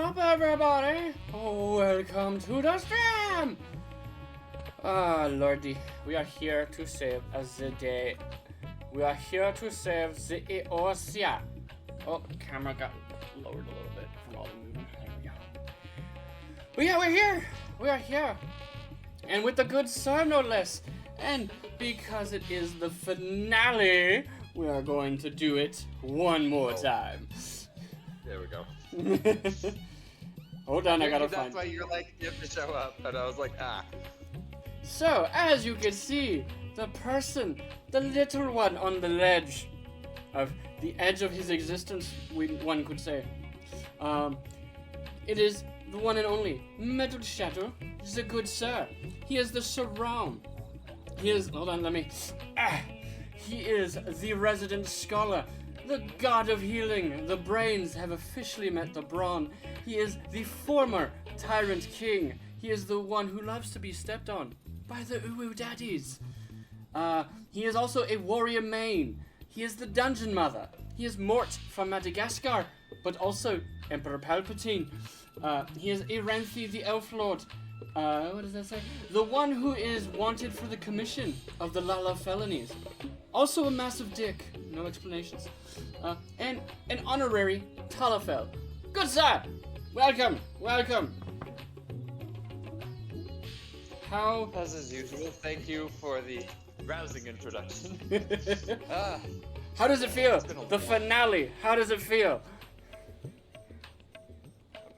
up, everybody? Welcome to the stream! Ah, lordy. We are here to save the day. We are here to save the Eosia. Oh, camera got lowered a little bit from all the movement. There we go. But yeah, we're here. We are here. And with the good sir, no less. And because it is the finale, we are going to do it one more time. There we go. Hold on, I gotta find. That's why you're like, you have to show up, and I was like, ah. So, as you can see, the person, the little one on the ledge of the edge of his existence, one could say. It is the one and only Metal Shadow, the good sir. He is the Saram. He is, hold on, let me, he is the resident scholar, the god of healing. The brains have officially met the brawn. He is the former tyrant king. He is the one who loves to be stepped on by the Uwu daddies. He is also a warrior main. He is the dungeon mother. He is Mort from Madagascar, but also Emperor Palpatine. He is Iranthi the Elf Lord. What does that say? The one who is wanted for the commission of the Lala felonies. Also a massive dick. No explanations. And an honorary Talafel. Good sir! Welcome! Welcome! How... As is usual, thank you for the rousing introduction. How does it feel? The finale. How does it feel?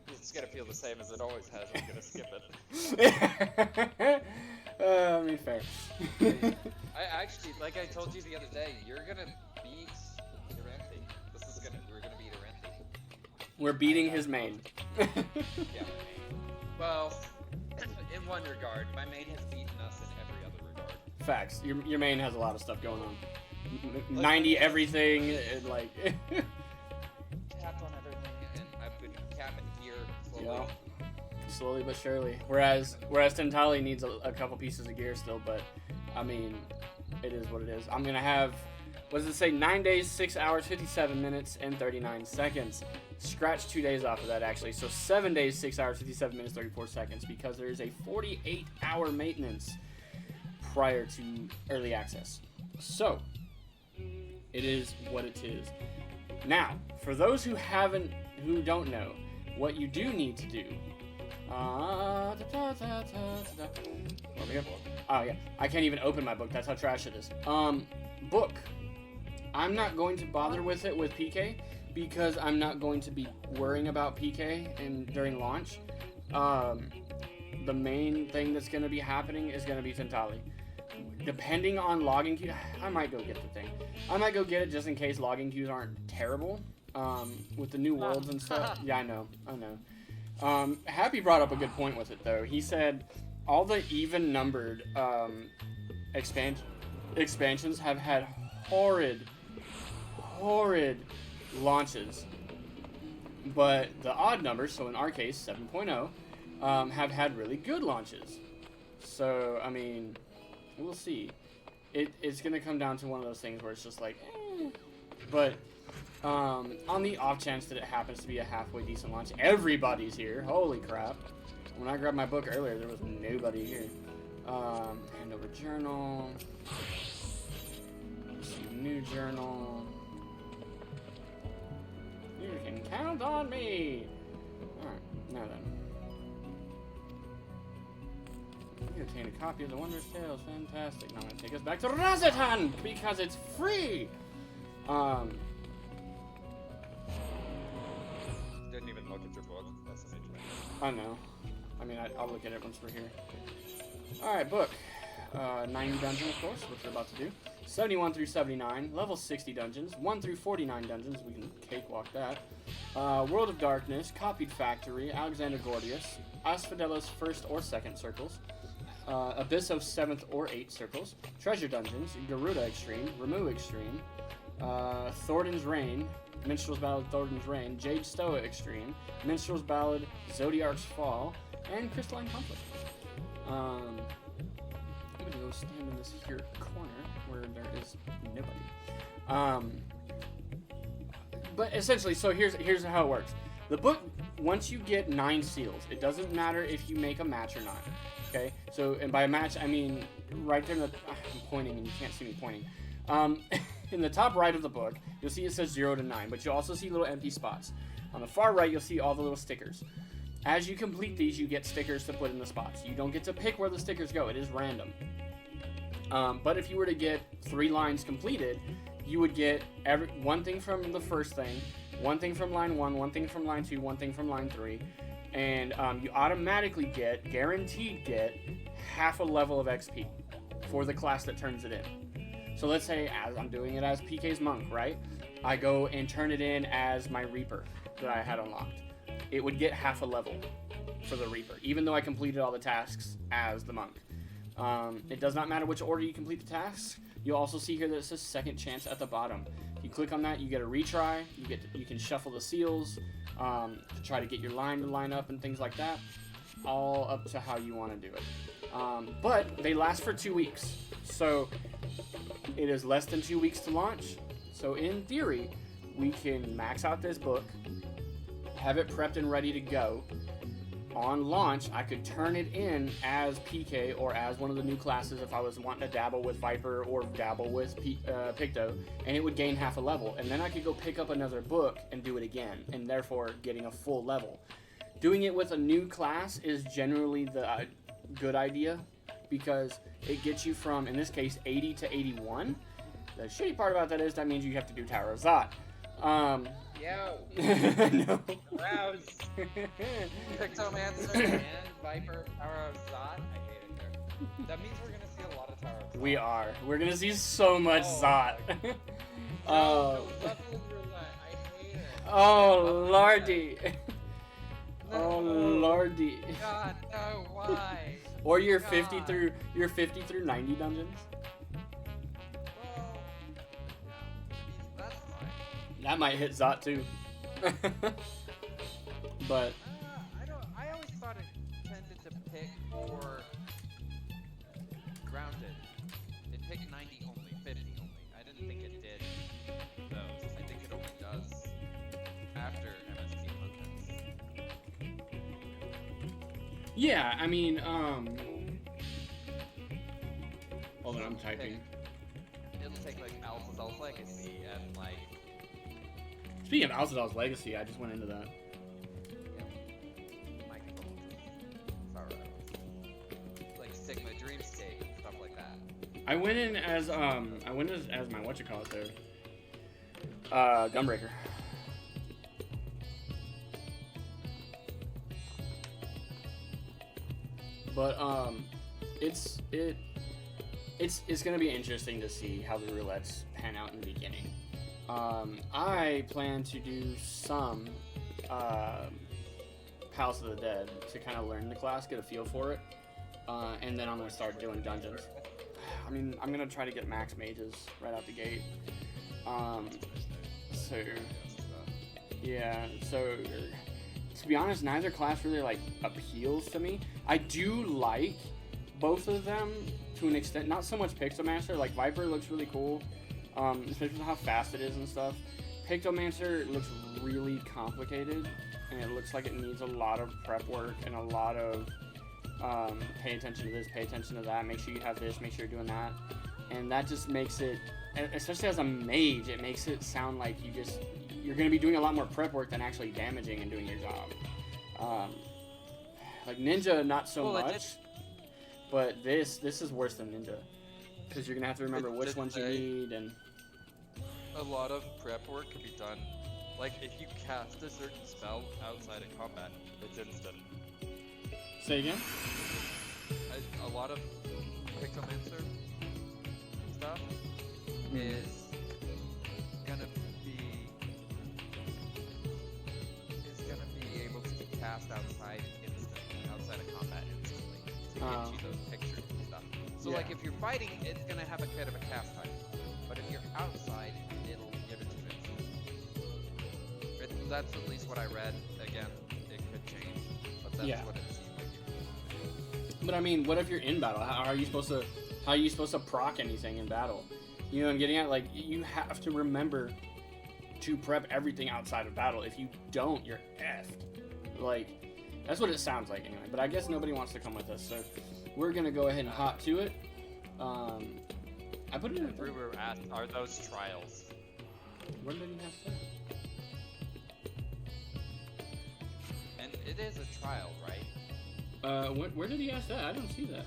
It's gonna feel the same as it always has. I'm gonna skip it. I mean, fair. I actually, like I told you the other day, you're gonna beat Iranthi. We're gonna beat Iranthi. We're beating his main. Yeah. Well, in one regard, my main has beaten us in every other regard. Facts. Your main has a lot of stuff going on. 90 everything, and like... Tapped on everything, and I've been capping here slowly. Yeah. Slowly but surely. Whereas Tentali needs a couple pieces of gear still, but I mean, it is what it is. I'm gonna have, what does it say? 9 days, 6 hours, 57 minutes, and 39 seconds. Scratch 2 days off of that actually. So 7 days, 6 hours, 57 minutes, 34 seconds, because there is a 48-hour maintenance prior to early access. So it is what it is. Now, for those who don't know, what you do need to do. Oh yeah, I can't even open my book. That's how trash it is. Book. I'm not going to bother with it with PK because I'm not going to be worrying about PK during launch. The main thing that's going to be happening is going to be Tentali. Depending on logging queue, I might go get the thing. I might go get it just in case logging queues aren't terrible. With the new worlds and stuff. Yeah, I know. Happy brought up a good point with it though. He said all the even numbered expansions have had horrid launches, but the odd numbers, so in our case 7.0, have had really good launches. So I mean, we'll see. It's gonna come down to one of those things where it's just like, but on the off chance that it happens to be a halfway decent launch, everybody's here. Holy crap. When I grabbed my book earlier, there was nobody here. Hand over journal. Receive new journal. You can count on me. Alright, now then. You obtain a copy of the Wondrous Tales. Fantastic. Now I'm gonna take us back to Razitan because it's free. Didn't even look at your book. That's amazing. I know. I mean, I'll look at it once we're here. Alright, book. 90 dungeons, of course, which we're about to do. 71 through 79. Level 60 dungeons. 1 through 49 dungeons. We can cakewalk that. World of Darkness. Copied Factory. Alexander Gordius. Asphodella's first or second circles. Abyss of 7th or 8th circles. Treasure Dungeons. Garuda Extreme. Ramu Extreme. Thornton's Reign. Minstrel's Ballad Thornton's Reign, Jade Stoa Extreme, Minstrel's Ballad Zodiarch's Fall, and Crystalline Conflict. I'm gonna go stand in this here corner where there is nobody. But essentially, so here's how it works. The book, once you get 9 seals, it doesn't matter if you make a match or not. Okay? So, and by a match, I mean right there in the... I'm pointing and you can't see me pointing. In the top right of the book, you'll see it says 0 to 9, but you'll also see little empty spots. On the far right, you'll see all the little stickers. As you complete these, you get stickers to put in the spots. You don't get to pick where the stickers go. It is random. But if you were to get 3 lines completed, you would get one thing from the first thing, one thing from line 1, one thing from line 2, one thing from line 3, and you automatically guaranteed get half a level of XP for the class that turns it in. So let's say, as I'm doing it as PK's monk, right? I go and turn it in as my Reaper that I had unlocked. It would get half a level for the Reaper, even though I completed all the tasks as the monk. It does not matter which order you complete the tasks. You'll also see here that it says second chance at the bottom. If you click on that, you get a retry. You can shuffle the seals to try to get your line to line up and things like that. All up to how you want to do it. But they last for 2 weeks, so it is less than 2 weeks to launch. So in theory, we can max out this book, have it prepped and ready to go. On launch, I could turn it in as PK or as one of the new classes if I was wanting to dabble with Viper or dabble with Picto, and it would gain half a level. And then I could go pick up another book and do it again, and therefore getting a full level. Doing it with a new class is generally the good idea because it gets you from, in this case, 80 to 81. The shitty part about that is that means you have to do Tower of Zot. Yo! No. Rouse! Pictomancer and Viper Tower of Zot. I hate it there. That means we're gonna see a lot of Tower of Zot. We are. We're gonna see so much Zot. No, Buffalo Roulette. I hate it. Oh, lordy. No. Oh, lordy. God, no, why? Or your God. 50 through 90 dungeons. Well, that's fine. That might hit Zot too. But I always thought it tended to pick for grounded. It picked 90 only, 50 only. I didn't think it did those. I think it only does after MST contents. yeah, I mean, hold on, I'm typing. It'll take like Alphazel's Legacy and like. Speaking of Alcedal's Legacy, I just went into that. My condolences. Sorry. Like Sigma Dreamscape and stuff like that. I went in as my whatchamacallit there. Gunbreaker. But it's gonna be interesting to see how the roulettes pan out in the beginning. I plan to do some Palace of the Dead to kind of learn the class, get a feel for it, and then I'm gonna start doing dungeons. I mean, I'm gonna try to get max mages right out the gate. So yeah, so to be honest, neither class really like appeals to me. I do like both of them to an extent, not so much Pixelmaster. Like Viper looks really cool, especially with how fast it is and stuff. Pictomancer looks really complicated, and it looks like it needs a lot of prep work and a lot of pay attention to this, pay attention to that, make sure you have this, make sure you're doing that. And that just makes it, especially as a mage, it makes it sound like you're going to be doing a lot more prep work than actually damaging and doing your job. Like Ninja, not so much, but this is worse than Ninja, because you're going to have to remember which ones you need. And a lot of prep work can be done. Like if you cast a certain spell outside of combat, it's instant. Say again? A lot of Pictomancer stuff is gonna be able to be cast outside of combat instantly to get you those pictures and stuff. So like if you're fighting, it's gonna have a bit of a cast time, but if you're outside, it'll give it to you. That's at least what I read. Again, it could change, but that's what it seems like. But I mean, what if you're in battle? How are you supposed to proc anything in battle? You know what I'm getting at? Like, you have to remember to prep everything outside of battle. If you don't, you're effed. Like, that's what it sounds like anyway. But I guess nobody wants to come with us, so we're gonna go ahead and hop to it. I put it in. Brewer asked, "Are those trials?" Where did he have that? And it is a trial, right? Where did he ask that? I don't see that.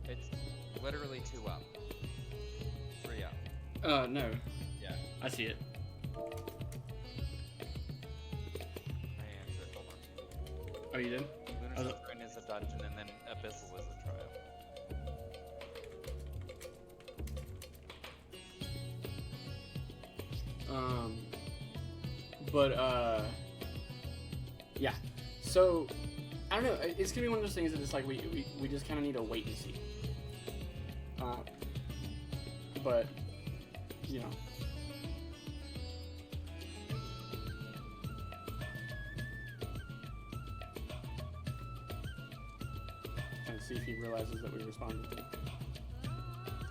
It's literally 2 up, 3 up. No. Yeah. I see it. I answered. Hold on. Oh, you did? Lunar Suffering is a dungeon, and then Abyssal is a trial. Yeah. So, I don't know. It's gonna be one of those things that it's like we just kind of need to wait and see. But, you know. Trying to see if he realizes that we responded.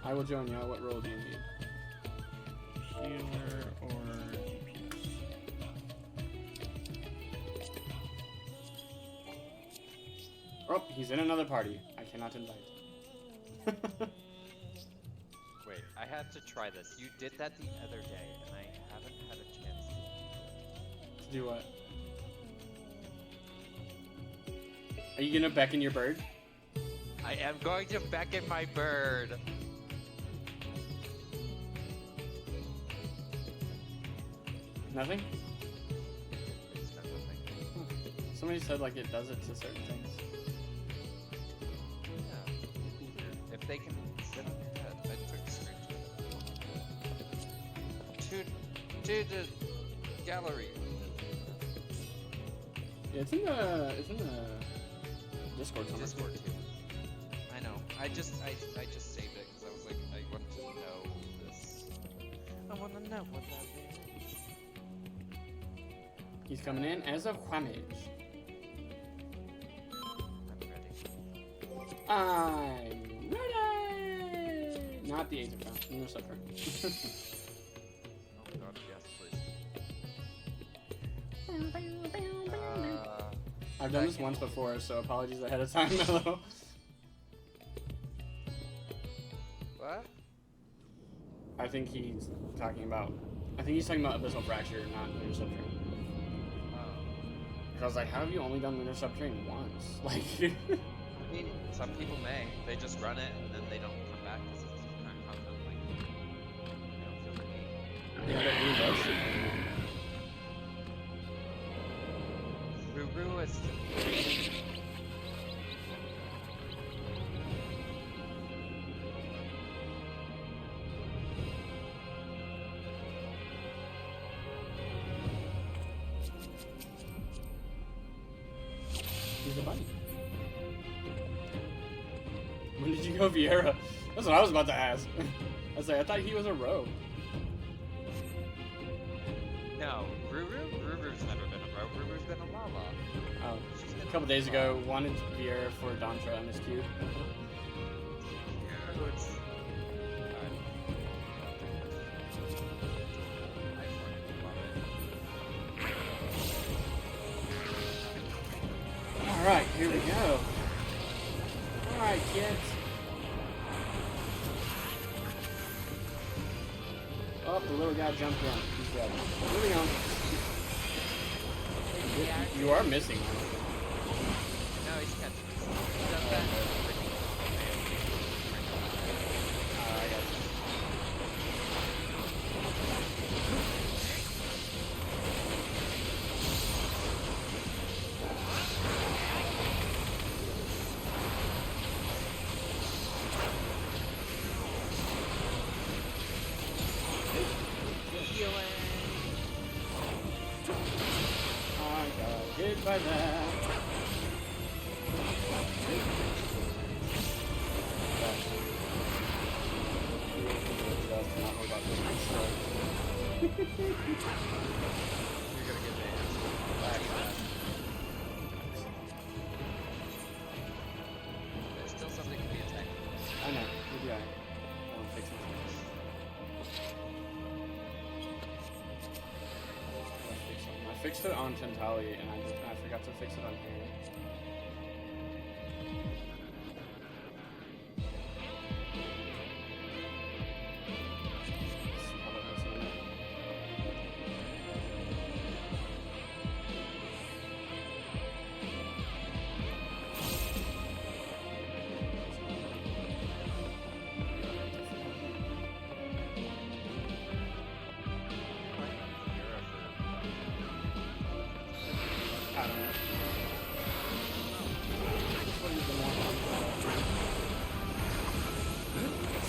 I will join y'all. What role do you need? Healer or DPS? Oh, he's in another party. I cannot invite. Wait, I have to try this. You did that the other day, and I haven't had a chance To do what? Are you gonna beckon your bird? I am going to beckon my bird. Nothing? It's not nothing. Somebody said like it does it to certain things. Yeah. If they can sit on your head, I took a screenshot. To the gallery. Yeah, it's in the Discord somewhere. Discord too. I know. I just saved it because I was like, I want to know this. I want to know what that means. He's coming in as a Whamage. I'm ready. I'm ready! Not the Age of Count. No suffering. Oh god, yes, please. I've done this once before, so apologies ahead of time, Mello. What? I think he's talking about Abyssal Fracture, not Lunar Subterranean. I was like, how have you only done Lunar Subterranean once? Like, I mean, some people may. They just run it and then they don't come back because it's kind of content. Like, they don't feel the need. yeah, but he does. Ruru is. He's a bunny. When did you go Vieira? That's what I was about to ask. I was like, I thought he was a rogue. No, Ruru's never been a rogue. Ruru's been a Lala. Oh, a couple days ago, wanted Vieira for Dantra MSQ. Alright, here we go. Alright, kids. Oh, the little guy jumped in. He's dead. Moving on. You are missing one. No, he's catching us. He does that. I got you. I got hit by that. You're gonna get banned. There's still something to be attacked. I know. We'll be alright. I'll fix it. fixed it on Tantali, and I forgot to fix it on here.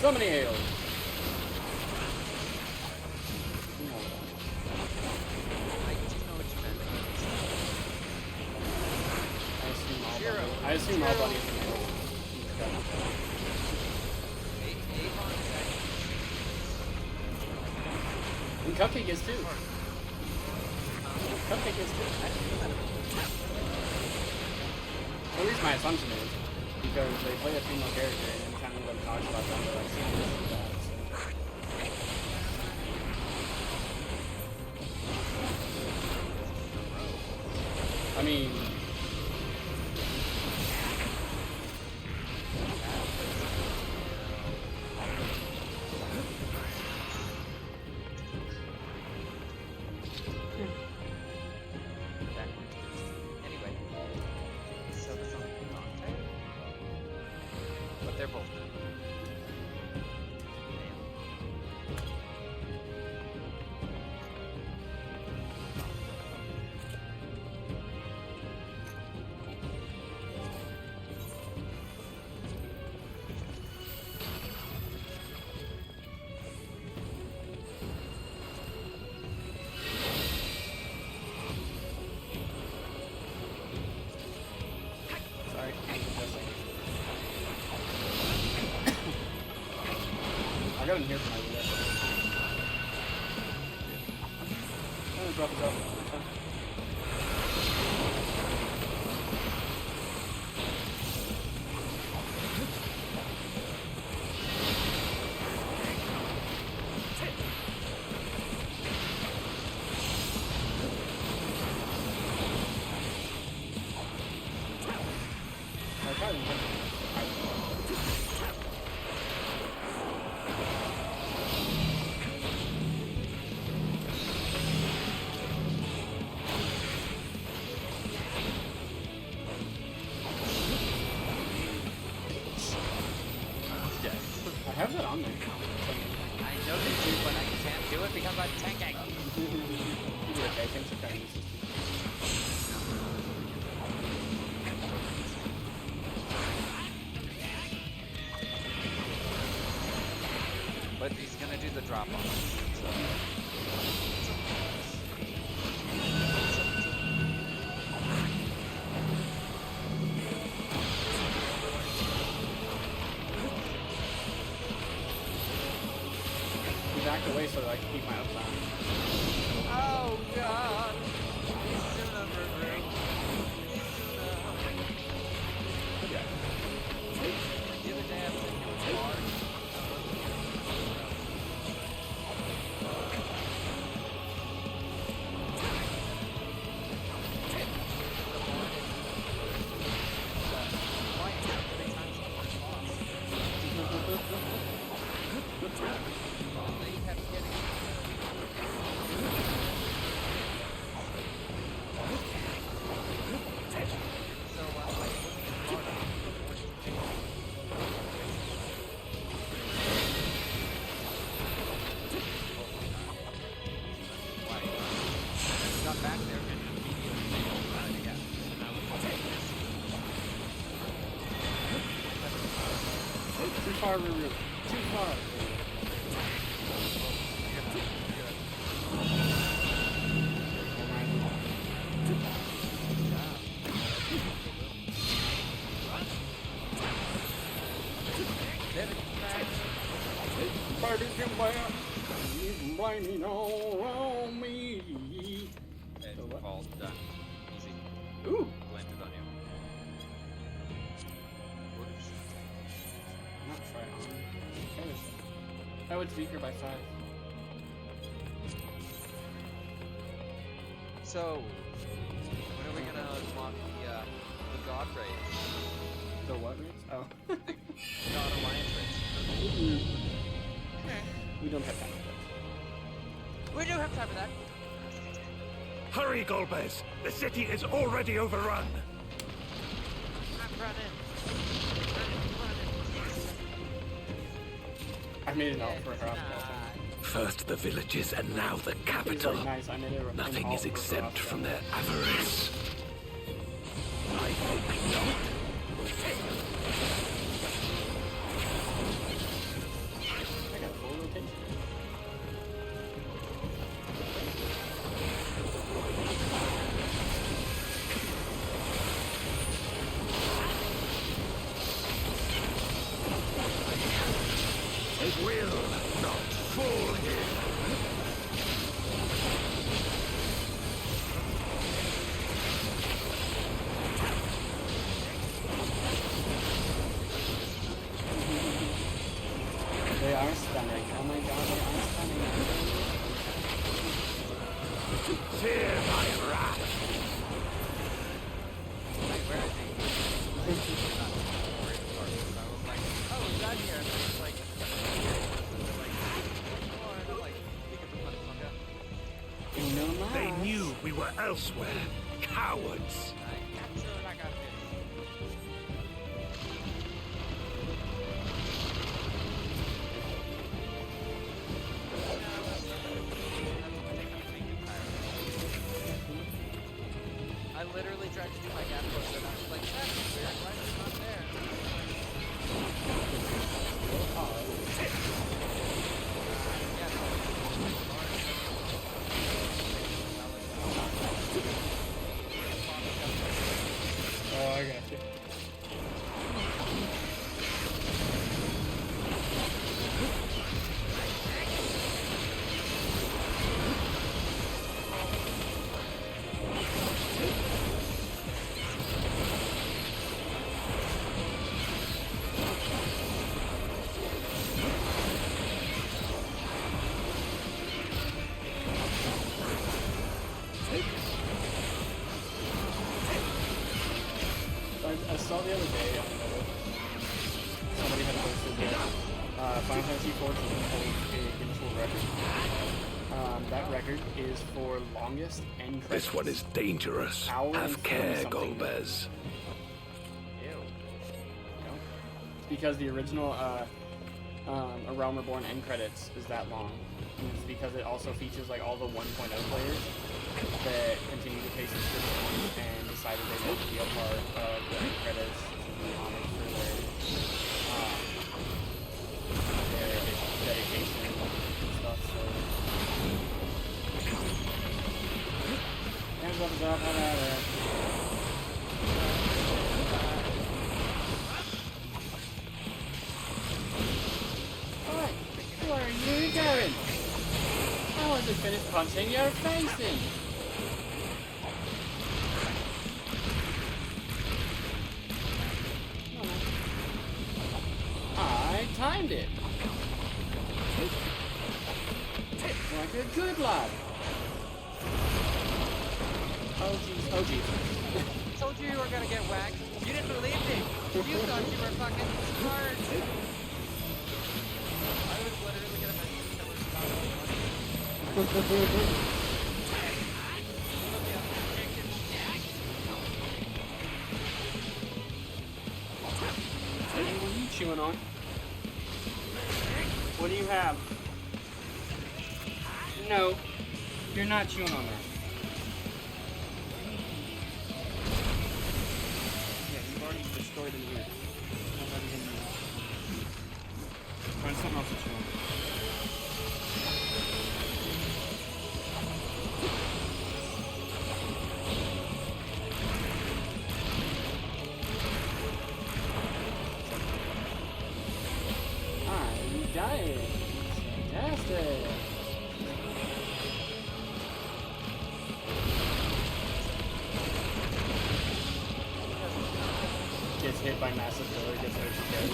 So many ales. I do know what you meant. I assume all bunnies are males. Avon is And Cupcake is too. Cupcake is too. At least my assumption is. Because they play a female character and anytime anybody talks about them, they're like, see, this and that. So. I mean... Anyway. So this on Dante. But they're both good. Sorry, I got in here for my reaction. I'm gonna drop this out. I have that on there. I know they do, but I can't do it because I'm tanking. Okay, thanks for carrying this. But he's gonna do the drop off. So. He backed away so that I can keep my uptime. Oh god! He's gonna regret. Yeah. The other day I was in here with Mark. Back there and immediately again. Too far, Ruru. Too far. Party can buy you blaming all on me. And all done. Easy. Ooh. Landed on you. Not try on. Oh, it's weaker by 5. So, No. Not Alliance race. Okay. We don't have time for that. We do have time for that. Hurry, Golbez! The city is already overrun! I'm running. I made it out for her. First the villages and now the He's capital. like, nice, I made it. Nothing all is for her exempt off. from their avarice. I hope not. I got full rotation. It will not fall here. They are stunning. Oh my god, they are stunning. Fear my wrath. Wait, where is he? He's not worried about it. I was like, oh, he's out here. And then he's like, oh, and I'm like, you can put motherfucker. No más. They knew we were elsewhere. Cowards. I captured, I got this. I literally tried to do my gap closer and I was like, that's weird, why is it not there? Oh, I got you. I saw the other day on Reddit, somebody had posted that Final Fantasy XIV holds a Guinness record. That record is for longest end credits. This one is dangerous. Hour and Have 40 care, something Golbez. Ew. No. It's because the original A Realm Reborn end credits is that long. And it's because it also features like all the 1.0 players that continue to pay subscription and decided they wanted to be a part of the end credits to do homage for their dedication and stuff. So hands up, out of there. Alright, where are you going? I wasn't finished punching your face in. I timed it. Like a good lad. Oh jeez, oh jeez. Told you were gonna get whacked. You didn't believe me. You thought you were fucking smart. I was literally gonna mention What are you chewing on? What do you have? No, you're not chewing on that. Yeah, you've already destroyed him here. Find something else to chew on. I'm dying. Fantastic. Gets hit by massive pillar, gets hurt again.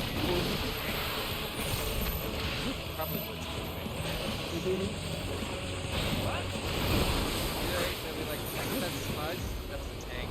probably would. What? That's smudge. That's the tank.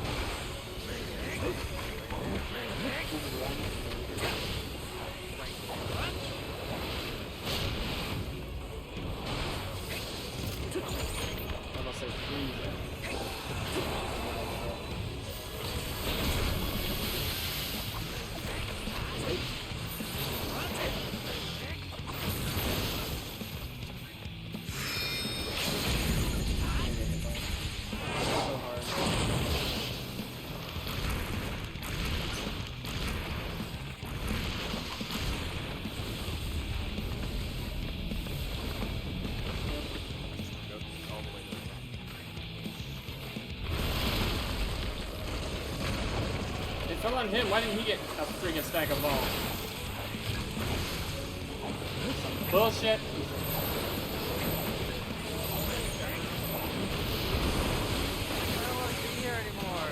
fell on him. Why didn't he get a freaking stack of balls? Some bullshit. I don't want to be here anymore.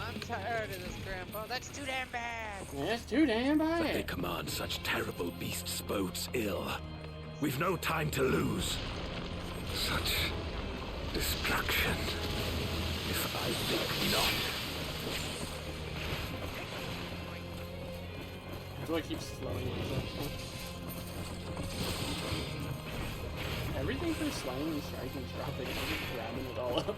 I'm tired of this, Grandpa. That's too damn bad. That's too damn That they bad. command such terrible beasts bodes ill. We've no time to lose. Such destruction. If I think not. Do I keep slowing it? Everything for slowing and striking and dropping, I'm just grabbing it all up.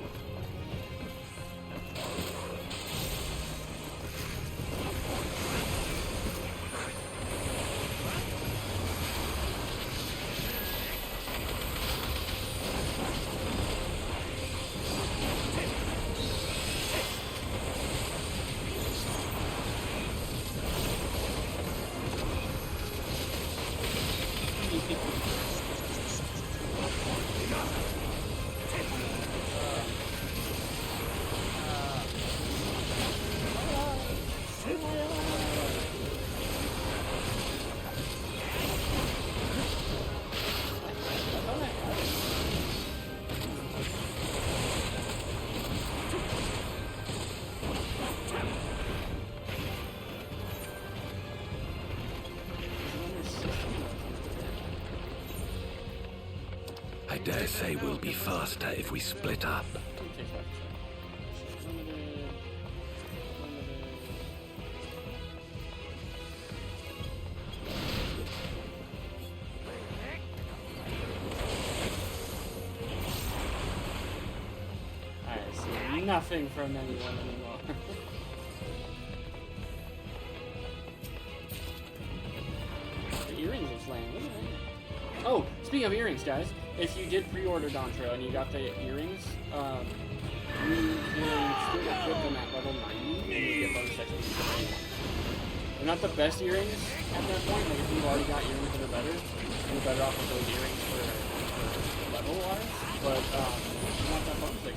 I dare say we'll be faster if we split up. I see nothing from anyone anymore. The earrings are slaying. Look at that. Oh, speaking of earrings, guys, if you did pre-order Dontra and you got the earrings, you can still equip them at level 90 and you get bonus XP. They're not the best earrings at that point. Like, if you've already got earrings that are better, you're better off with those earrings for level-wise. But, you want that bonus XP.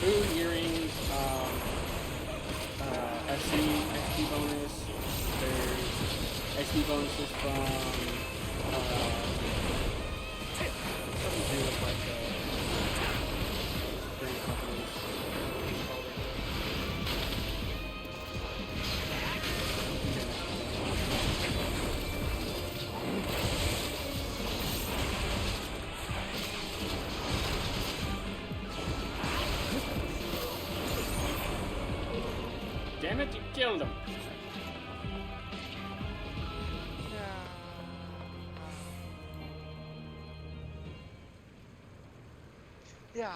Food, earrings, XP bonus. There's XP bonuses from, something to do with like, brand companies. Damn it, you killed him. Yeah.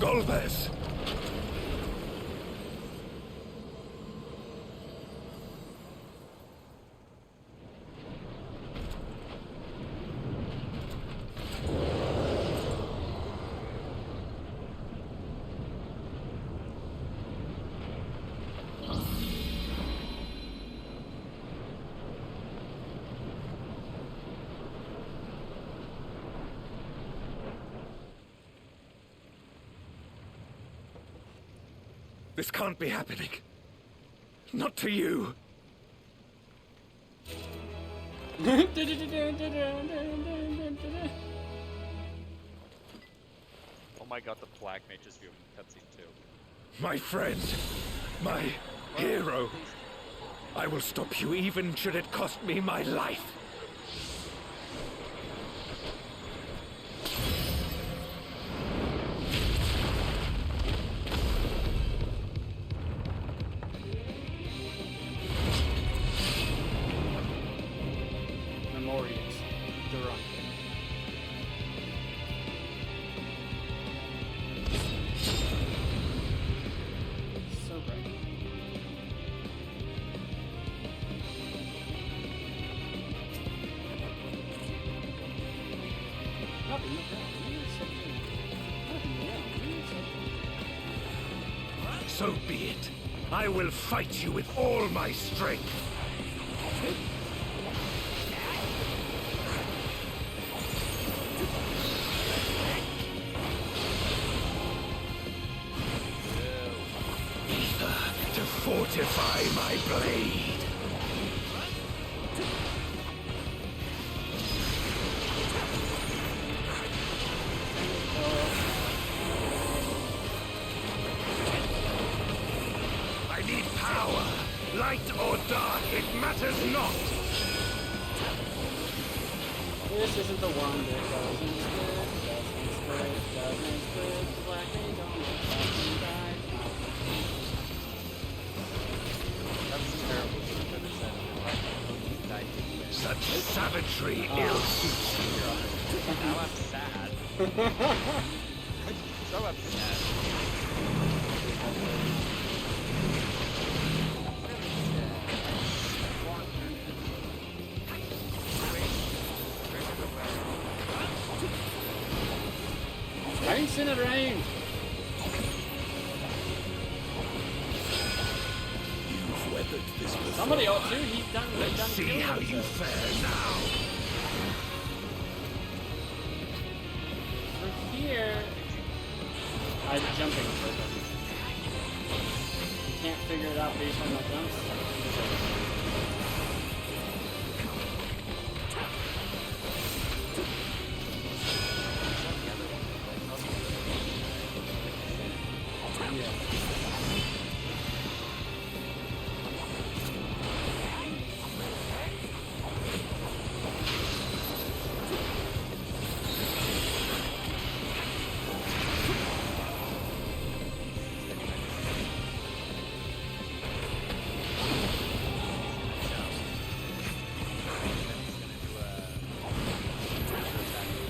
Golbez! This can't be happening. Not to you. Oh my god, the Black Mage is viewing cutscene too. My friend. My hero. I will stop you even should it cost me my life. Memorials. Durant. So bright. So be it. I will fight you with all my strength. Ether to fortify my blade. I need power. Light or dark, it matters not. This isn't the one that doesn't split. The black man don't fucking die. That's terrible. You could have said the black man died to win. Such savagery ill suits you. Now I'm sad. So upset. I ain't seen it range. You've weathered this before. Somebody ought to. He's done. Let's see how you fare now. For here, I'm jumping for them. You can't figure it out based on my jumps. Yeah.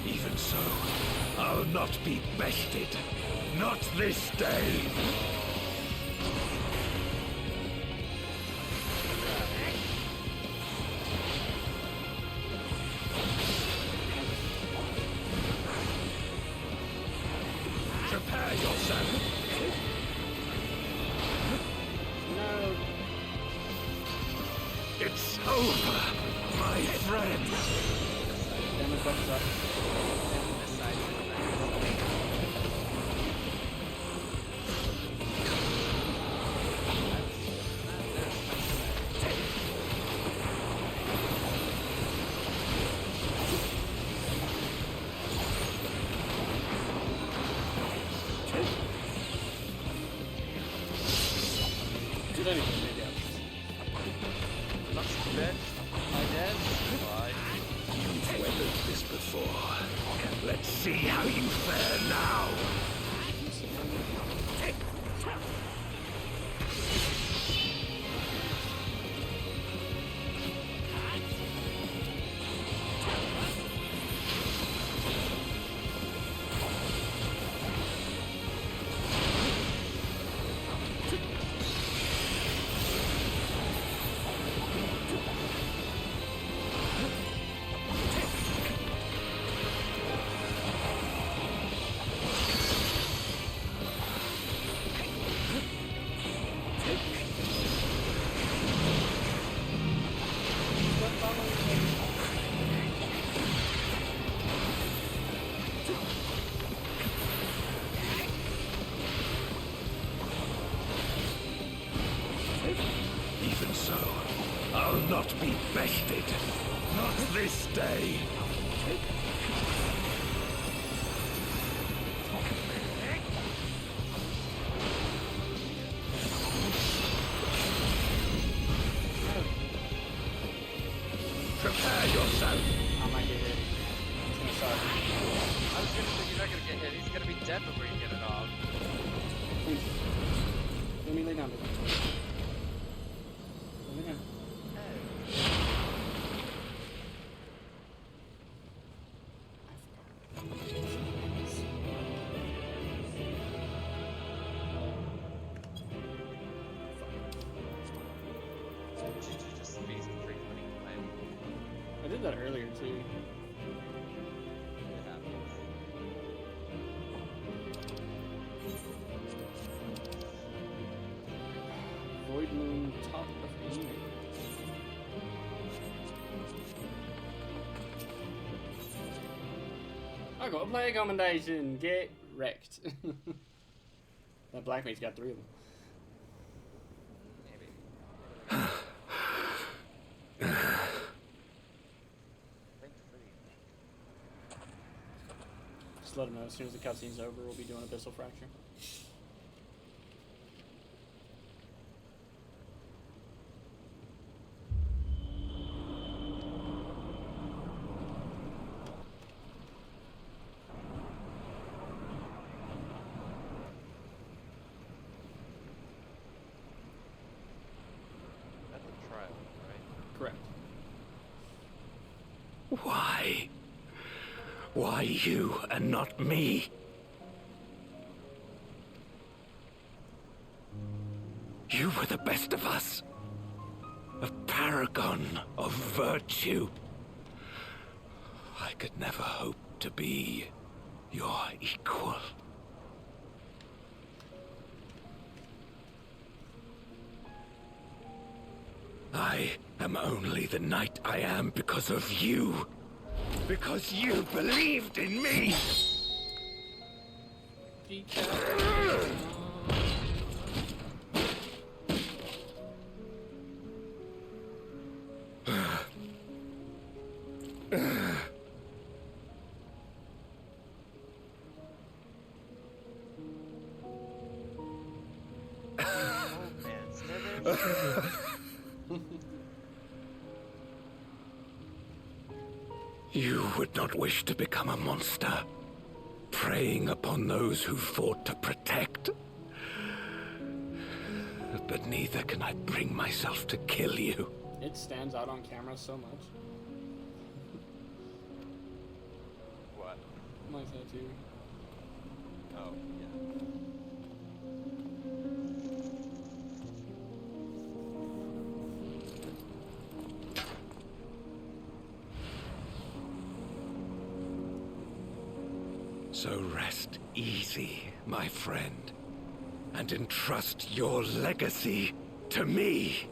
Even so, I'll not be bested. Not this day. Prepare yourself. No. It's over, my friend. Damn it, bucks up. Did anything, maybe I'm Looks bitch. I did. Why? You've weathered this before. Let's see how you fare now. Even so, I'll not be bested. Not this day. Prepare yourself. I might get hit. It's gonna suck. I was gonna say you're not gonna get hit. He's gonna be dead before you get it off. Please. Let me lay down. Lay down. Did you just face the freak when he went? I did that earlier too. It happens. Void Moon, top of Amy. I got a play commendation. Get wrecked. That black mate's got 3 of them. Maybe. Just let him know as soon as the cutscene's over, we'll be doing Abyssal Fracture. That's a trial, right? Correct. Why? Why you and not me? You were the best of us. A paragon of virtue. I could never hope to be your equal. I am only the knight I am because of you. Because you believed in me! Be careful. Oh man, Smithers. You would not wish to become a monster, preying upon those who fought to protect. But neither can I bring myself to kill you. It stands out on camera so much. What? My tattoo. Oh, yeah. So rest easy, my friend, and entrust your legacy to me.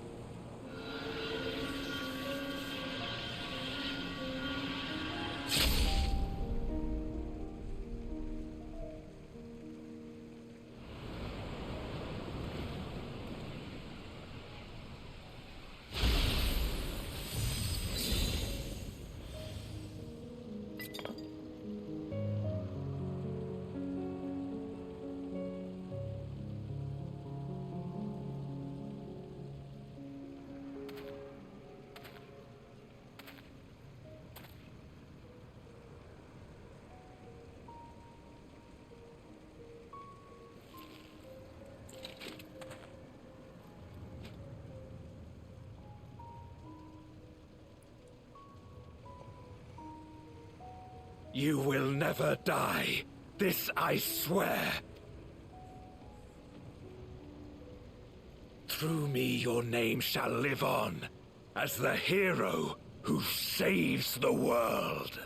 You will never die. This I swear. Through me your name shall live on as the hero who saves the world.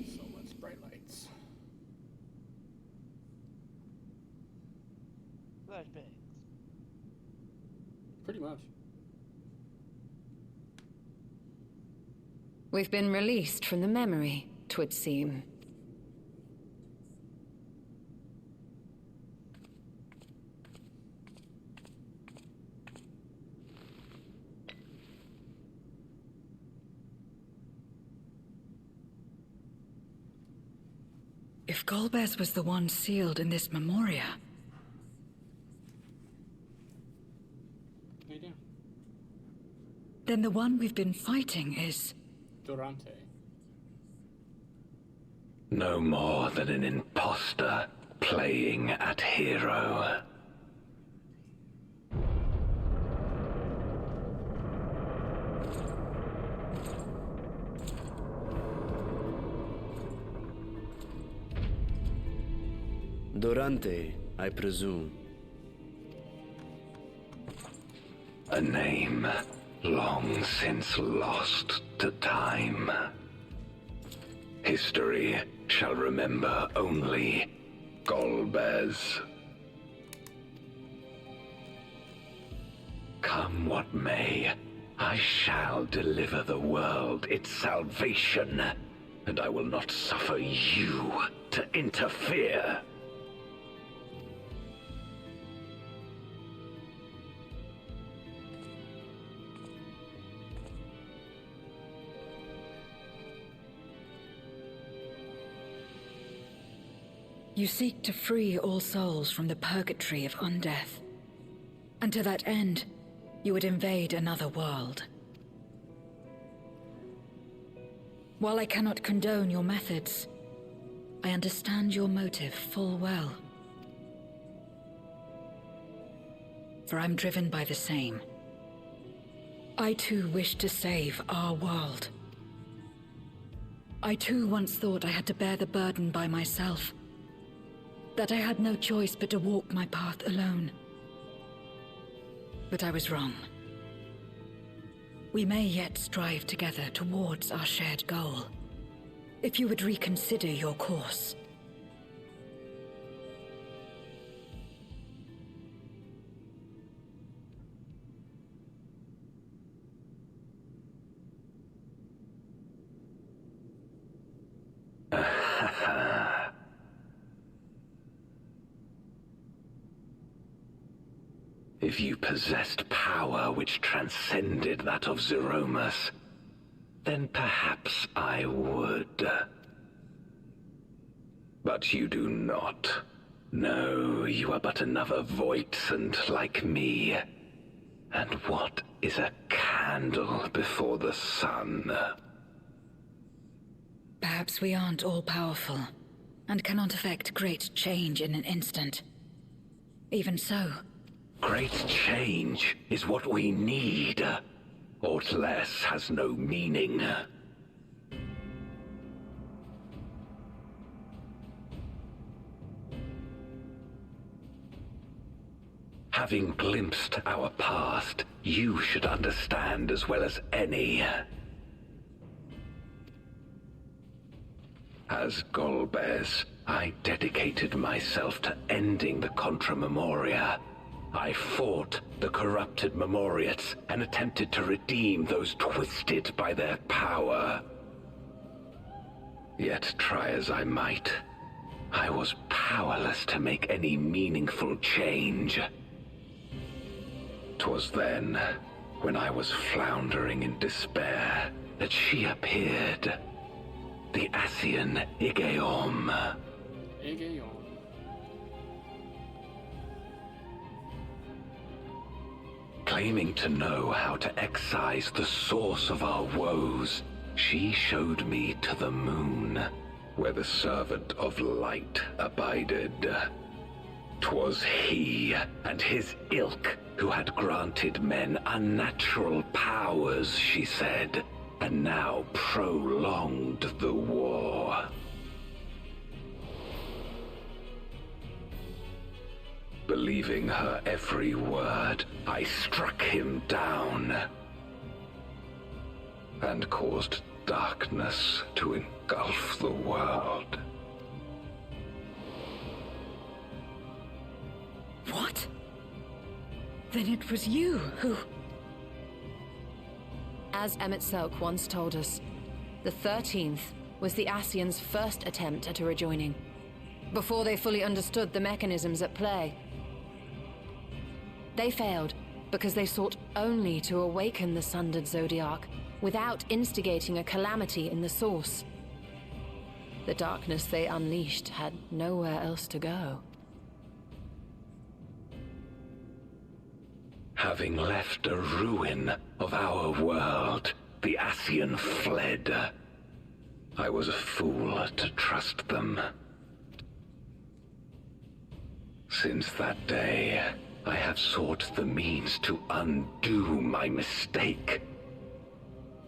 So much bright lights. Flashbangs. Pretty much. We've been released from the memory, 'twould seem. If Golbez was the one sealed in this memoria, How you doing? then the one we've been fighting is... Durante. No more than an imposter playing at hero. Durante, I presume. A name long since lost to time. History shall remember only Golbez. Come what may, I shall deliver the world its salvation, and I will not suffer you to interfere. You seek to free all souls from the purgatory of undeath. And to that end, you would invade another world. While I cannot condone your methods, I understand your motive full well. For I'm driven by the same. I too wish to save our world. I too once thought I had to bear the burden by myself. That I had no choice but to walk my path alone. But I was wrong. We may yet strive together towards our shared goal. If you would reconsider your course. If you possessed power which transcended that of Zeromus, then perhaps I would. But you do not. No, you are but another Voidsent like me. And what is a candle before the sun? Perhaps we aren't all-powerful, and cannot effect great change in an instant. Even so, great change is what we need. Aught less has no meaning. Having glimpsed our past, you should understand as well as any. As Golbez, I dedicated myself to ending the Contra Memoria. I fought the corrupted Memoriates and attempted to redeem those twisted by their power. Yet try as I might, I was powerless to make any meaningful change. 'Twas then, when I was floundering in despair, that she appeared. The Ascian Igeom. Claiming to know how to excise the source of our woes, she showed me to the moon, where the servant of light abided. 'Twas he and his ilk who had granted men unnatural powers, she said, and now prolonged the war. Believing her every word, I struck him down and caused darkness to engulf the world. what? Then it was you who... As Emmett Selk once told us, the 13th was the Ascians' first attempt at a rejoining, before they fully understood the mechanisms at play. They failed because they sought only to awaken the sundered Zodiac without instigating a calamity in the source. The darkness they unleashed had nowhere else to go. Having left a ruin of our world, the Ascian fled. I was a fool to trust them. Since that day, I have sought the means to undo my mistake.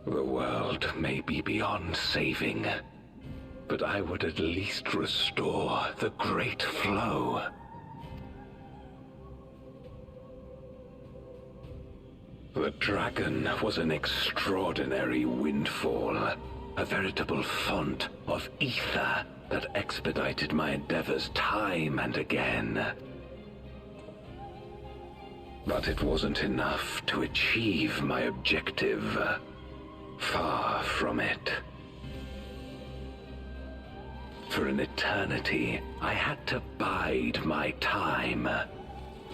The world may be beyond saving, but I would at least restore the Great Flow. The dragon was an extraordinary windfall, a veritable font of ether that expedited my endeavors time and again. But it wasn't enough to achieve my objective. Far from it. For an eternity, I had to bide my time.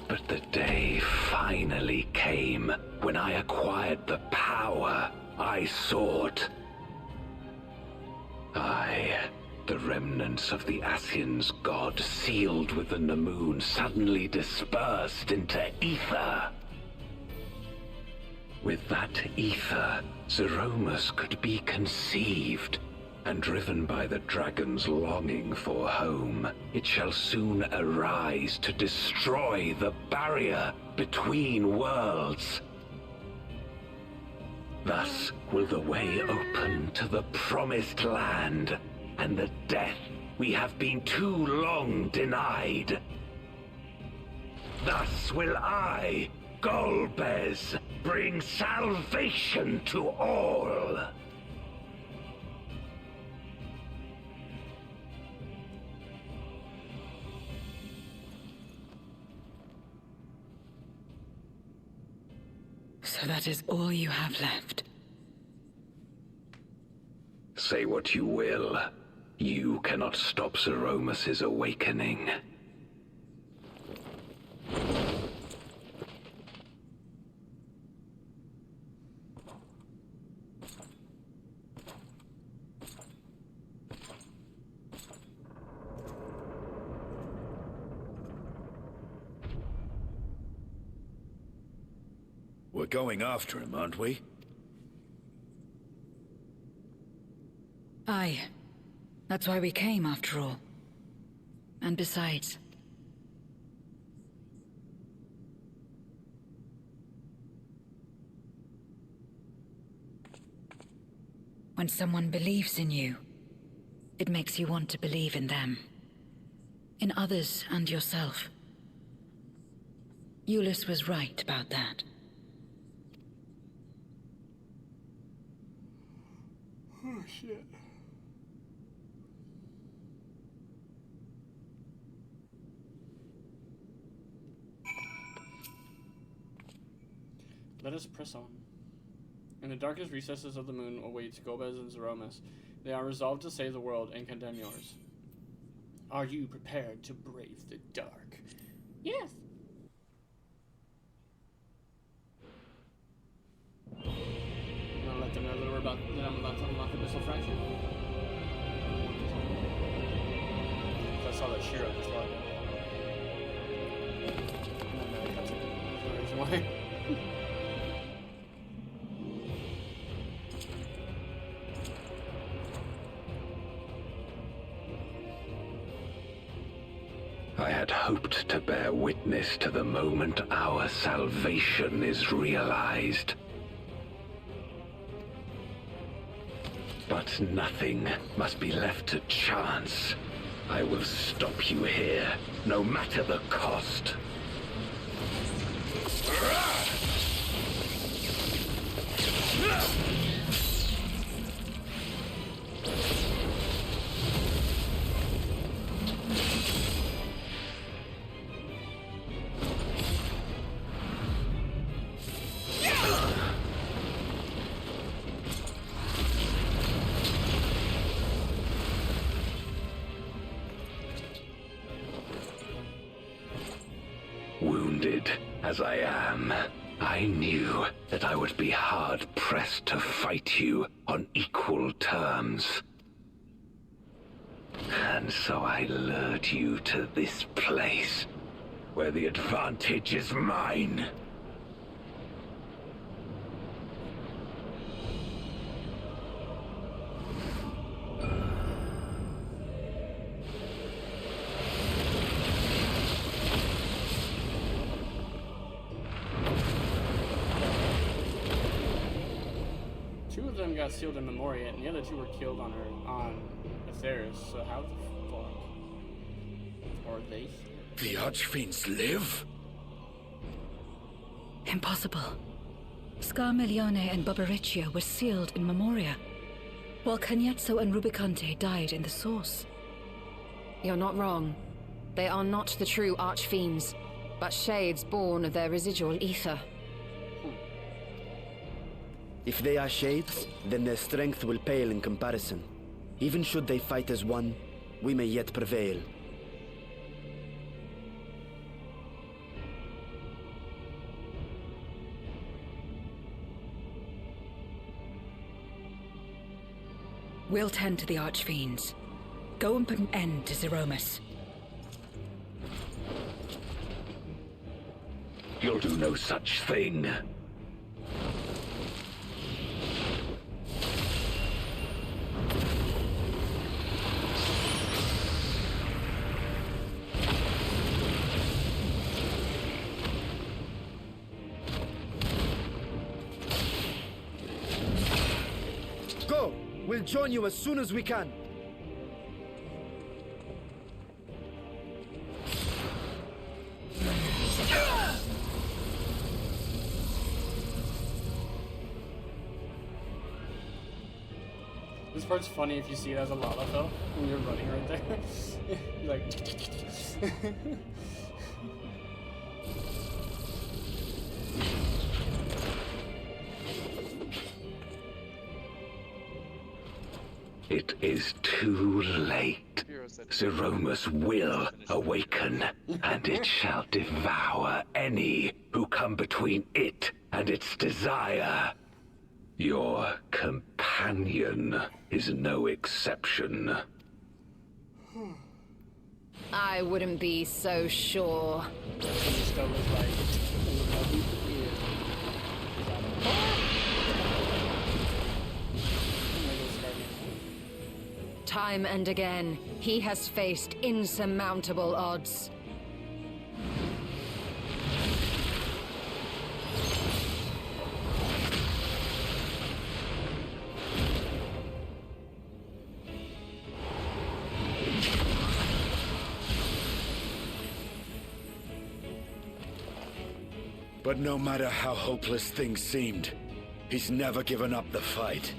But the day finally came when I acquired the power I sought. The remnants of the Ascian's god sealed within the moon suddenly dispersed into ether. With that ether, Zeromus could be conceived, and driven by the dragon's longing for home, it shall soon arise to destroy the barrier between worlds. Thus will the way open to the promised land, and the death we have been too long denied. Thus will I, Golbez, bring salvation to all. So that is all you have left. Say what you will. You cannot stop Zeromus's awakening. We're going after him, aren't we? Aye. That's why we came, after all. And besides... when someone believes in you, it makes you want to believe in them. In others and yourself. Euless was right about that. Oh, shit. Let us press on. In the darkest recesses of the moon awaits Golbez and Zeromus. They are resolved to save the world and condemn yours. Are you prepared to brave the dark? Yes. I'm gonna let them know that I'm about to unlock Abyssal Fracture. I saw that Shiro just logged in. And then I cut it. There's no reason why. I had hoped to bear witness to the moment our salvation is realized. But nothing must be left to chance. I will stop you here, no matter the cost. Wounded as I am, I knew that I would be hard-pressed to fight you on equal terms. And so I lured you to this place, where the advantage is mine. Two of them got sealed in Memoria, and the other two were killed on Atheris. So how the fuck are they here? The Archfiends live? Impossible. Scarmelione and Barbariccia were sealed in Memoria, while Cagnezzo and Rubicante died in the Source. You're not wrong. They are not the true archfiends, but shades born of their residual ether. If they are shades, then their strength will pale in comparison. Even should they fight as one, we may yet prevail. We'll tend to the Archfiends. Go and put an end to Zeromus. You'll do no such thing. Go! We'll join you as soon as we can. This part's funny if you see it as a Lalafell when you're running right there. You're like. It is too late. Zeromus will awaken, and it shall devour any who come between it and its desire. Your companion is no exception. I wouldn't be so sure. Time and again, he has faced insurmountable odds. But no matter how hopeless things seemed, he's never given up the fight.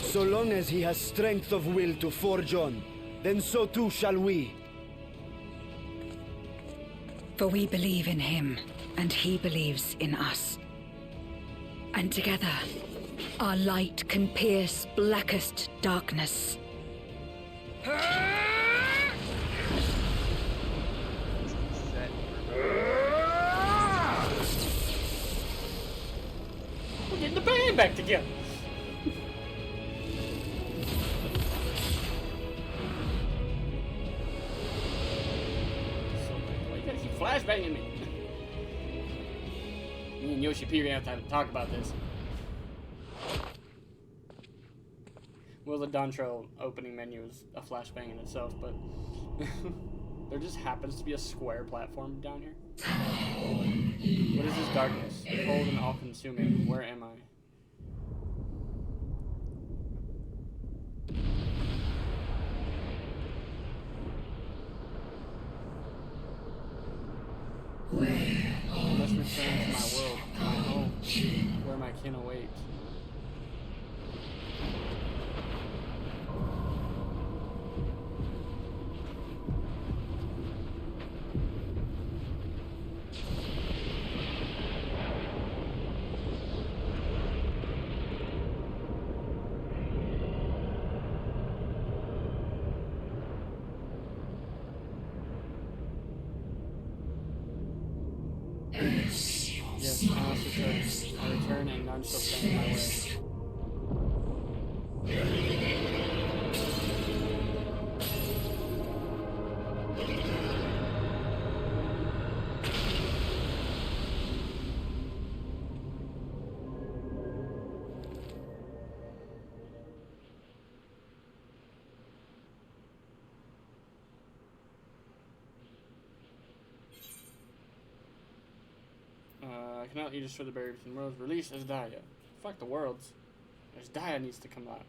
So long as he has strength of will to forge on, then so too shall we. For we believe in him, and he believes in us. And together, our light can pierce blackest darkness. We're getting the band back together. Flashbanging me. Me and Yoshi P are gonna have to talk about this. Well, the Dontro opening menu is a flashbang in itself, but there just happens to be a square platform down here. What is this darkness? Cold and all-consuming. Where am I? I must return to my world, to my home, where my kin await. Yes, I must return. I return and none shall stand in my way. Cannot you destroy the barrier between worlds? Release Asdaya. Fuck the worlds. Asdaya needs to come out.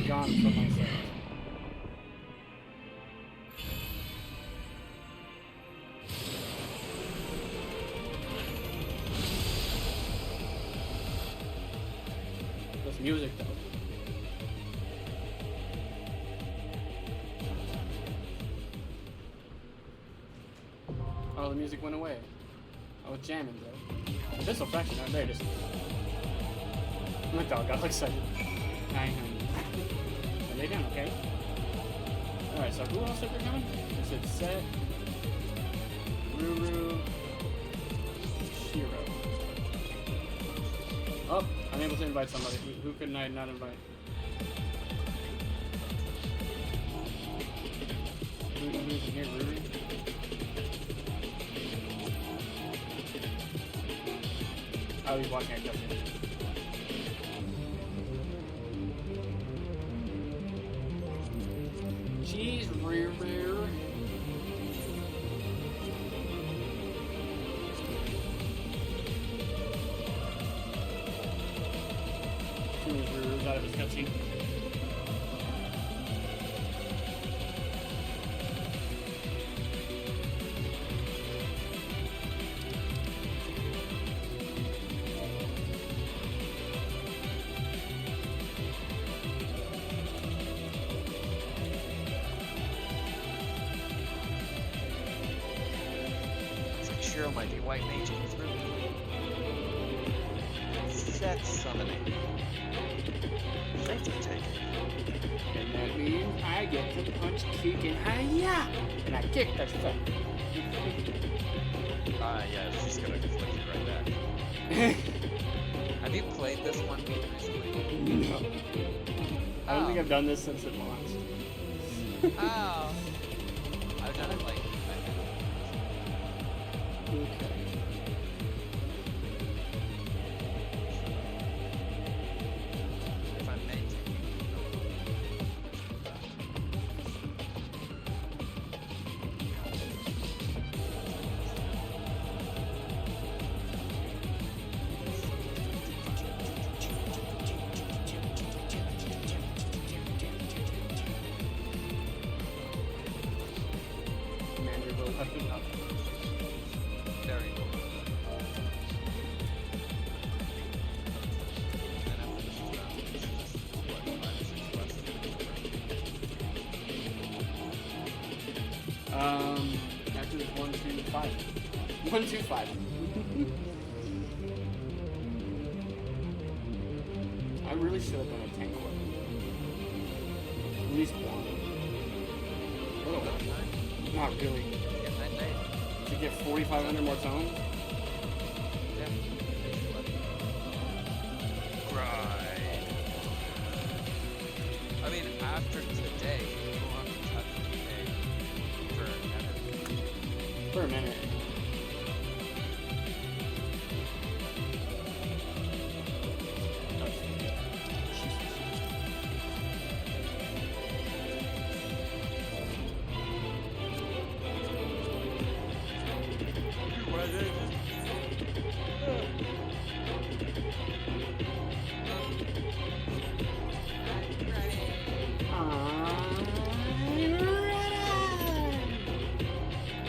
Gone from my sight. This music though. Oh, the music went away. I was jamming though. This will fraction. Oh, there it is. My dog got excited. Hi, honey. Lay down, okay? Alright, so who else are there coming? I said Set, Ruru, Shiro. Oh, I'm able to invite somebody. Who couldn't I not invite? Who's in here? Ruru? Oh, he's watching our cutscene. Jeez, Ruru. Ruru's out of his cutscene. Shiro might be white maging through. Set summoning. Thanks for taking. And that means I get to punch, kick, and hi-ya! And I kick that stuff. Yeah, she's gonna deflect you right back. Have you played this one game recently? No. I don't think I've done this since it launched. Oh. I've done it like Okay. if I'm meant to. Commander will have to up. Very cool. And after this is done, this is just, what, 5 or 6 quests? After this 1, 2, 5. 1, 2, 5. I really should have done a tank one. At least one. Oh, not really. Get that day. To get 4,500 more tones? Yeah. Right. I mean, after today, you won't have to touch the for a minute. For a minute.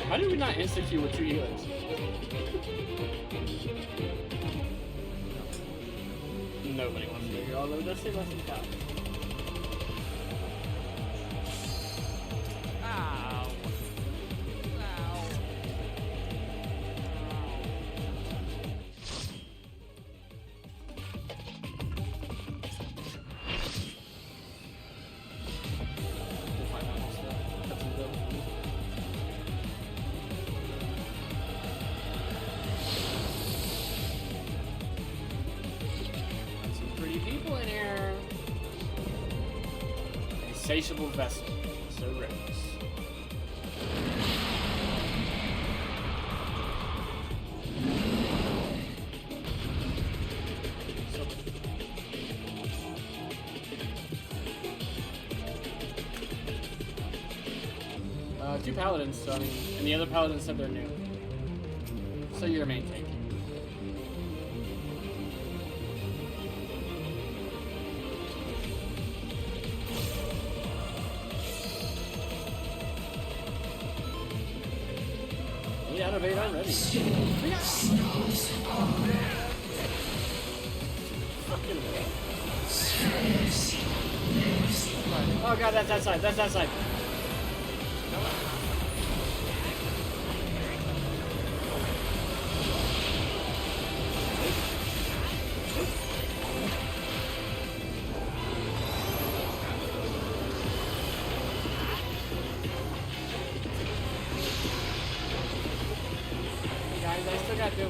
How did we not insta-queue with 2 healers? Nobody wants to hear all of this. They must have. Ow. Ow. We'll find out once the cutscene's over. Got some pretty people in here. Insatiable vessel. So rare. 2 paladins, so I mean, and the other paladins said they're new. So you're a main tank. We out of 8 already. Oh god, that's that side, that's that side. Guys, I still got to do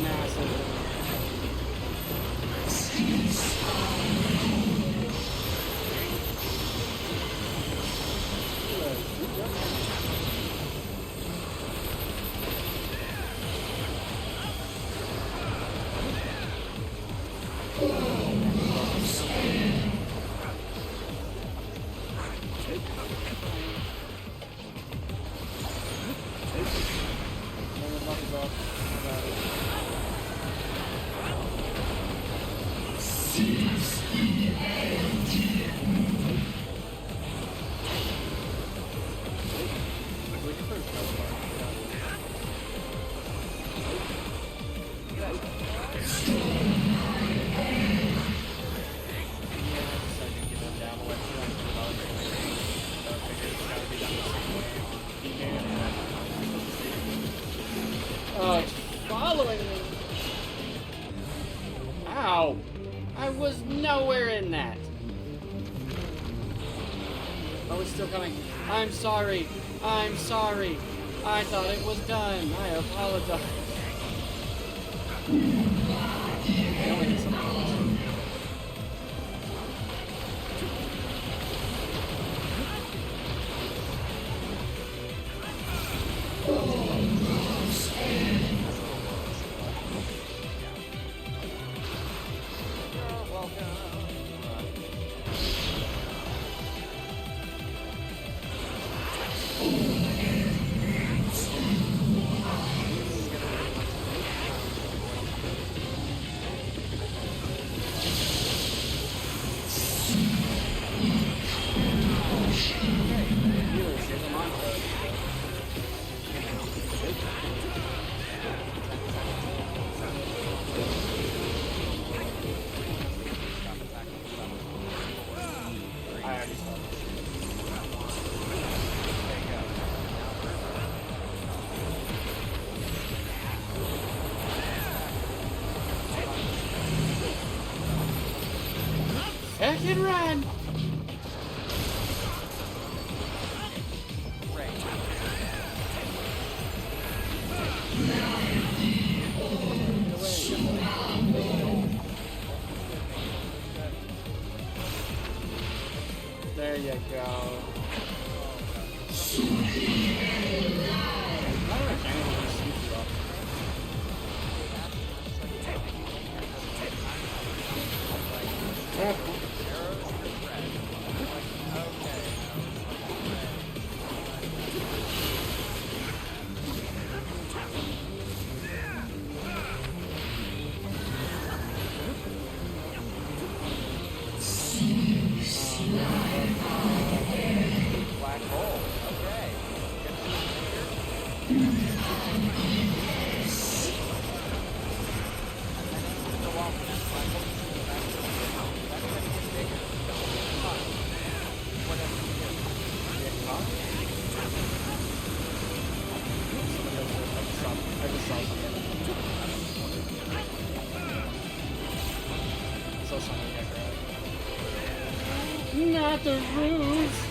massive. Oh, it's following me. Ow! I was nowhere in that. Oh, it's still coming. I'm sorry. I'm sorry. I thought it was done. I apologize. I only hit something else. Second run! There you go. Black hole. Okay. Not the roof!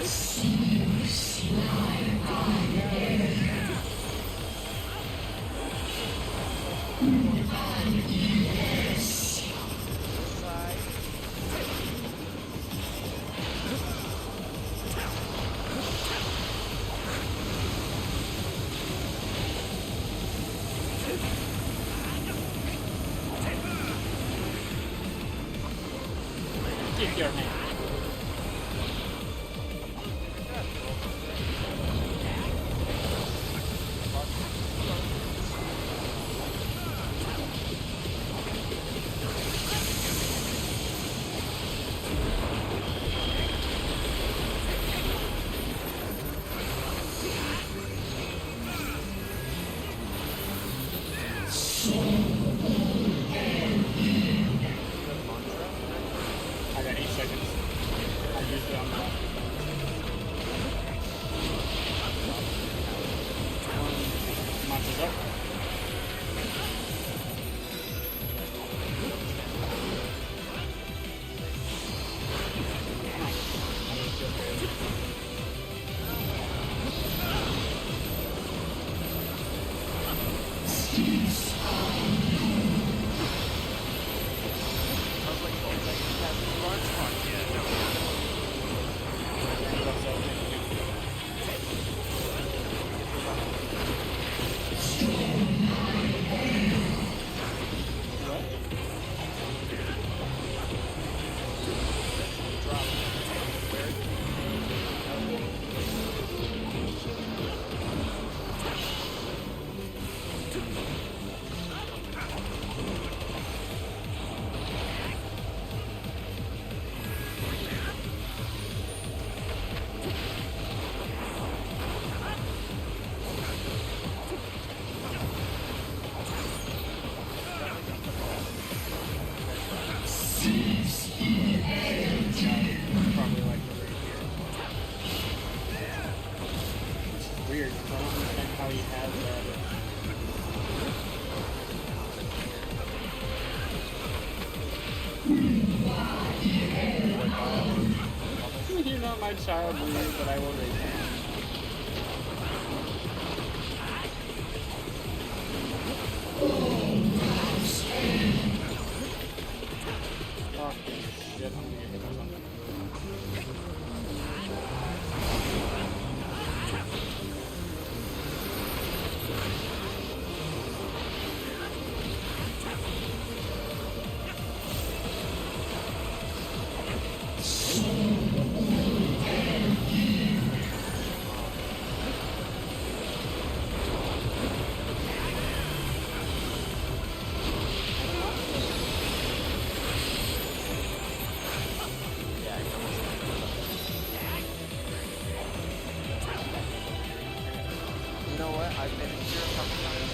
See Keep your hand. I got 8 seconds. I used it on the Monster's up. Probably like the right here. Which is weird because I don't understand how he has that. You're not my child, Louis, but I will raise you. Fucking shit, I'm gonna get hit by something. You know what? I've been here a couple times.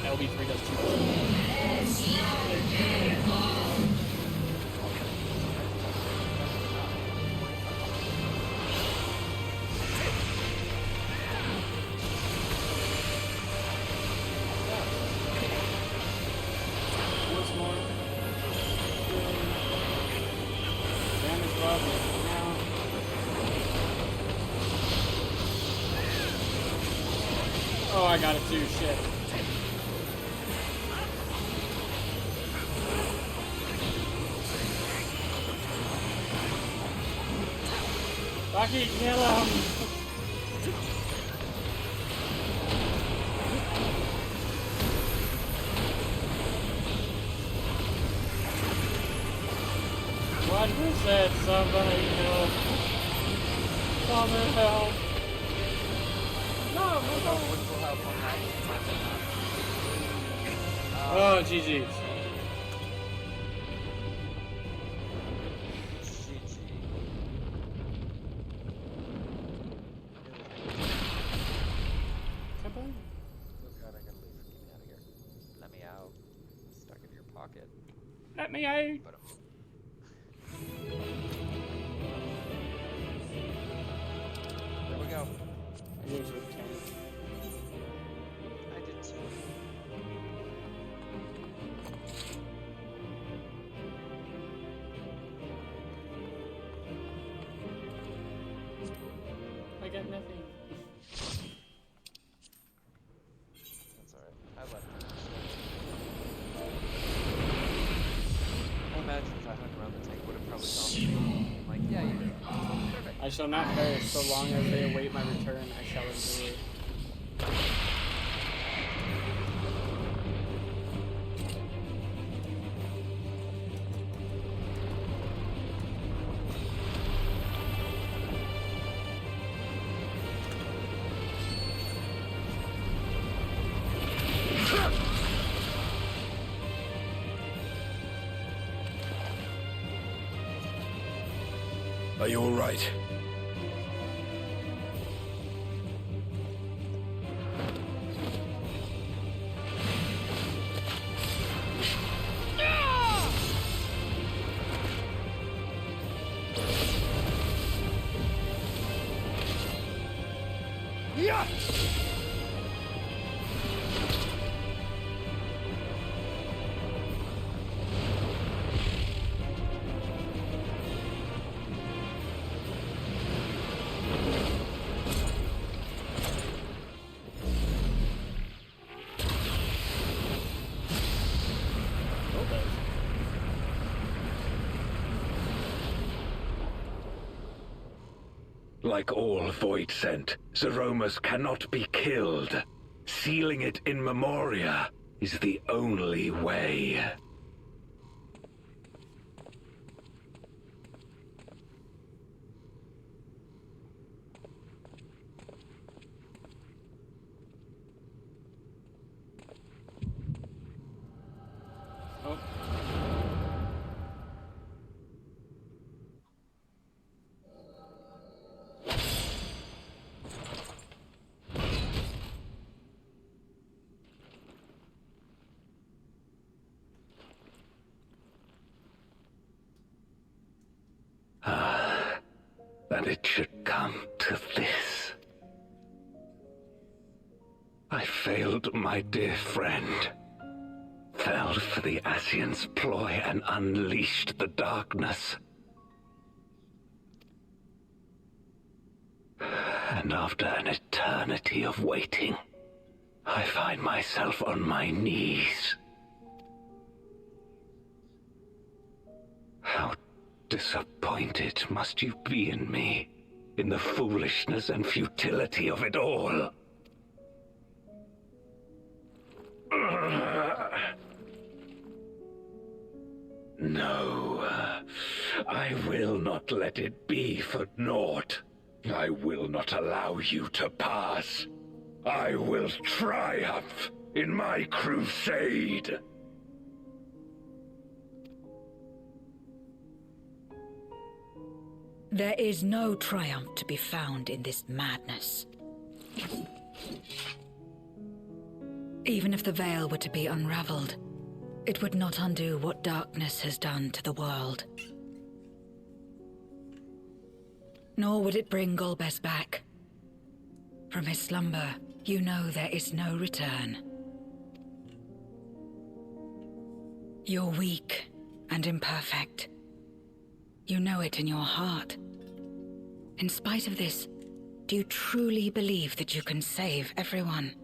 LB3 does too much. Oh, I got it too. Shit. Bucky, kill him! What was that? Somebody help! Somebody help! No, no, no! Oh, GG's. Let me out! There we go. I used it 10. I did too. I got nothing. That's alright. I left it. I imagine if I hung around the tank, would have probably gone. I'm like, yeah, you did. Perfect. I shall not perish so long as they await my return. I shall endure. Are you all right? Yeah! Like all Void Sent, Zeromus cannot be killed. Sealing it in Memoria is the only way. Oh. That it should come to this. I failed my dear friend. Fell for the Ascian's ploy and unleashed the darkness. And after an eternity of waiting, I find myself on my knees. How disappointed must you be in me, in the foolishness and futility of it all. No, I will not let it be for naught. I will not allow you to pass. I will triumph in my crusade. There is no triumph to be found in this madness. Even if the veil were to be unraveled, it would not undo what darkness has done to the world. Nor would it bring Golbez back. From his slumber, you know there is no return. You're weak and imperfect. You know it in your heart. In spite of this, do you truly believe that you can save everyone?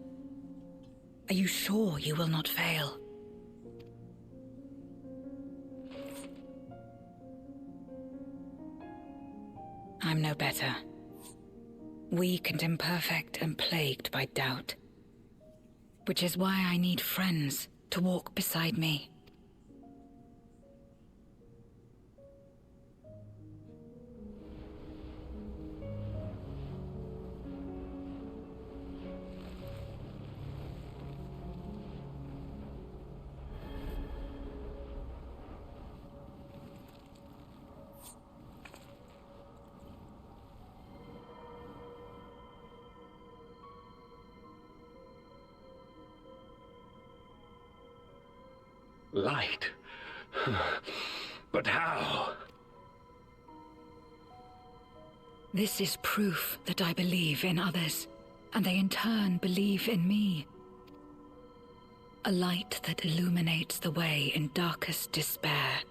Are you sure you will not fail? I'm no better. Weak and imperfect and plagued by doubt. Which is why I need friends to walk beside me. Light? But how? This is proof that I believe in others, and they in turn believe in me. A light that illuminates the way in darkest despair.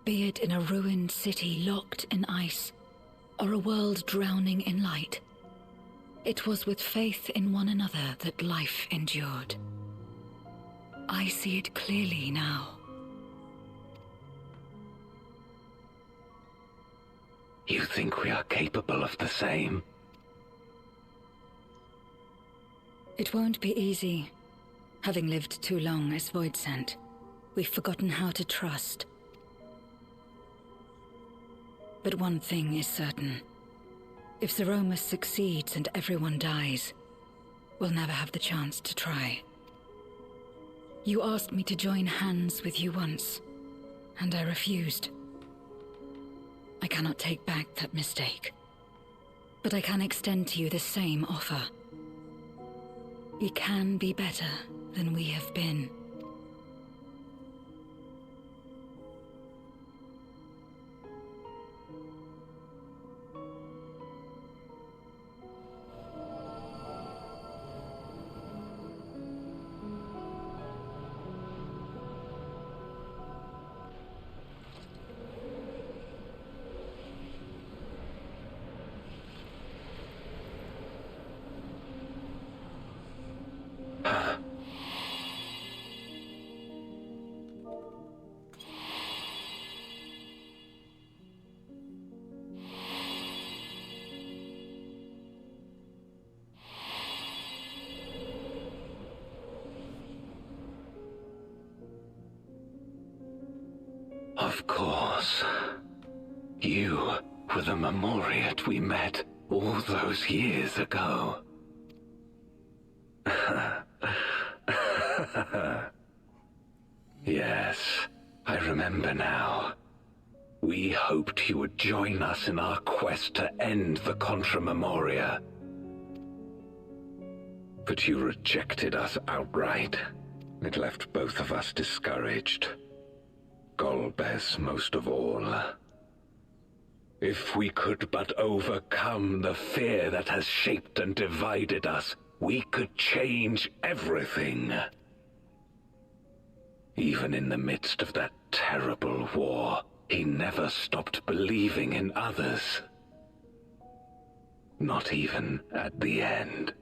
Be it in a ruined city locked in ice, or a world drowning in light, it was with faith in one another that life endured. I see it clearly now. You think we are capable of the same? It won't be easy. Having lived too long as Voidsent, we've forgotten how to trust. But one thing is certain. If Zeromus succeeds and everyone dies, we'll never have the chance to try. You asked me to join hands with you once, and I refused. I cannot take back that mistake, but I can extend to you the same offer. We can be better than we have been. Of course. You were the Memoriat we met all those years ago. Yes, I remember now. We hoped you would join us in our quest to end the Contra Memoria. But you rejected us outright. It left both of us discouraged. Golbez most of all. If we could but overcome the fear that has shaped and divided us, we could change everything. Even in the midst of that terrible war, he never stopped believing in others. Not even at the end.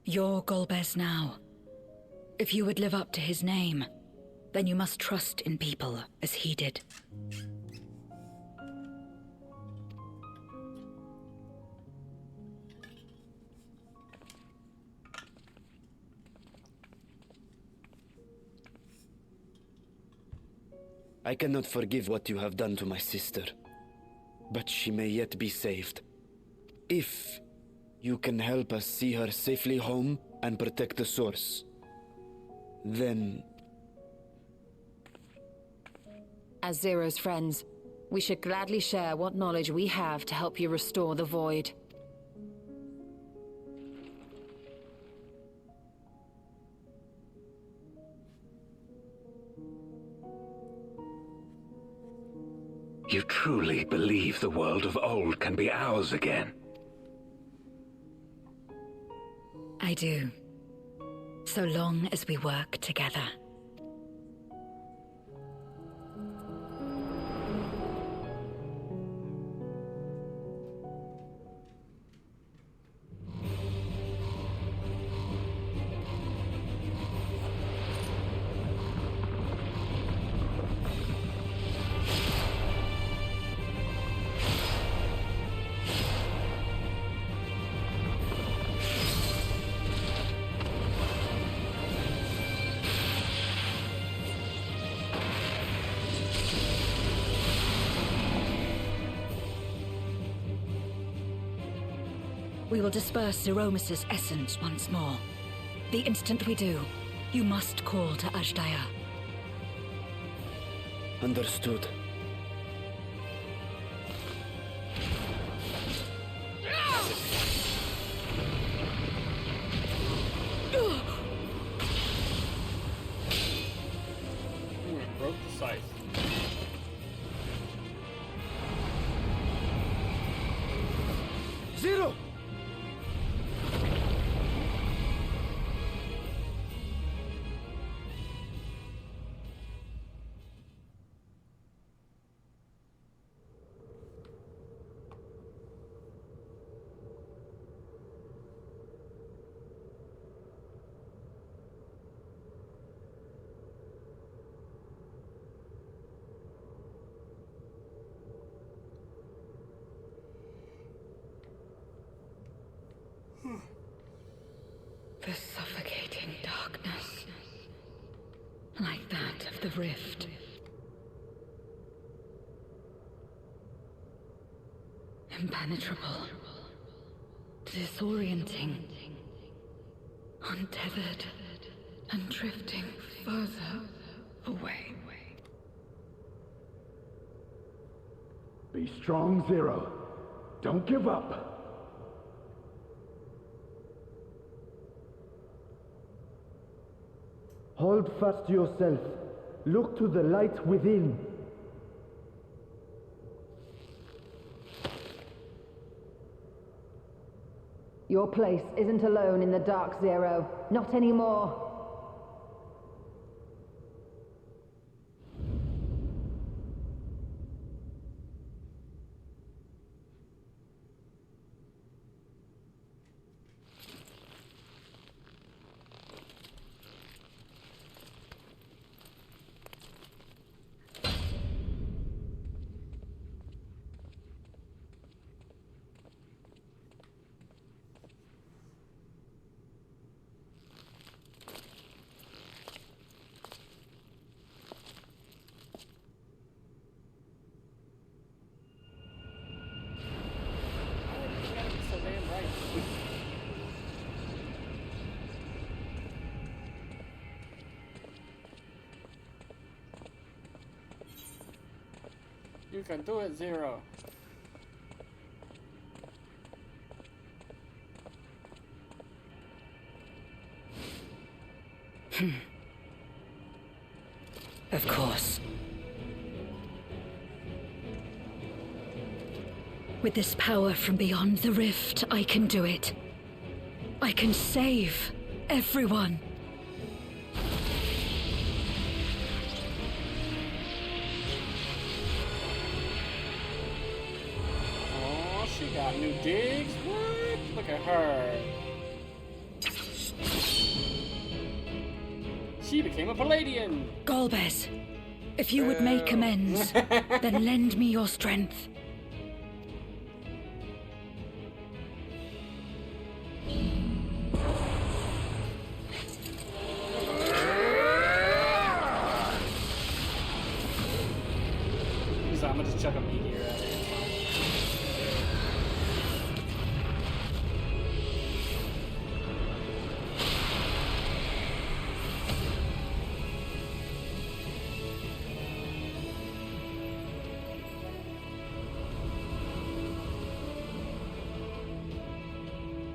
You're Golbez now. If you would live up to his name, then you must trust in people as he did. I cannot forgive what you have done to my sister, but she may yet be saved. If you can help us see her safely home and protect the source, then... As Zero's friends, we should gladly share what knowledge we have to help you restore the Void. You truly believe the world of old can be ours again? I do. so long as we work together. We will disperse Zeromus's essence once more. The instant we do, you must call to Ajdaya. Understood. Broke the scythe. Zero! The suffocating darkness, like that of the rift. Impenetrable, disorienting, untethered, and drifting further away. Be strong, Zero. Don't give up. Hold fast to yourself. Look to the light within. Your place isn't alone in the dark, Zero. Not anymore. So damn right. You can do it, Zero. Of course. With this power from beyond the rift, I can do it. I can save everyone. Oh, she got new digs. What? Look at her. She became a Palladian. Golbez, if you would make amends, then lend me your strength. I'm gonna just chuck a meteor at it. It's fine.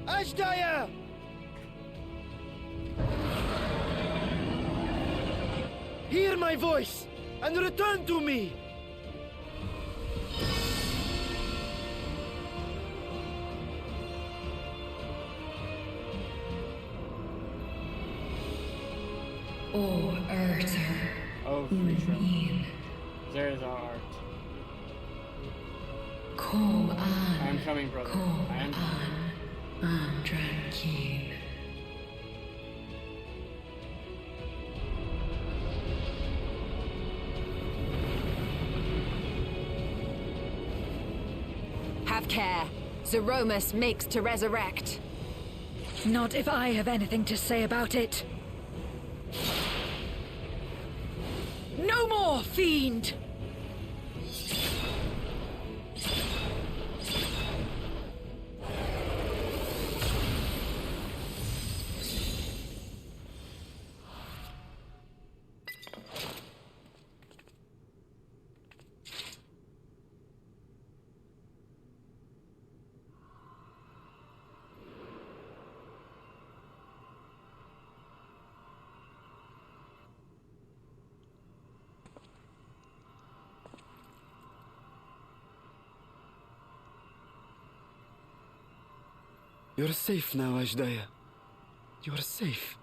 Ajdaya! Hear my voice and return to me! or Erter. Oh, free shrimp. There is our art. Kom I an, am coming, brother. kom I am coming. an Andrankin. Have care. Zeromus makes to resurrect. Not if I have anything to say about it. No more, fiend! You're safe now, Ajdaya. You're safe.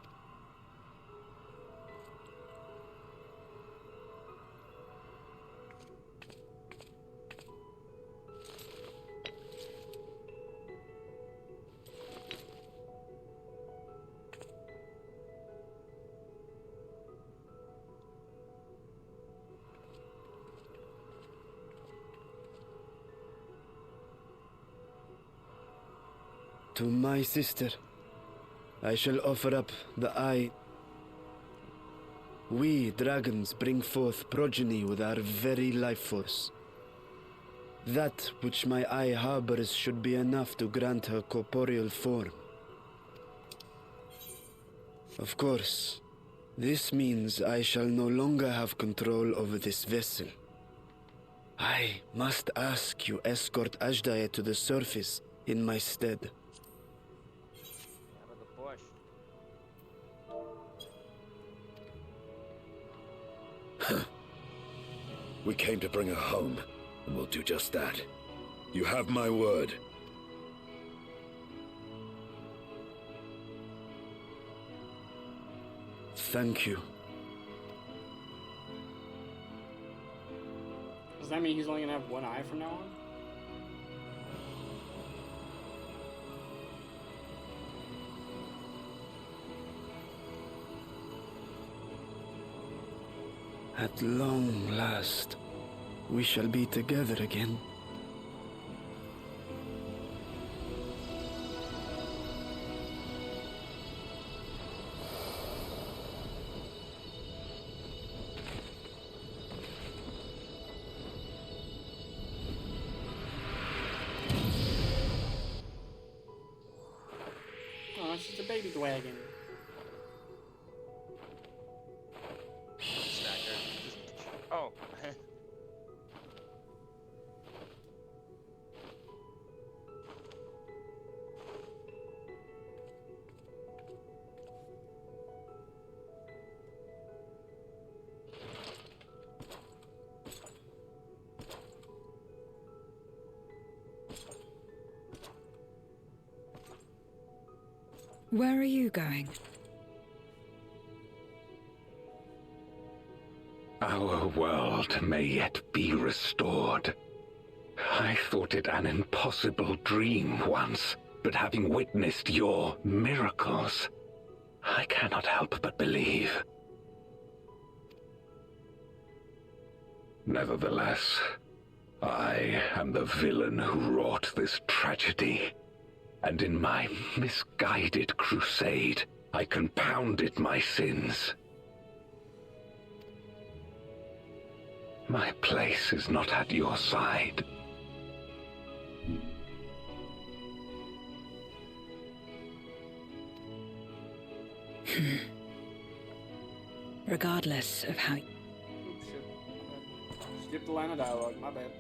To my sister, I shall offer up the eye. We, dragons, bring forth progeny with our very life force. That which my eye harbors should be enough to grant her corporeal form. Of course, this means I shall no longer have control over this vessel. I must ask you escort Ajdaya to the surface in my stead. Out of the bush. We came to bring her home, and we'll do just that. You have my word. Thank you. Does that mean he's only gonna have one eye from now on? At long last, we shall be together again. Oh, it's just a baby dragon. Snacker. Oh. Where are you going? Our world may yet be restored. I thought it an impossible dream once, but having witnessed your miracles, I cannot help but believe. Nevertheless, I am the villain who wrought this tragedy, and in my misguided crusade, I compounded my sins. My place is not at your side. Regardless of how... Oops, shit. My bad. Skip the line of dialogue, my bad.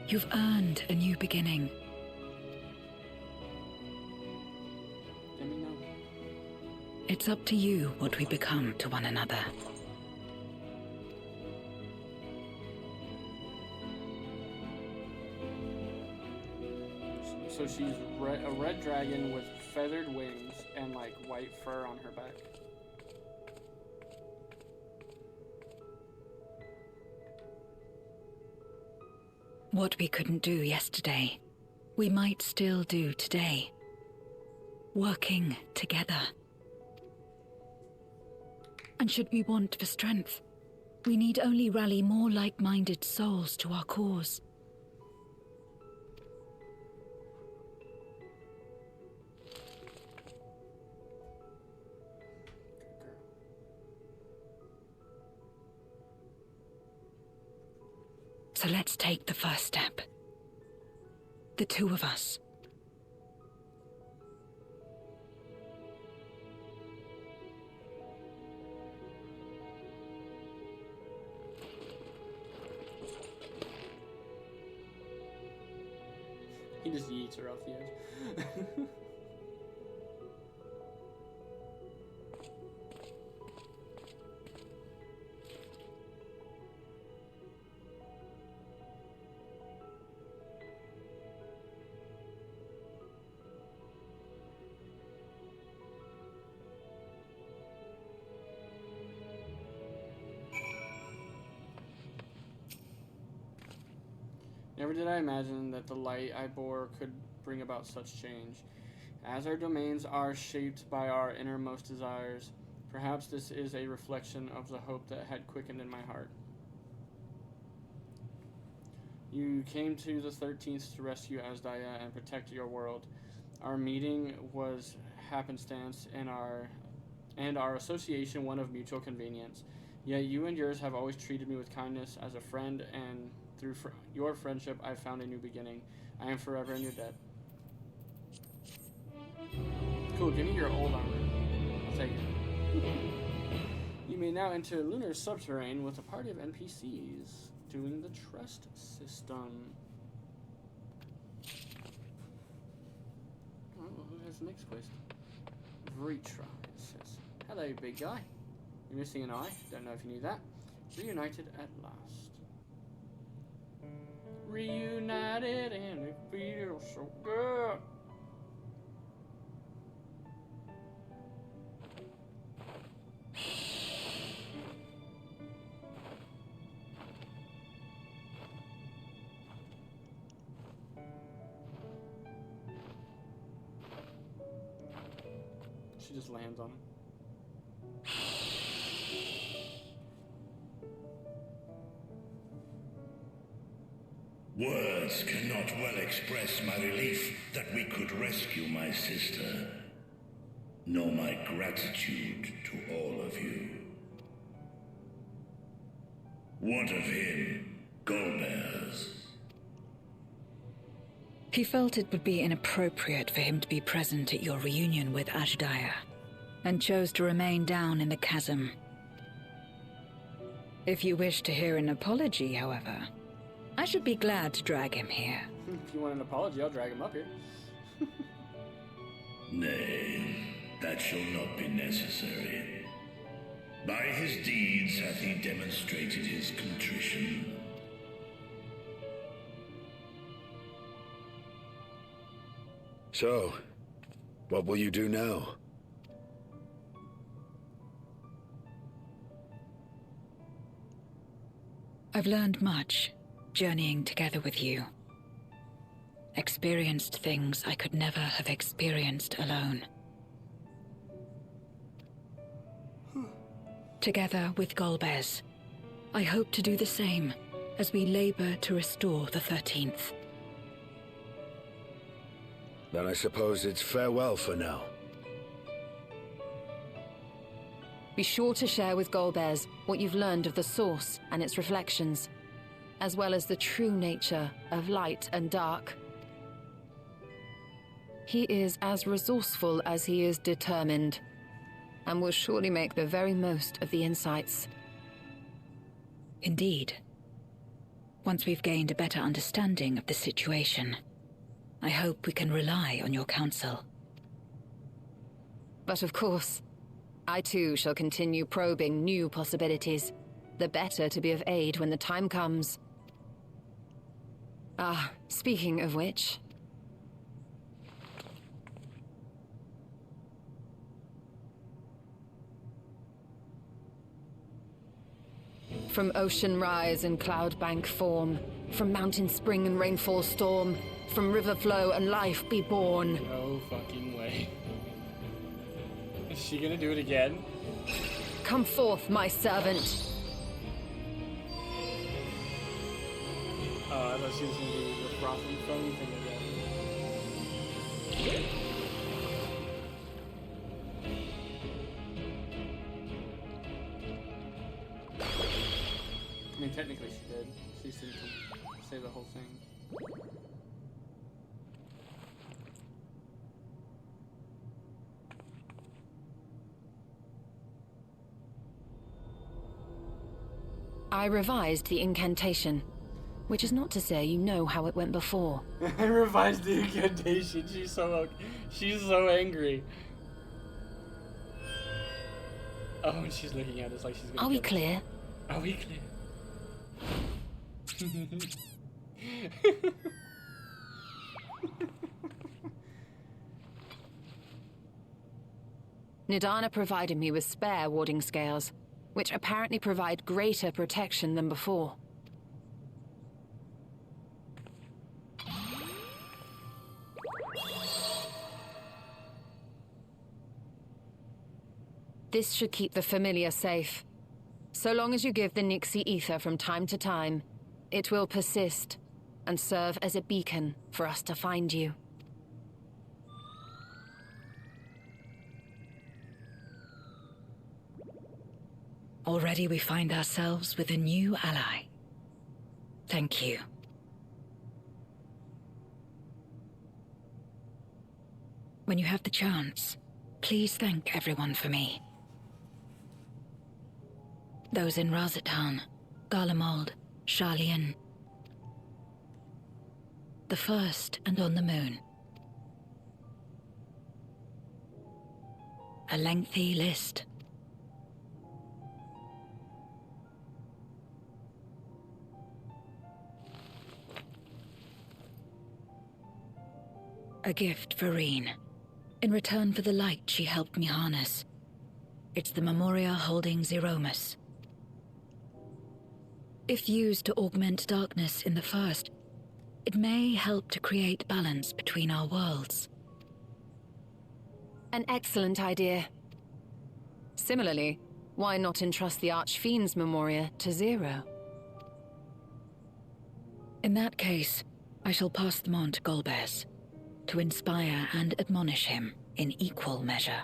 You've earned a new beginning. Let me know. It's up to you what we become to one another. So she's a red dragon with feathered wings and like white fur on her back. What we couldn't do yesterday, we might still do today. Working together. And should we want for strength, we need only rally more like-minded souls to our cause. So let's take the first step. The two of us. He just yeets her off the edge. Never did I imagine that the light I bore could bring about such change. As our domains are shaped by our innermost desires, perhaps this is a reflection of the hope that had quickened in my heart. You came to the 13th to rescue Asdaya and protect your world. Our meeting was happenstance and our association one of mutual convenience. Yet you and yours have always treated me with kindness as a friend, and through your friendship, I found a new beginning. I am forever in your debt. Cool, give me your old armor. I'll take it. You may now enter lunar subterrane with a party of NPCs doing the trust system. Oh, who has the next quest? Retry, it says. Hello, big guy. You're missing an eye. Don't know if you knew that. Reunited at last. Reunited and it feels so good. She just lands on him. Words cannot well express my relief that we could rescue my sister, nor my gratitude to all of you. What of him, Golbears? He felt it would be inappropriate for him to be present at your reunion with Ashdaya, and chose to remain down in the chasm. If you wish to hear an apology, however, I should be glad to drag him here. If you want an apology, I'll drag him up here. Nay, that shall not be necessary. By his deeds hath he demonstrated his contrition. So, what will you do now? I've learned much, journeying together with you. Experienced things I could never have experienced alone. Together with Golbez, I hope to do the same as we labor to restore the 13th. Then I suppose it's farewell for now. Be sure to share with Golbez what you've learned of the Source and its reflections, as well as the true nature of light and dark. He is as resourceful as he is determined, and will surely make the very most of the insights. Indeed. Once we've gained a better understanding of the situation, I hope we can rely on your counsel. But of course, I too shall continue probing new possibilities, the better to be of aid when the time comes. Ah, speaking of which... From ocean rise and cloud bank form, from mountain spring and rainfall storm, from river flow and life be born. No fucking way. Is she gonna do it again? Come forth, my servant. Oh, I thought she was gonna do the frothy foam thing again. I mean, technically she did. She just didn't say the whole thing. I revised the incantation, which is not to say you know how it went before. I revised the incantation. She's so angry. Oh, and she's looking at us like she's gonna. Are we clear? Are we clear? Nidana provided me with spare warding scales, which apparently provide greater protection than before. This should keep the familiar safe. So long as you give the Nixie ether from time to time, it will persist and serve as a beacon for us to find you. Already we find ourselves with a new ally. Thank you. When you have the chance, please thank everyone for me. Those in Razatan, Garlemald, Sharlayan. The first and on the moon. A lengthy list. A gift for Reen, in return for the light she helped me harness. It's the Memoria holding Zeromus. If used to augment darkness in the first, it may help to create balance between our worlds. An excellent idea. Similarly, why not entrust the Archfiend's Memoria to Zero? In that case, I shall pass them on to Golbez, to inspire and admonish him in equal measure.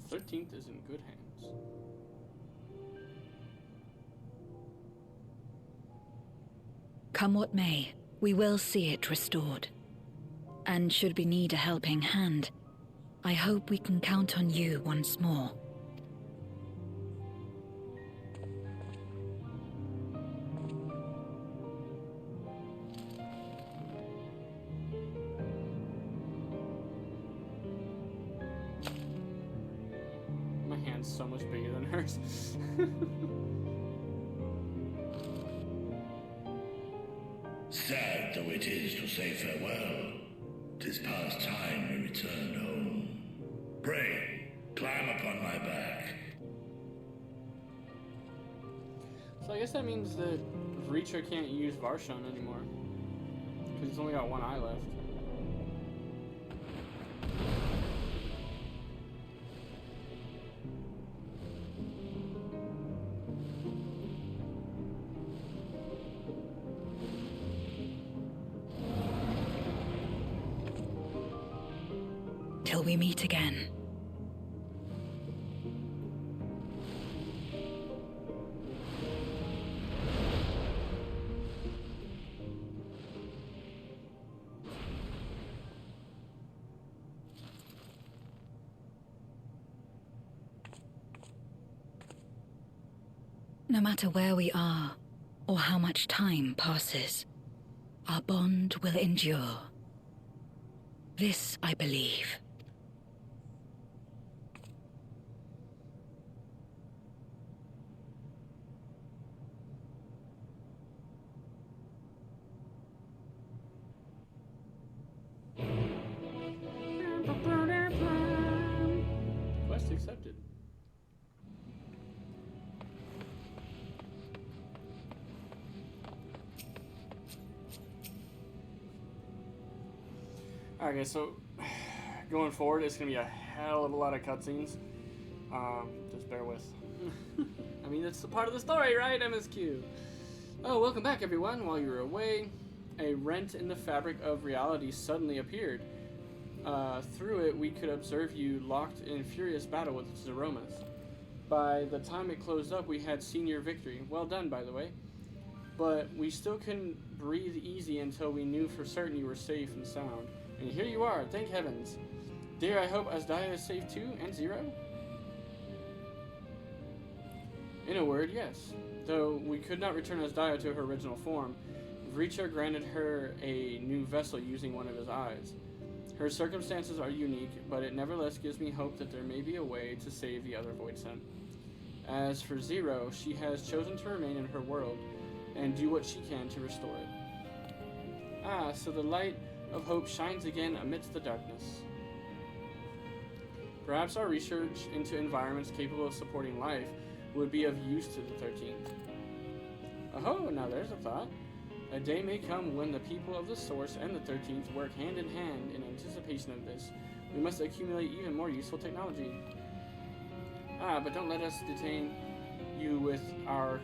The 13th is in good hands. Come what may, we will see it restored. And should we need a helping hand, I hope we can count on you once more. My hand's so much bigger than hers. Sad though it is to say farewell, 'tis past time we returned home. Pray, climb upon my back. So I guess that means that Reacher can't use Varshon anymore. Because he's only got one eye left. Till we meet again. No matter where we are, or how much time passes, our bond will endure. This I believe. Quest accepted. Okay, so going forward, it's gonna be a hell of a lot of cutscenes. Just bear with. I mean, it's a part of the story, right? MSQ. Oh, welcome back, everyone. While you were away, a rent in the fabric of reality suddenly appeared. Through it, we could observe you locked in furious battle with Zeromas. By the time it closed up, we had seen your victory. Well done, by the way. But we still couldn't breathe easy until we knew for certain you were safe and sound. And here you are, thank heavens. Dear, I hope Asdaya is safe too, and Zero? In a word, yes. Though we could not return Asdaya to her original form, Vricha granted her a new vessel using one of his eyes. Her circumstances are unique, but it nevertheless gives me hope that there may be a way to save the other Void Son. As for Zero, she has chosen to remain in her world, and do what she can to restore it. Ah, so the light of hope shines again amidst the darkness. Perhaps our research into environments capable of supporting life would be of use to the 13th. Oh, now there's a thought. A day may come when the people of the Source and the 13th work hand in hand in anticipation of this. We must accumulate even more useful technology. Ah, but don't let us detain you with our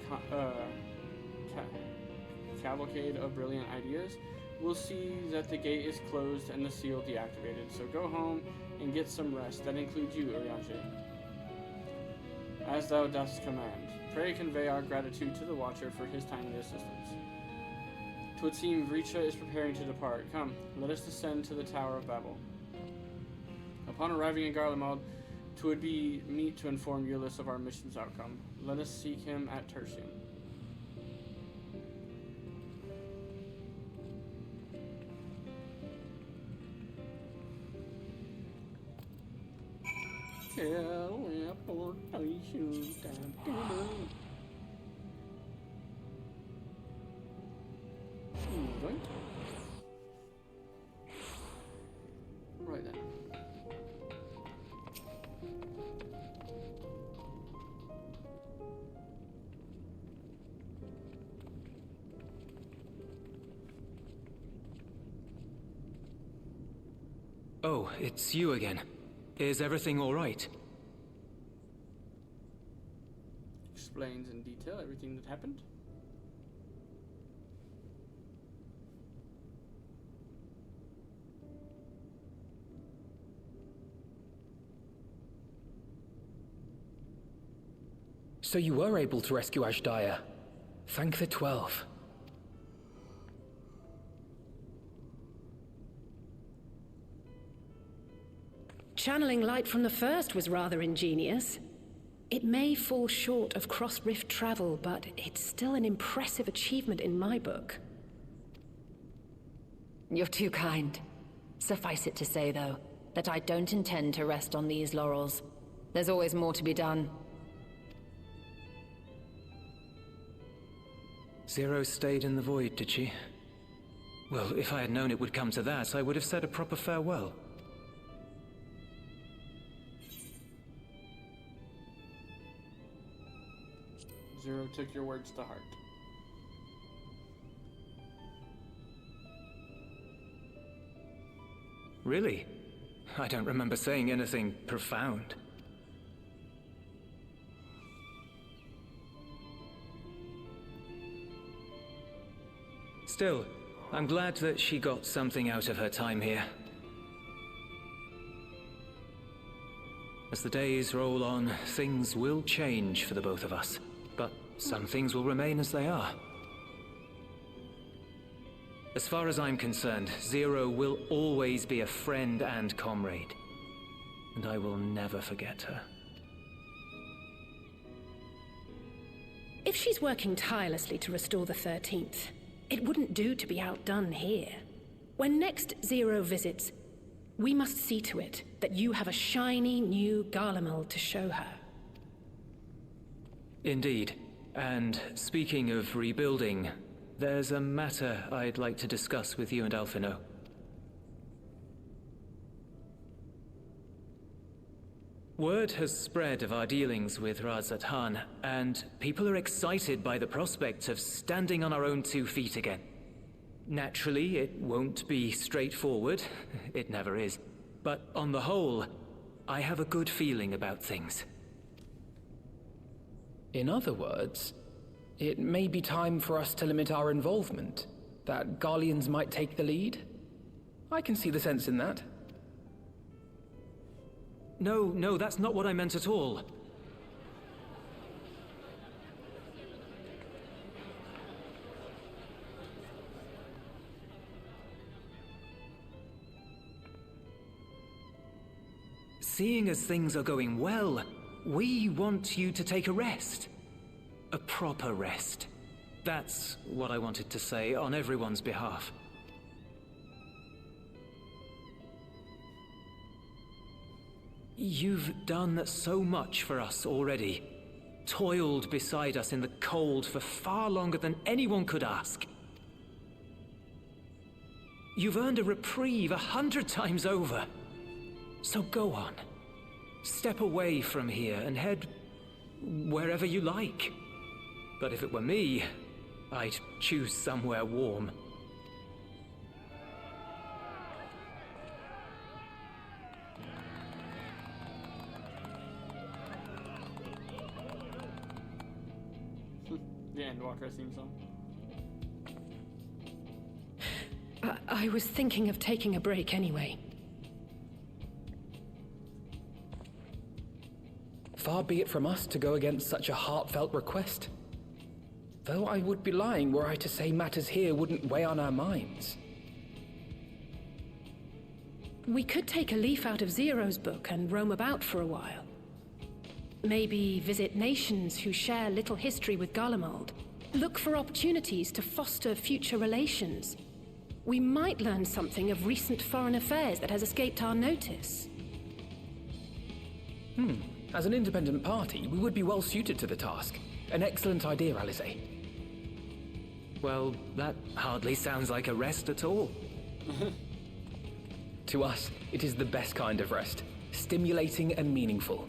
cavalcade of brilliant ideas. We'll see that the gate is closed and the seal deactivated, so go home and get some rest. That includes you, Urianger. As thou dost command, pray convey our gratitude to the Watcher for his timely assistance. 'Twould seem Vricha is preparing to depart. Come, let us descend to the Tower of Babel. Upon arriving in Garlemald, 'twould be meet to inform Euless of our mission's outcome. Let us seek him at Tertium. Right then. Oh, it's you again. Is everything all right? Explains in detail everything that happened. So you were able to rescue Ashdaya. Thank the 12. Channeling light from the first was rather ingenious. It may fall short of cross-rift travel, but it's still an impressive achievement in my book. You're too kind. Suffice it to say, though, that I don't intend to rest on these laurels. There's always more to be done. Zero stayed in the void, did she? Well, if I had known it would come to that, I would have said a proper farewell. Zero took your words to heart. Really? I don't remember saying anything profound. Still, I'm glad that she got something out of her time here. As the days roll on, things will change for the both of us, but some things will remain as they are. As far as I'm concerned, Zero will always be a friend and comrade, and I will never forget her. If she's working tirelessly to restore the 13th, it wouldn't do to be outdone here. When next Zero visits, we must see to it that you have a shiny new Garlemald to show her. Indeed. And speaking of rebuilding, there's a matter I'd like to discuss with you and Alphino. Word has spread of our dealings with Razat Han, and people are excited by the prospect of standing on our own 2 feet again. Naturally, it won't be straightforward. It never is. But on the whole, I have a good feeling about things. In other words, it may be time for us to limit our involvement, that Garleans might take the lead. I can see the sense in that. No, that's not what I meant at all. Seeing as things are going well, we want you to take a rest. A proper rest. That's what I wanted to say on everyone's behalf. You've done so much for us already. Toiled beside us in the cold for far longer than anyone could ask. You've earned a reprieve 100 times over. So go on. Step away from here and head wherever you like. But if it were me, I'd choose somewhere warm. The Endwalker theme song. I was thinking of taking a break anyway. Far be it from us to go against such a heartfelt request. Though I would be lying were I to say matters here wouldn't weigh on our minds. We could take a leaf out of Zero's book and roam about for a while. Maybe visit nations who share little history with Garlemald. Look for opportunities to foster future relations. We might learn something of recent foreign affairs that has escaped our notice. As an independent party, we would be well suited to the task. An excellent idea, Alize. Well, that hardly sounds like a rest at all. To us, it is the best kind of rest. Stimulating and meaningful.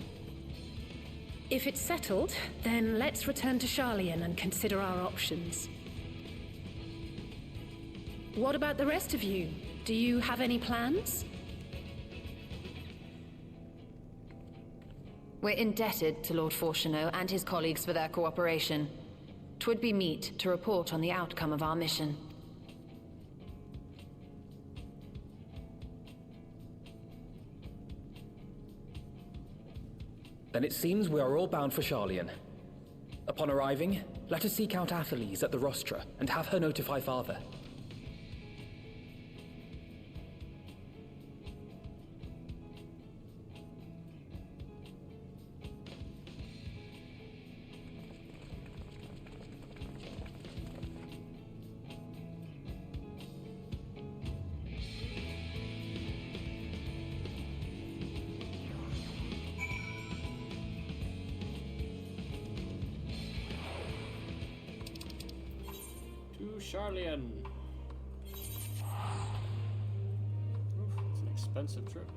If it's settled, then let's return to Sharlayan and consider our options. What about the rest of you? Do you have any plans? We're indebted to Lord Fortuneau and his colleagues for their cooperation. 'Twould be meet to report on the outcome of our mission. Then it seems we are all bound for Sharlayan. Upon arriving, let us seek out Athelise at the rostra and have her notify Father. Sharlayan. Oof, it's an expensive trip.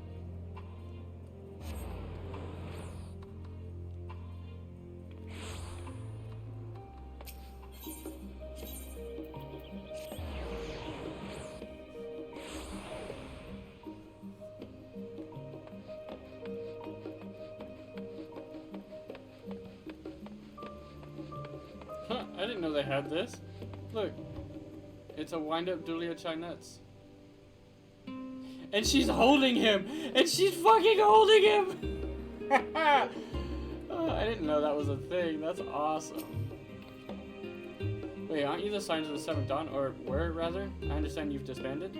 Huh, I didn't know they had this. Look. It's a wind-up Dulia Chinets. And she's holding him! And she's fucking holding him! Oh, I didn't know that was a thing. That's awesome. Wait, aren't you the Signs of the Seventh Dawn? Or were, rather? I understand you've disbanded?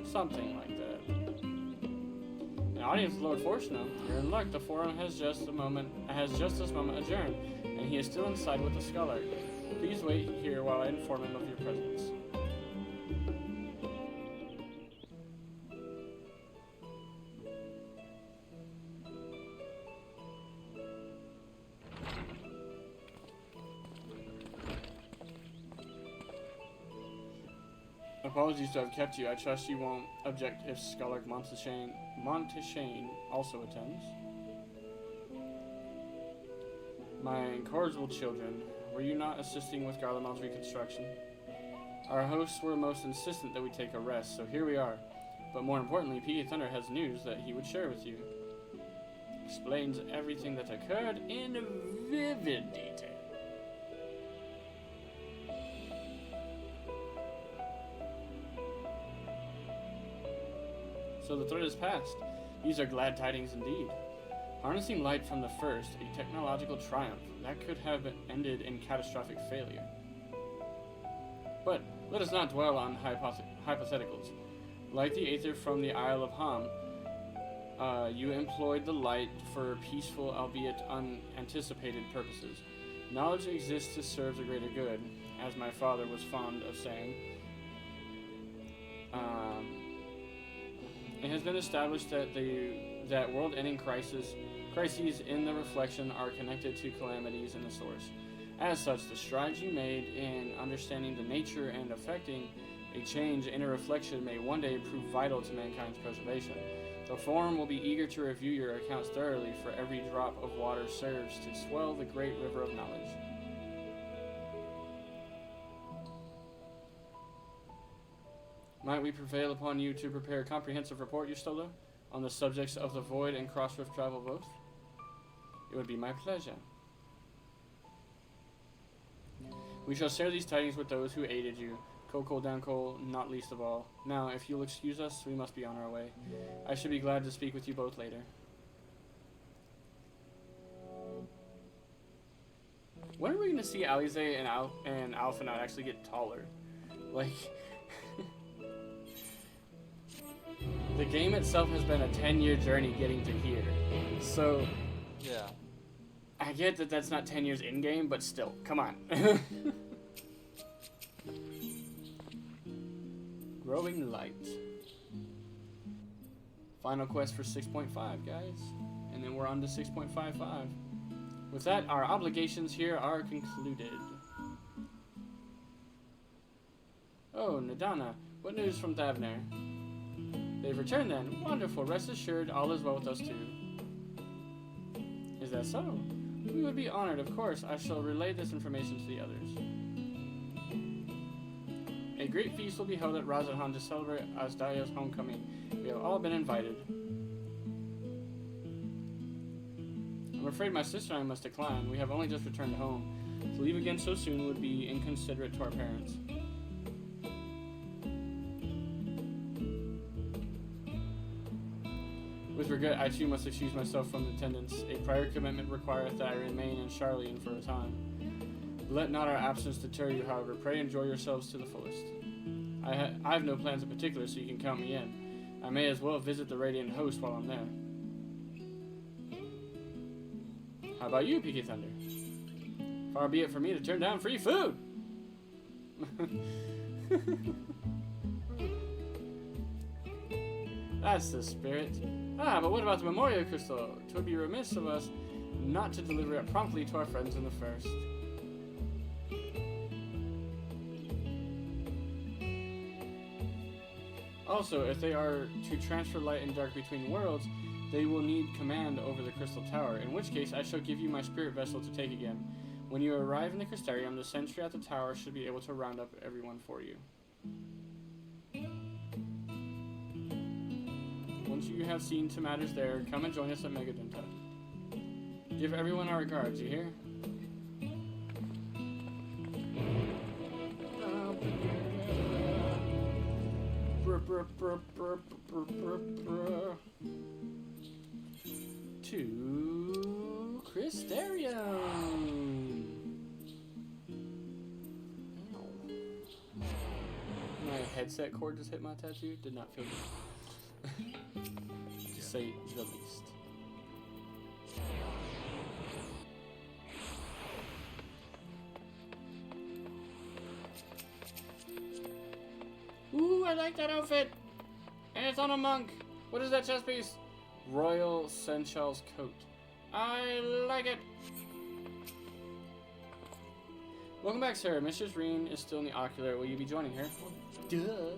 Something like that. An audience of Lord Fortuneau. You're in luck. The forum has just this moment adjourned. and he is still inside with the scholar. Please wait here while I inform him of your presence. Apologies to have kept you. I trust you won't object if Scholar Monteshane also attends. My incorrigible children, were you not assisting with Garlemald's reconstruction? Our hosts were most insistent that we take a rest, so here we are. But more importantly, P.A. Thunder has news that he would share with you. Explains everything that occurred in vivid detail. So the threat is past. These are glad tidings indeed. Harnessing light from the first, a technological triumph that could have ended in catastrophic failure. But let us not dwell on hypotheticals. Like the Aether from the Isle of Ham, you employed the light for peaceful, albeit unanticipated purposes. Knowledge exists to serve the greater good, as my father was fond of saying. It has been established that world-ending crises in the reflection are connected to calamities in the source. As such, the strides you made in understanding the nature and affecting a change in a reflection may one day prove vital to mankind's preservation. The Forum will be eager to review your accounts thoroughly, for every drop of water serves to swell the great river of knowledge. Might we prevail upon you to prepare a comprehensive report, Yustola, on the subjects of the Void and Crossrift travel both? It would be my pleasure. We shall share these tidings with those who aided you, Coco Danco not least of all. Now, if you'll excuse us, we must be on our way. I should be glad to speak with you both later. When are we going to see Alize and Alphanite actually get taller? Like... The game itself has been a 10-year journey getting to here. So... Yeah. I get that that's not 10 years in-game, but still, come on. Growing Light. Final quest for 6.5, guys. And then we're on to 6.55. With that, our obligations here are concluded. Oh, Nadana, what news from Thavner? They've returned then. Wonderful. Rest assured, all is well with us too. Is that so? We would be honored, of course. I shall relay this information to the others. A great feast will be held at Razarhan to celebrate Azdaya's homecoming. We have all been invited. I'm afraid my sister and I must decline. We have only just returned home. To leave again so soon would be inconsiderate to our parents. With regret, I too must excuse myself from attendance. A prior commitment requireth that I remain in Charlene for a time. Let not our absence deter you, however. Pray enjoy yourselves to the fullest. I have no plans in particular, so you can count me in. I may as well visit the Radiant Host while I'm there. How about you, Peaky Thunder? Far be it for me to turn down free food! That's the spirit. Ah, but what about the Memorial Crystal? 'Twould be remiss of us not to deliver it promptly to our friends in the first. Also, if they are to transfer light and dark between worlds, they will need command over the Crystal Tower, in which case I shall give you my spirit vessel to take again. When you arrive in the Crystarium, the sentry at the tower should be able to round up everyone for you. Once you have seen to matters there, come and join us at Megadenta. Give everyone our regards, you hear? To Crystarium. Ow. My headset cord just hit my tattoo. Did not feel good. To say the least. I like that outfit. And it's on a monk. What is that chest piece? Royal Seneschal's coat. I like it. Welcome back, sir. Mistress Reen is still in the ocular. Will you be joining her? Duh.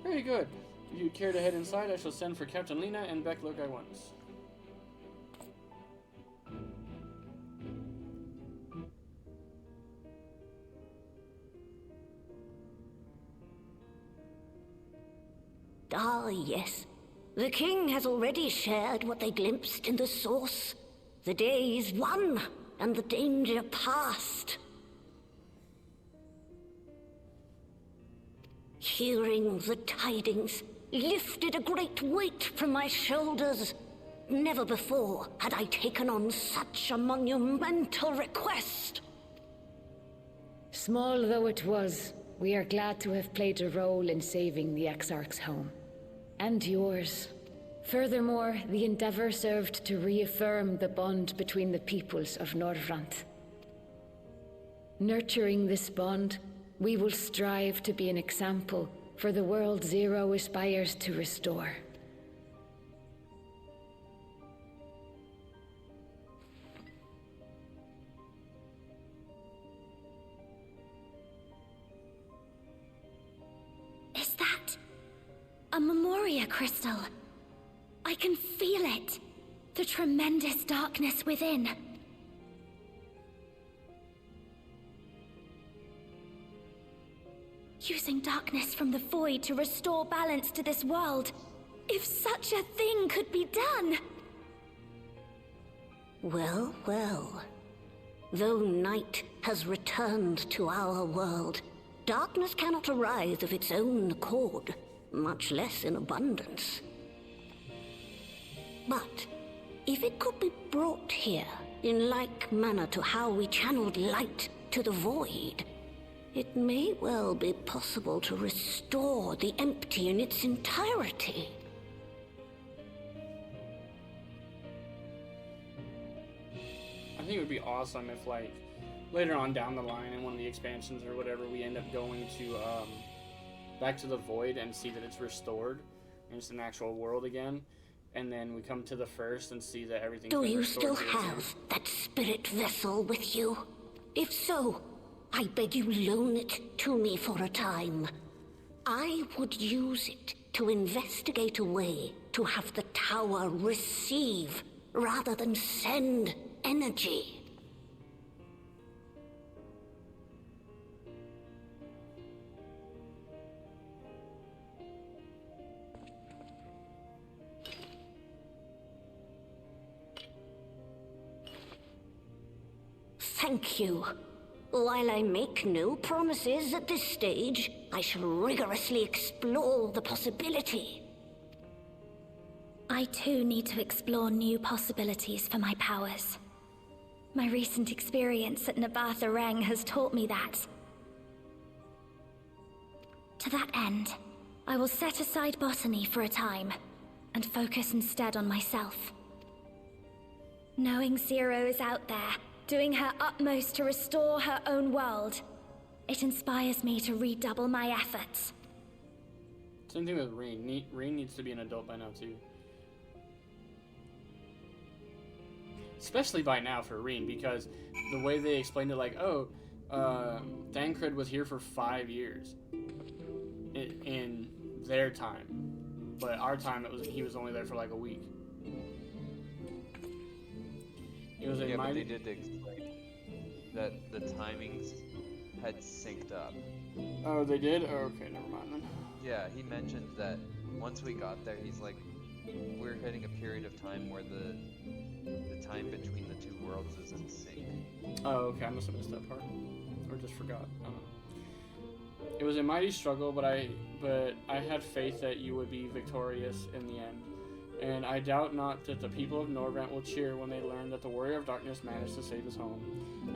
Very good. If you'd care to head inside, I shall send for Captain Lena and Becklook at once. Ah, yes. The king has already shared what they glimpsed in the source. The day is won, and the danger past. Hearing the tidings lifted a great weight from my shoulders. Never before had I taken on such a monumental request. Small though it was, we are glad to have played a role in saving the Exarch's home. And yours. Furthermore, the endeavor served to reaffirm the bond between the peoples of Norvrant. Nurturing this bond, we will strive to be an example for the world Zero aspires to restore. Is that a Memoria crystal? I can feel it. The tremendous darkness within. Using darkness from the void to restore balance to this world. If such a thing could be done! Well, well. Though night has returned to our world, darkness cannot arise of its own accord, much less in abundance. But if it could be brought here, in like manner to how we channeled light to the void, it may well be possible to restore the empty in its entirety. I think it would be awesome if, like, later on down the line in one of the expansions or whatever, we end up going to, back to the void and see that it's restored and it's an actual world again. And then we come to the first and see that everything's been restored. Do you still have that spirit vessel with you? If so, I beg you loan it to me for a time. I would use it to investigate a way to have the tower receive rather than send energy. Thank you. While I make no promises at this stage, I shall rigorously explore the possibility. I too need to explore new possibilities for my powers. My recent experience at Nabatha Reng has taught me that. To that end, I will set aside botany for a time, and focus instead on myself. Knowing Zero is out there, doing her utmost to restore her own world, it inspires me to redouble my efforts. Same thing with Reen. Reen needs to be an adult by now too. Especially by now for Reen, because the way they explained it, like, oh, Thancred was here for 5 years in their time, but our time he was only there for like a week. It was a but they did explain that the timings had synced up. Oh, they did? Oh, okay, never mind then. Yeah, he mentioned that once we got there, he's like, we're hitting a period of time where the time between the two worlds is in sync. Oh, okay, I must have missed that part. Or just forgot. I don't know. It was a mighty struggle, but I had faith that you would be victorious in the end. And I doubt not that the people of Norvrant will cheer when they learn that the Warrior of Darkness managed to save his home.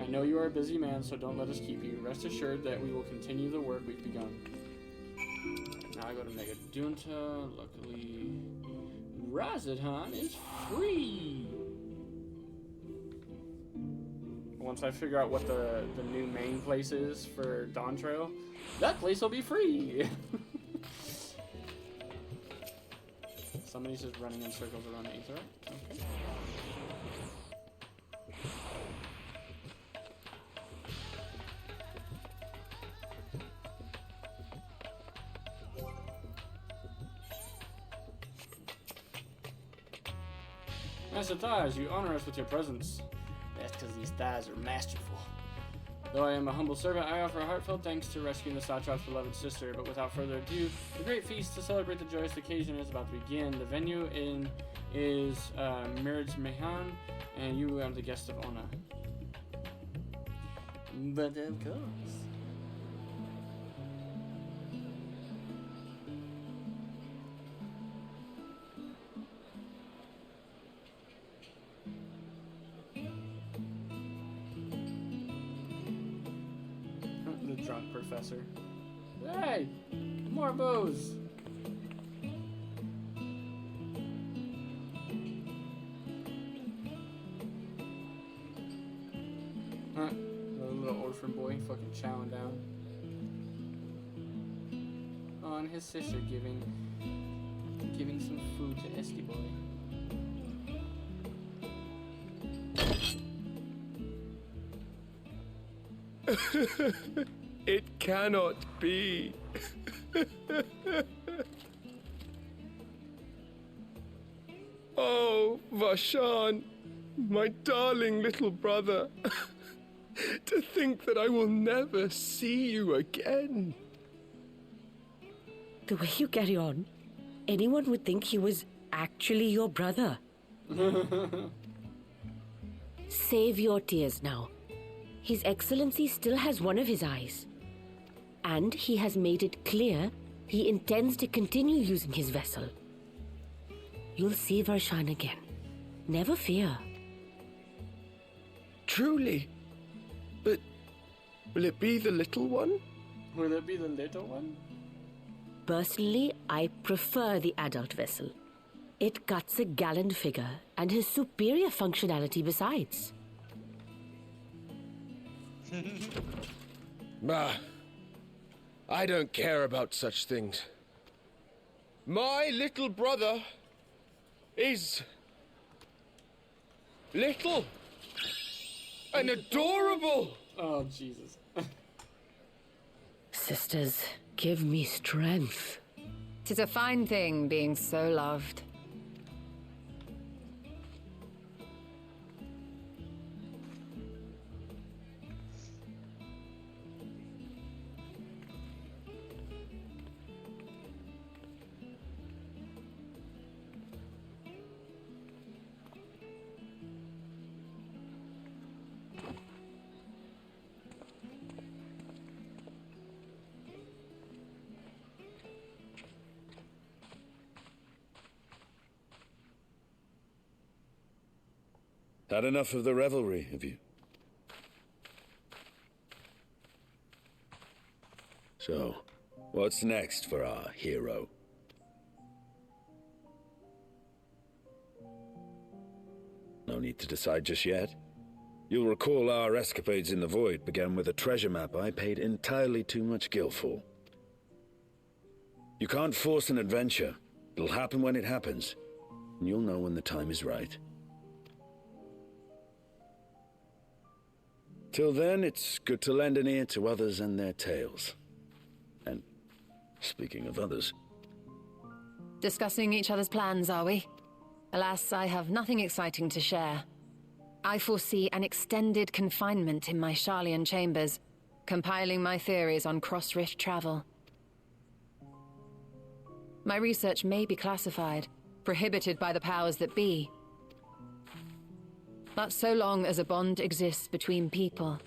I know you are a busy man, so don't let us keep you. Rest assured that we will continue the work we've begun. Now I go to Megadunta. Luckily, Razadhan is free! Once I figure out what the new main place is for Dawn Trail, that place will be free! somebody's just running in circles around Aether. Okay. Master Thighs, you honor us with your presence. That's because these thighs are masterful. Though I am a humble servant, I offer a heartfelt thanks to rescuing the Satrop's beloved sister. But without further ado, the great feast to celebrate the joyous occasion is about to begin. The venue is Mirage Mehan, and you are the guest of honor. But of course. The drunk professor. Hey! More booze! Huh? The little orphan boy fucking chowing down. Oh, and his sister giving some food to Esty boy. It cannot be. Oh, Vashan, my darling little brother. To think that I will never see you again. The way you carry on, anyone would think he was actually your brother. Save your tears now. His Excellency still has one of his eyes. And he has made it clear he intends to continue using his vessel. You'll see Varshan again. Never fear. Truly? But will it be the little one? Will it be the little one? Personally, I prefer the adult vessel. It cuts a gallant figure and has superior functionality besides. Bah, I don't care about such things. My little brother is little and adorable. Oh, Jesus. Sisters, give me strength. 'Tis a fine thing being so loved. Had enough of the revelry, have you? So, what's next for our hero? No need to decide just yet. You'll recall our escapades in the Void began with a treasure map I paid entirely too much gil for. You can't force an adventure. It'll happen when it happens, and you'll know when the time is right. Till then, it's good to lend an ear to others and their tales. And speaking of others... Discussing each other's plans, are we? Alas, I have nothing exciting to share. I foresee an extended confinement in my Sharlayan chambers, compiling my theories on cross-rift travel. My research may be classified, prohibited by the powers that be. But so long as a bond exists between people,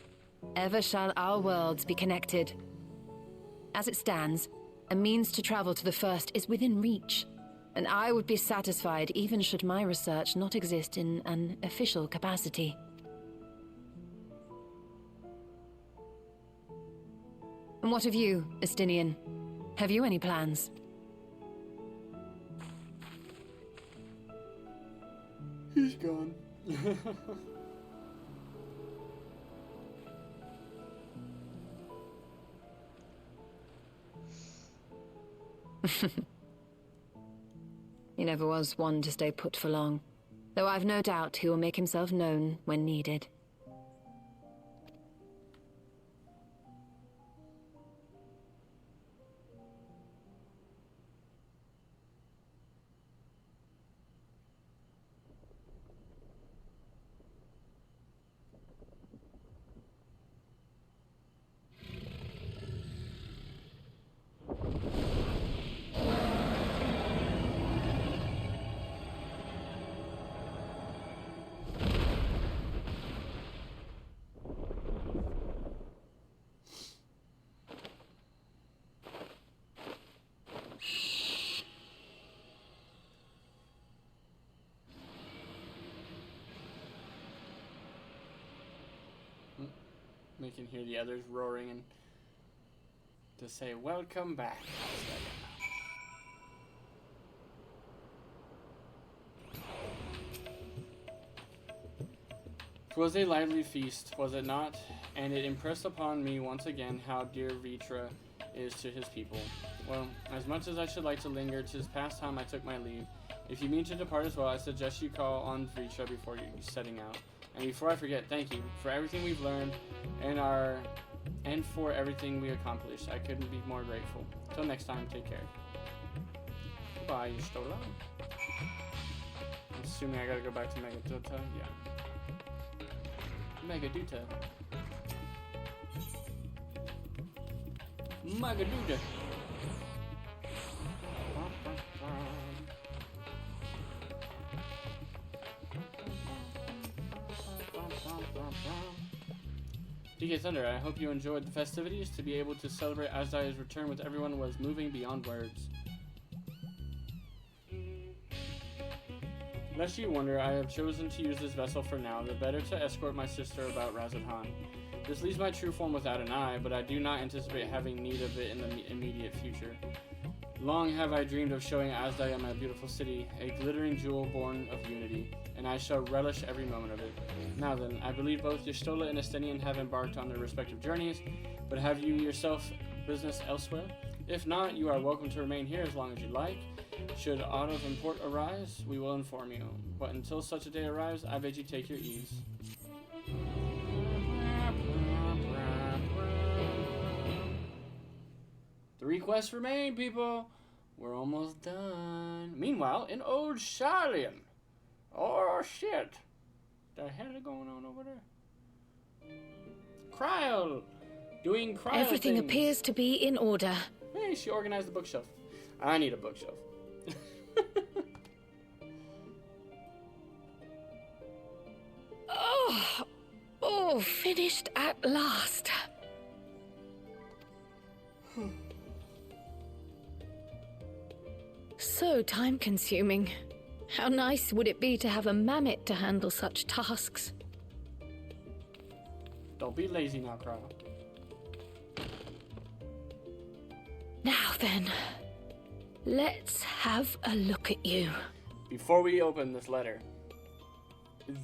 ever shall our worlds be connected. As it stands, a means to travel to the First is within reach, and I would be satisfied even should my research not exist in an official capacity. And what of you, Estinian? Have you any plans? He's gone. He never was one to stay put for long, though I've no doubt he will make himself known when needed. We can hear the others roaring and to say, welcome back. Twas a lively feast, was it not? And it impressed upon me once again how dear Vitra is to his people. Well, as much as I should like to linger, 'tis past time I took my leave. If you mean to depart as well, I suggest you call on Vitra before you setting out. And before I forget, thank you for everything we've learned and for everything we accomplished. I couldn't be more grateful. Till next time, take care. Bye, Stola. I'm assuming I gotta go back to Megaduta. Yeah. Megaduta. Megaduta. DK Thunder, I hope you enjoyed the festivities. To be able to celebrate Asdai's return with everyone was moving beyond words. Lest you wonder, I have chosen to use this vessel for now, the better to escort my sister about Razathan. This leaves my true form without an eye, but I do not anticipate having need of it in the immediate future. Long have I dreamed of showing Asdai my beautiful city, a glittering jewel born of unity, and I shall relish every moment of it. Now then, I believe both Y'shtola and Estinian have embarked on their respective journeys, but have you yourself business elsewhere? If not, you are welcome to remain here as long as you like. Should aught of import arise, we will inform you. But until such a day arrives, I bid you take your ease. Three quests remain, people. We're almost done. Meanwhile, in old Shalien. Oh, shit. The hell is going on over there? Kryl. Doing Kryl Everything things. appears to be in order. Hey, she organized the bookshelf. I need a bookshelf. Oh, finished at last. So time-consuming. How nice would it be to have a mammoth to handle such tasks? Don't be lazy now, Kryl. Now then, let's have a look at you. Before we open this letter,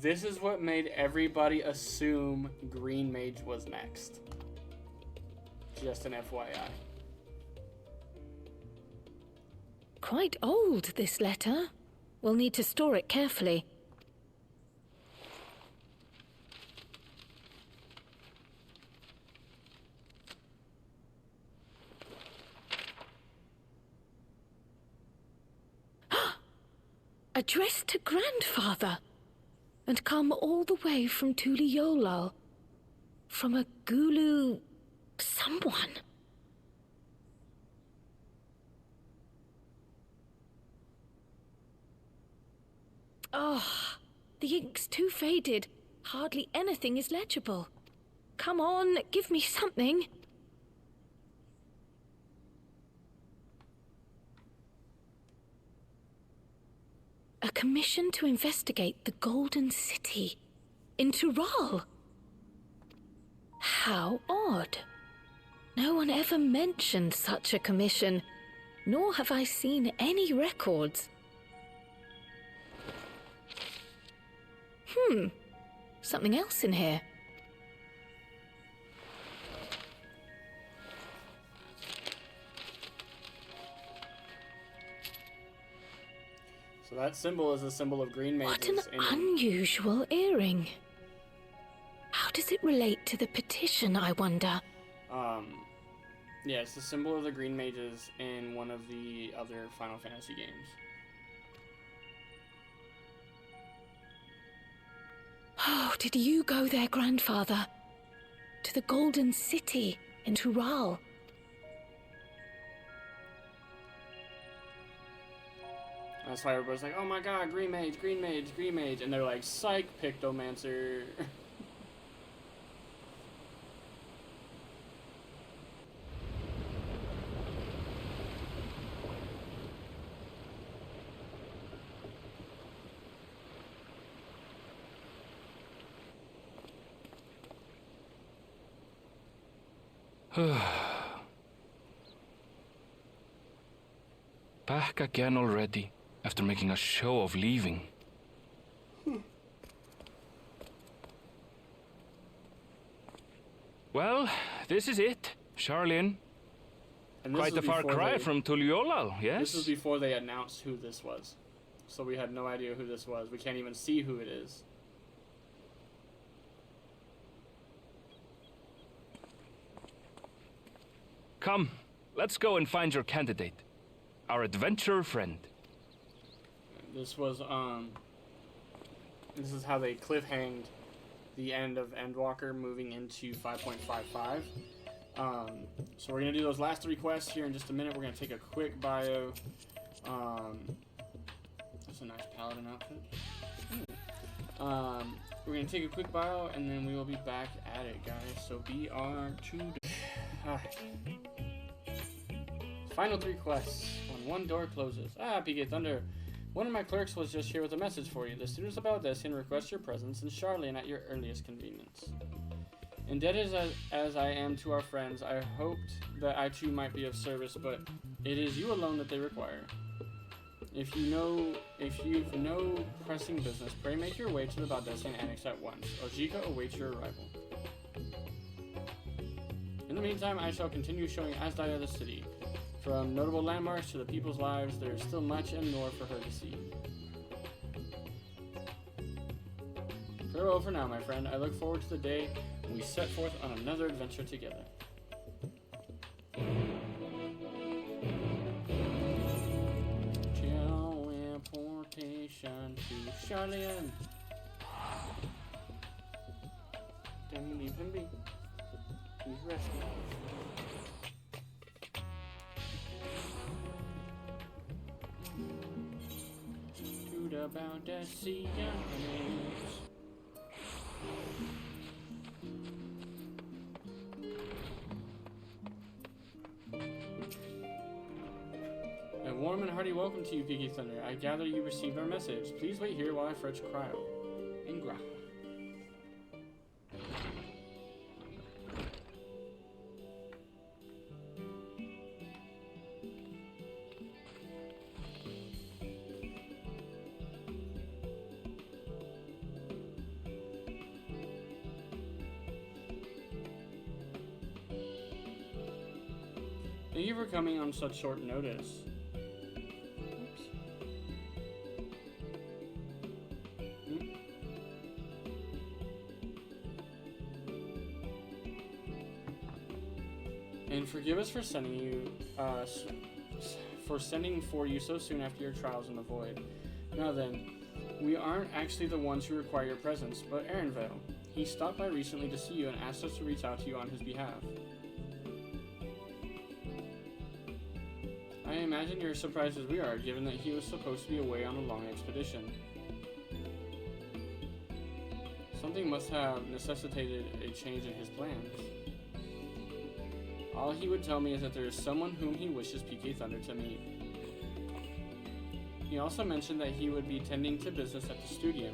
this is what made everybody assume Green Mage was next. Just an FYI. Quite old, this letter. We'll need to store it carefully. Addressed to Grandfather, and come all the way from Tuliolal, from a Gulu someone. Oh, the ink's too faded. Hardly anything is legible. Come on, give me something. A commission to investigate the Golden City in Tural. How odd. No one ever mentioned such a commission, nor have I seen any records. Something else in here. that symbol is a symbol of green mages. What an unusual earring. How does it relate to the petition, I wonder? Yeah, it's the symbol of the green mages in one of the other Final Fantasy games. Oh, did you go there, grandfather? To the Golden City in Tural? That's why everybody's like, oh my god, green mage, green mage, green mage. And they're like, psych, Pictomancer. Back again already, after making a show of leaving. Well, this is it, Charlene. Quite a far cry from Tuliolal, yes? This was before they announced who this was. So we had no idea who this was. We can't even see who it is. Come, let's go and find your candidate. Our adventurer friend. This was, this is how they cliffhanged the end of Endwalker moving into 5.55. So we're going to do those last 3 quests here in just a minute. We're going to take a quick bio. That's a nice paladin outfit. We're going to take a quick bio, and then we will be back at it, guys. So BR2. Final 3 quests. When one door closes. PK Thunder. One of my clerks was just here with a message for you. The students about this and request your presence in Charlene at your earliest convenience. Indebted as I am to our friends, I hoped that I too might be of service, but it is you alone that they require. If you've no pressing business, pray make your way to the Baldessian Annex at once. Ojika awaits your arrival. In the meantime, I shall continue showing Asdaya the city. From notable landmarks to the people's lives, there is still much and more for her to see. Farewell for now, my friend. I look forward to the day when we set forth on another adventure together. Teleportation to Charlene. Then you leave him be. He's resting. About the sea A warm and hearty welcome to you, Piggy Thunder. I gather you received our message. Please wait here while I fetch cryo. Ingra. Thank you for coming on such short notice. Oops. And forgive us for sending you, for you so soon after your trials in the void. Now then, we aren't actually the ones who require your presence, but Aaronvale. He stopped by recently to see you and asked us to reach out to you on his behalf. I imagine you're as surprised as we are, given that he was supposed to be away on a long expedition. Something must have necessitated a change in his plans. All he would tell me is that there is someone whom he wishes PK Thunder to meet. He also mentioned that he would be tending to business at the studio.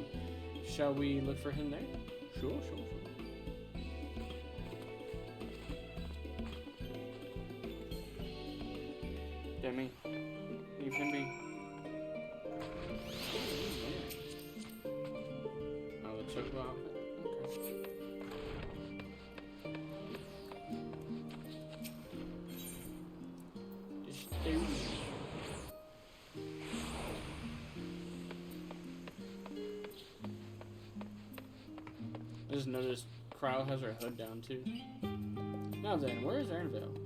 Shall we look for him there? Sure. Demi, leave him be. Oh, the chocobo outfit? Okay. Just do. I just noticed Crow has her hood down too. Now then, where is Ernville?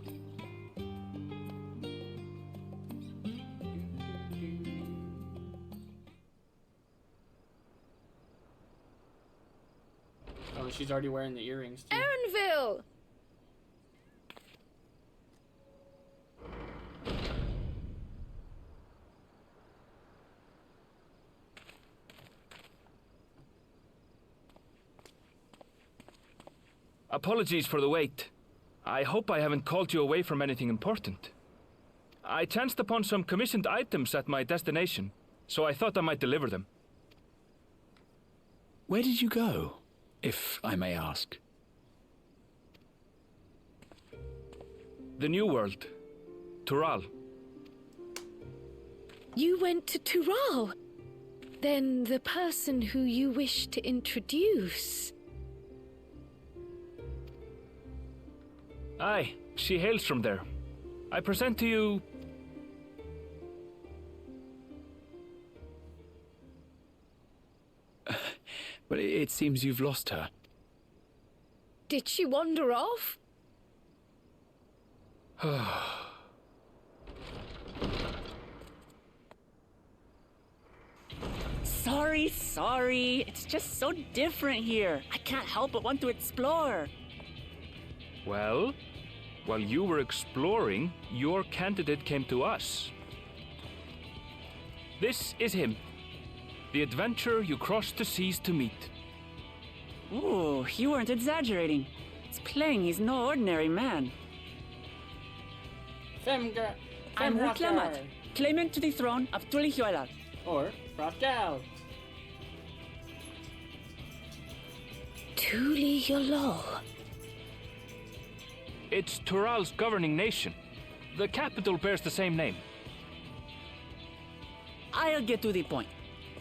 Oh, she's already wearing the earrings too. Ernville! Apologies for the wait. I hope I haven't called you away from anything important. I chanced upon some commissioned items at my destination, so I thought I might deliver them. Where did you go, if I may ask? The New World. Tural. You went to Tural? Then the person who you wish to introduce... Aye, she hails from there. I present to you... But it seems you've lost her. Did she wander off? Sorry. It's just so different here. I can't help but want to explore. Well, while you were exploring, your candidate came to us. This is him. The adventurer you crossed the seas to meet. Ooh, you weren't exaggerating. It's plain he's no ordinary man. I'm Ruklamat, claimant to the throne of Tulihuela. Or Fratgal. Tulihuela. It's Tural's governing nation. The capital bears the same name. I'll get to the point.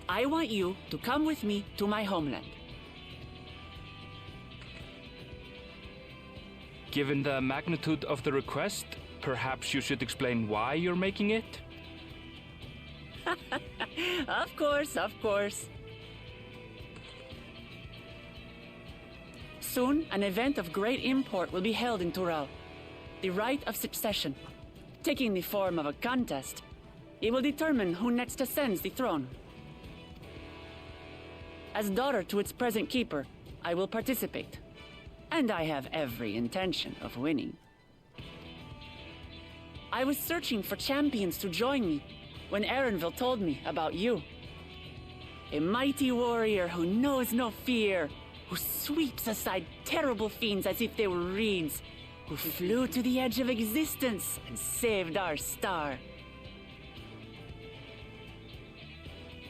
I want you to come with me to my homeland. Given the magnitude of the request, perhaps you should explain why you're making it? Of course. Soon, an event of great import will be held in Tural. The Rite of Succession. Taking the form of a contest, it will determine who next ascends the throne. As daughter to its present keeper, I will participate. And I have every intention of winning. I was searching for champions to join me when Erenville told me about you. A mighty warrior who knows no fear, who sweeps aside terrible fiends as if they were reeds, who flew to the edge of existence and saved our star.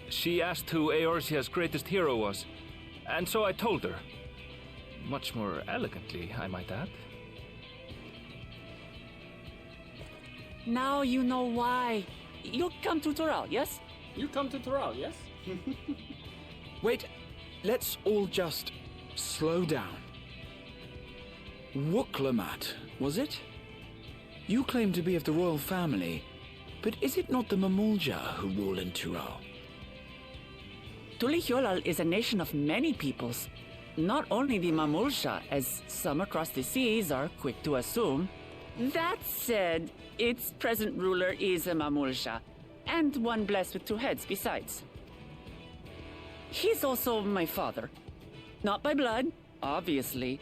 She asked who Eorzea's greatest hero was, and so I told her. Much more elegantly, I might add. Now you know why. You'll come to Tural, yes? You come to Tural, yes? Wait, let's all just slow down. Wuklamat, was it? You claim to be of the royal family, but is it not the Mamulja who rule in Tural? Tulihuela is a nation of many peoples. Not only the Mamulsha, as some across the seas are quick to assume. That said, its present ruler is a Mamulsha, and one blessed with two heads besides. He's also my father. Not by blood, obviously,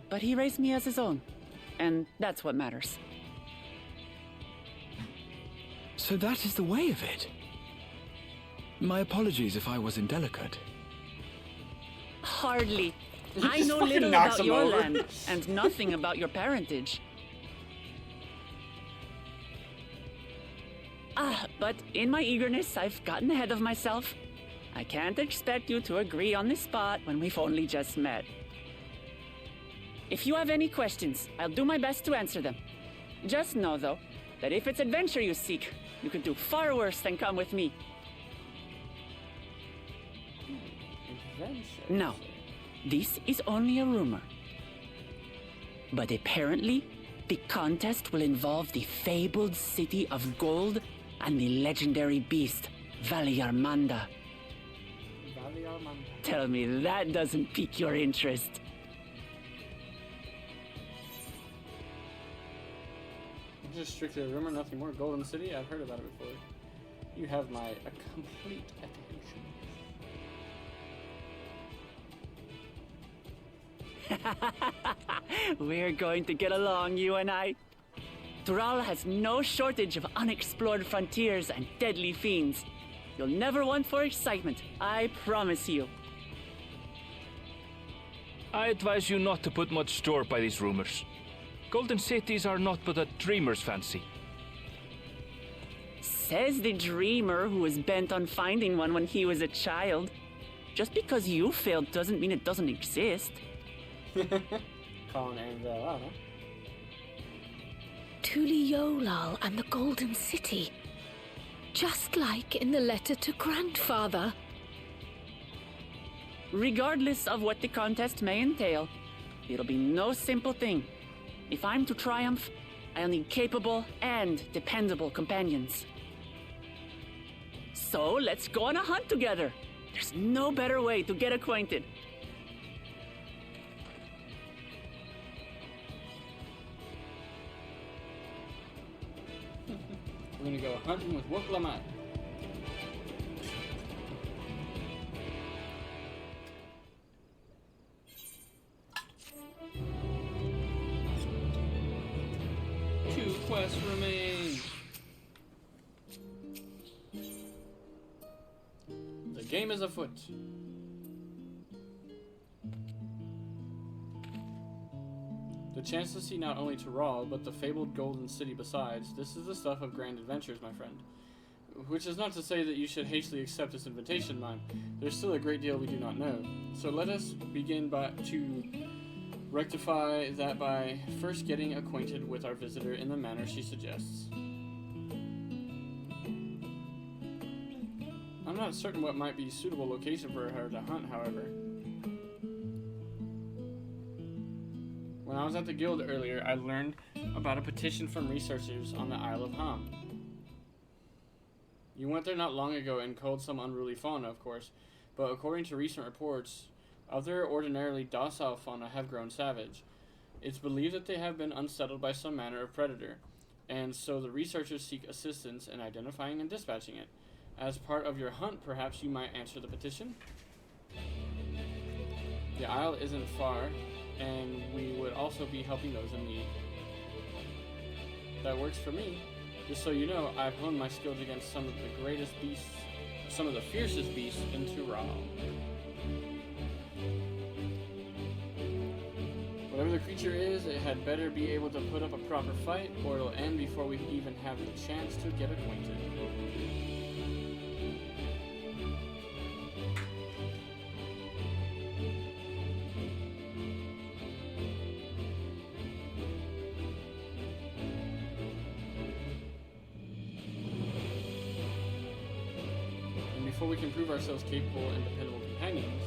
but he raised me as his own, and that's what matters. So that is the way of it. My apologies if I was indelicate. Hardly. I know little about your land, and nothing about your parentage. But in my eagerness, I've gotten ahead of myself. I can't expect you to agree on the spot when we've only just met. If you have any questions, I'll do my best to answer them. Just know, though, that if it's adventure you seek, you could do far worse than come with me. No, this is only a rumor. But apparently, the contest will involve the fabled city of gold and the legendary beast, Valiarmanda. Valiarmanda. Tell me that doesn't pique your interest. Just strictly a rumor, nothing more. Golden City? I've heard about it before. You have my complete attention. We're going to get along, you and I. Dural has no shortage of unexplored frontiers and deadly fiends. You'll never want for excitement, I promise you. I advise you not to put much store by these rumors. Golden cities are not but a dreamer's fancy. Says the dreamer who was bent on finding one when he was a child. Just because you failed doesn't mean it doesn't exist. Calling Anvil out, huh? Tuliolal and the Golden City. Just like in the letter to Grandfather. Regardless of what the contest may entail, it'll be no simple thing. If I'm to triumph, I'll need capable and dependable companions. So let's go on a hunt together. There's no better way to get acquainted. We're gonna go hunting with Wook Lamont. Two quests remain. The game is afoot. The chance to see not only Tural, but the fabled Golden City besides, this is the stuff of grand adventures, my friend. Which is not to say that you should hastily accept this invitation, mind. There's still a great deal we do not know. So let us begin to rectify that by first getting acquainted with our visitor in the manner she suggests. I'm not certain what might be a suitable location for her to hunt, however. When I was at the guild earlier, I learned about a petition from researchers on the Isle of Ham. You went there not long ago and culled some unruly fauna, of course, but according to recent reports, other ordinarily docile fauna have grown savage. It's believed that they have been unsettled by some manner of predator, and so the researchers seek assistance in identifying and dispatching it. As part of your hunt, perhaps you might answer the petition? The isle isn't far, and we would also be helping those in need. That works for me. Just so you know, I've honed my skills against some of the greatest beasts, some of the fiercest beasts in Tural. Whatever the creature is, it had better be able to put up a proper fight, or it'll end before we even have the chance to get acquainted. Before we can prove ourselves capable and dependable companions.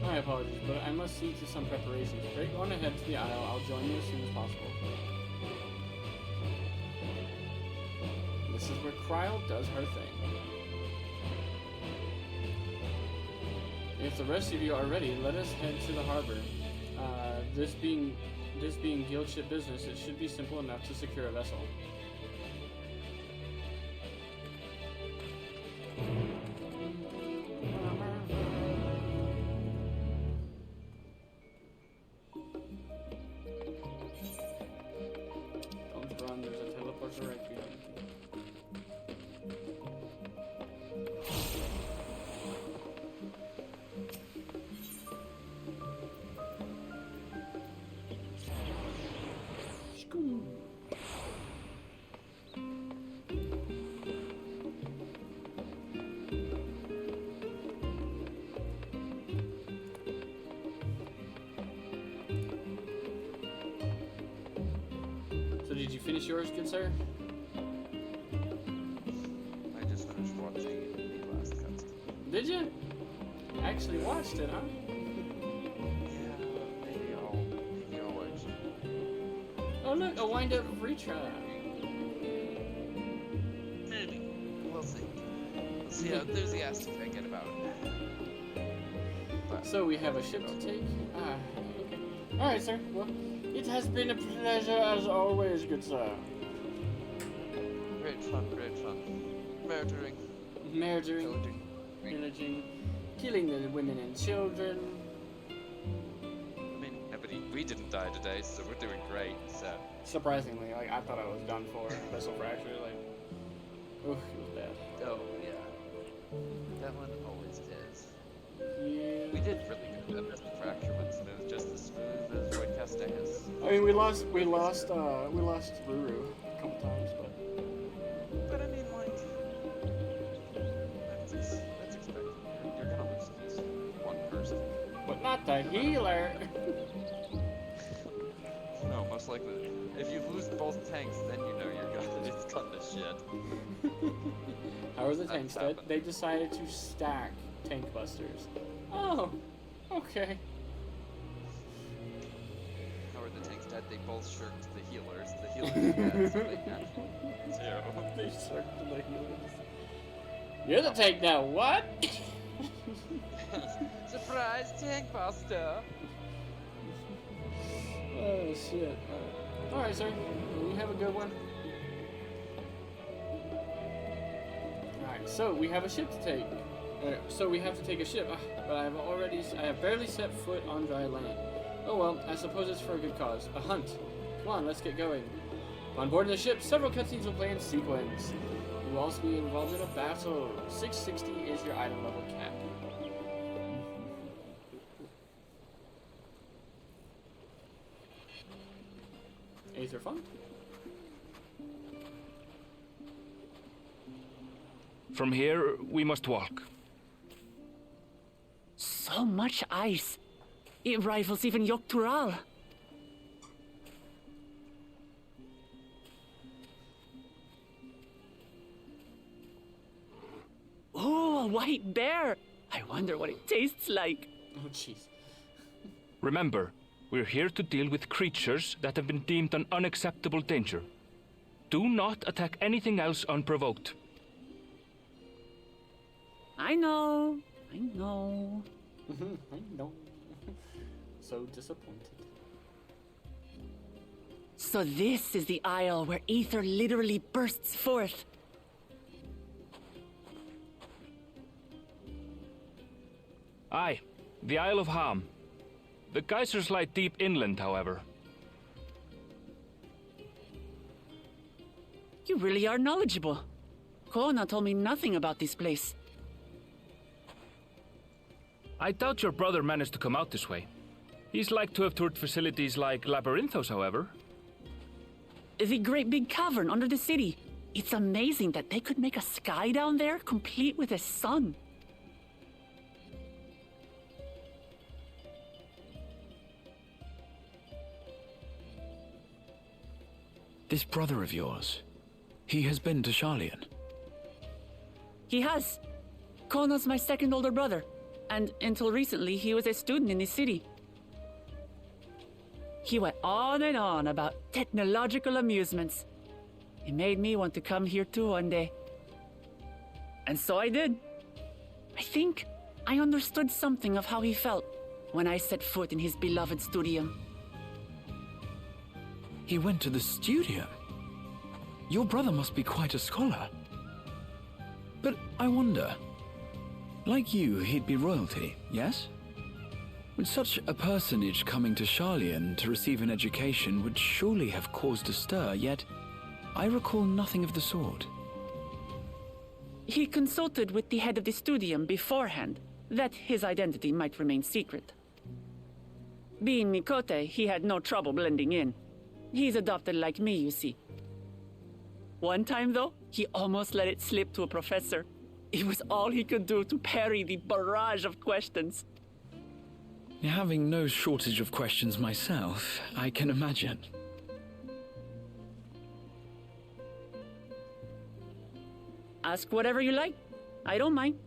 My apologies, but I must see to some preparations. Break on ahead to the Isle. I'll join you as soon as possible. This is where Kryl does her thing. If the rest of you are ready, let us head to the harbor. This being guild ship business, it should be simple enough to secure a vessel. So did you finish yours, good sir? I just finished watching the last cutscene. Did you? You actually watched it, huh? Yeah, maybe I'll actually. Oh look, a wind-up retry. Maybe. We'll see. enthusiastic I get about it. But, so we have a ship to take. Ah, okay. All right, sir. Well, it has been a pleasure as always, good sir. Great fun, great fun. Murdering. Pillaging, killing the women and children. I mean, yeah, but we didn't die today, so we're doing great, so. Surprisingly, like, I thought I was done for. Vessel fracture, like, oof, it was bad. Oh, yeah. That one always is. Yeah. We did really good. That vessel fracture went smooth, just as smooth as Void Castañas. I mean, we lost Ruru a couple times, but. But I mean, like, that's expected. You're gonna lose at least one person. But not the healer. No, most likely. If you lose both tanks, then you know it's gone to shit. How are the tanks dead? They decided to stack tank busters. Oh, okay. How are the tanks dead? They both shirked the healers. The healers dead, so they naturally zero. They shirked the healers. You're the tank now, what? Surprise tank buster! Oh shit. Alright, sir. You have a good one. Alright, so we have a ship to take. So we have to take a ship, but I have barely set foot on dry land. Oh well, I suppose it's for a good cause. A hunt. Come on, let's get going. On board the ship, several cutscenes will play in sequence. You will also be involved in a battle. 660 is your item level cap. Aether fun? From here, we must walk. So much ice. It rivals even Yogg-Tural. Oh, a white bear! I wonder what it tastes like. Oh, jeez. Remember, we're here to deal with creatures that have been deemed an unacceptable danger. Do not attack anything else unprovoked. I know. I know. So disappointed. So this is the isle where ether literally bursts forth. Aye, the Isle of Ham. The geysers lie deep inland, however. You really are knowledgeable. Kona told me nothing about this place. I doubt your brother managed to come out this way. He's like to have toured facilities like Labyrinthos, however. The great big cavern under the city. It's amazing that they could make a sky down there complete with a sun. This brother of yours, he has been to Sharlayan. He has. Kona's my second older brother, and until recently he was a student in this city. He went on and on about technological amusements. It made me want to come here too one day. And so I did. I think I understood something of how he felt when I set foot in his beloved studium. He went to the studio. Your brother must be quite a scholar. But I wonder, like you, he'd be royalty, yes? With such a personage coming to Sharlayan to receive an education would surely have caused a stir, yet I recall nothing of the sort. He consulted with the head of the studium beforehand, that his identity might remain secret. Being Mikote, he had no trouble blending in. He's adopted like me, you see. One time, though, he almost let it slip to a professor. It was all he could do to parry the barrage of questions. Having no shortage of questions myself, I can imagine. Ask whatever you like. I don't mind.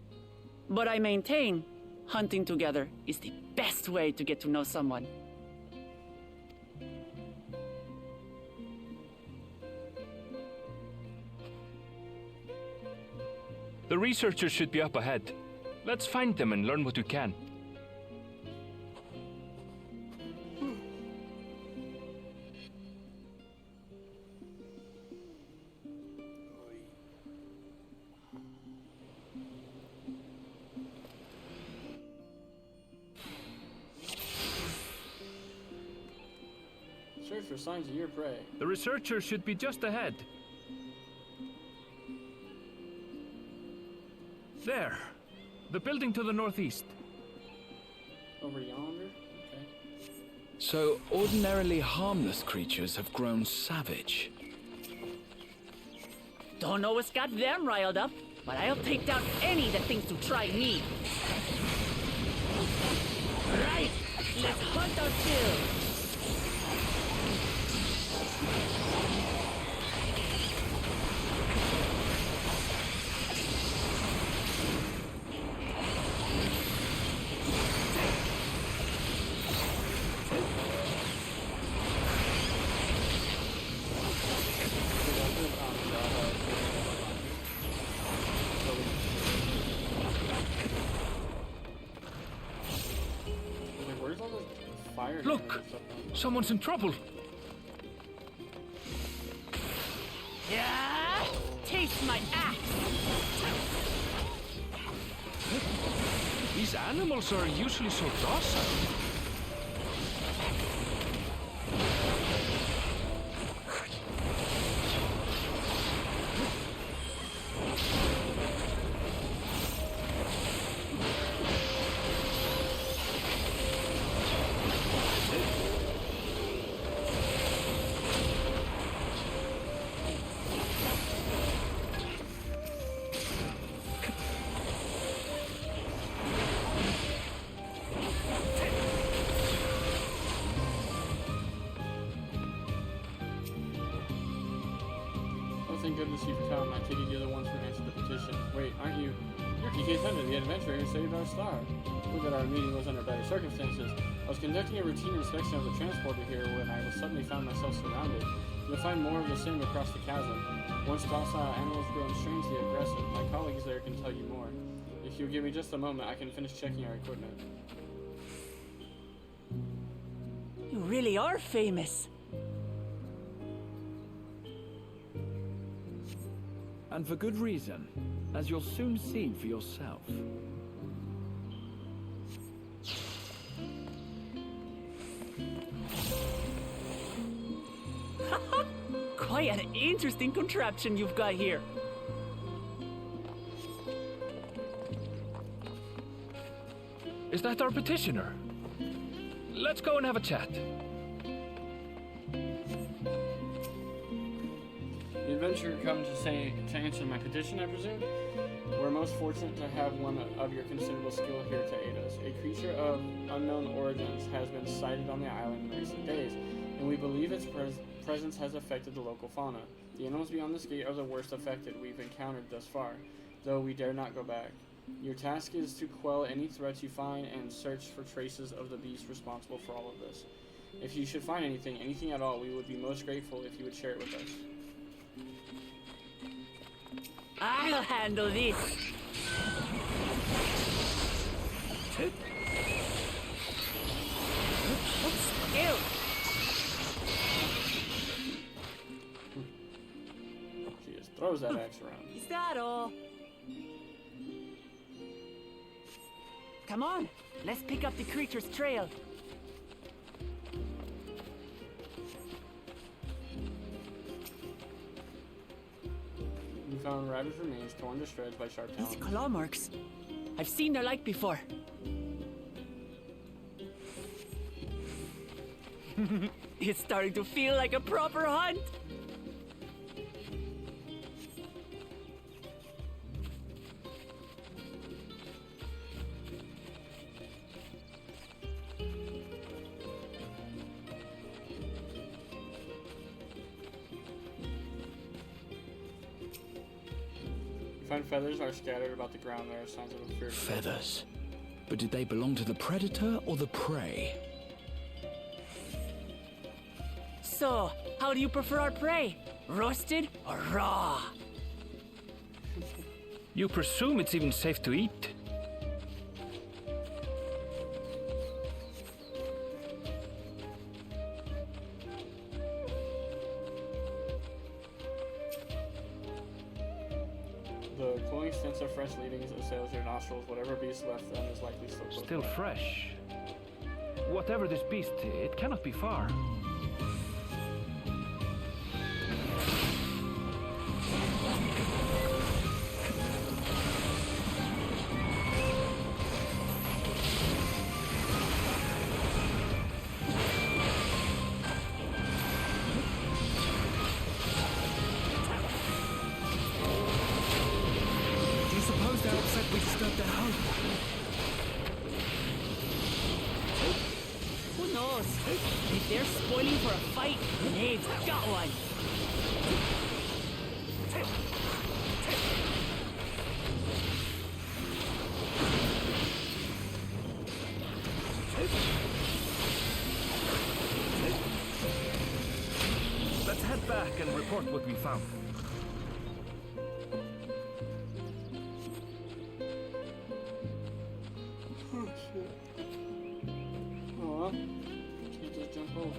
But I maintain hunting together is the best way to get to know someone. The The researchers should be up ahead. Let's find them and learn what we can. Search for signs of your prey. The researchers should be just ahead. There. The building to the northeast. Over yonder? Okay. So, ordinarily harmless creatures have grown savage. Don't know what's got them riled up, but I'll take down any that thinks to try me. Right, let's hunt our fill. Where's all this fire? Look! Someone's in trouble! Yeah! Taste my axe! These animals are usually so docile. Thank goodness you've come. I take it you're the ones who answered the petition. Wait, aren't you? You're PK Thunder, the adventurer who saved our star. Would that our meeting was under better circumstances. I was conducting a routine inspection of the transporter here when I suddenly found myself surrounded. You'll find more of the same across the chasm. Once docile animals grown strangely aggressive. My colleagues there can tell you more. If you'll give me just a moment, I can finish checking our equipment. You really are famous. And for good reason, as you'll soon see for yourself. Quite an interesting contraption you've got here. Is that our petitioner? Let's go and have a chat. The adventurer come to answer my petition, I presume? We're most fortunate to have one of your considerable skill here to aid us. A creature of unknown origins has been sighted on the island in recent days, and we believe its presence has affected the local fauna. The animals beyond this gate are the worst affected we've encountered thus far, though we dare not go back. Your task is to quell any threats you find and search for traces of the beast responsible for all of this. If you should find anything at all, we would be most grateful if you would share it with us. I'll handle this. Ew. She just throws that axe around. Is that all? Come on, let's pick up the creature's trail. We found ravaged remains torn to shreds by sharp talons. These claw marks. I've seen their like before. It's starting to feel like a proper hunt. You find feathers are scattered about the ground. There are signs of a fierce Feathers? But did they belong to the predator or the prey? So, how do you prefer our prey? Roasted or raw? You presume it's even safe to eat? The cloying stench of fresh leavings assails your nostrils. Whatever beast left them is likely still close Still by. fresh. Whatever this beast, it cannot be far. Do you suppose they're upset we disturbed their home? Who knows? If they're spoiling for a fight, they've got one. Let's head back and report what we found. Oh shit. Oh well. Can't just jump over.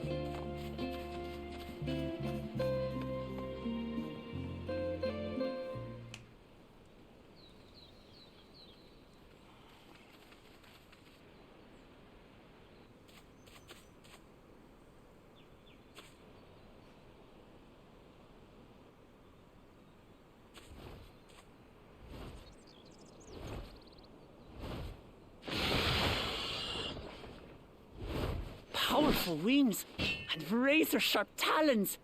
Powerful wings and razor-sharp talons.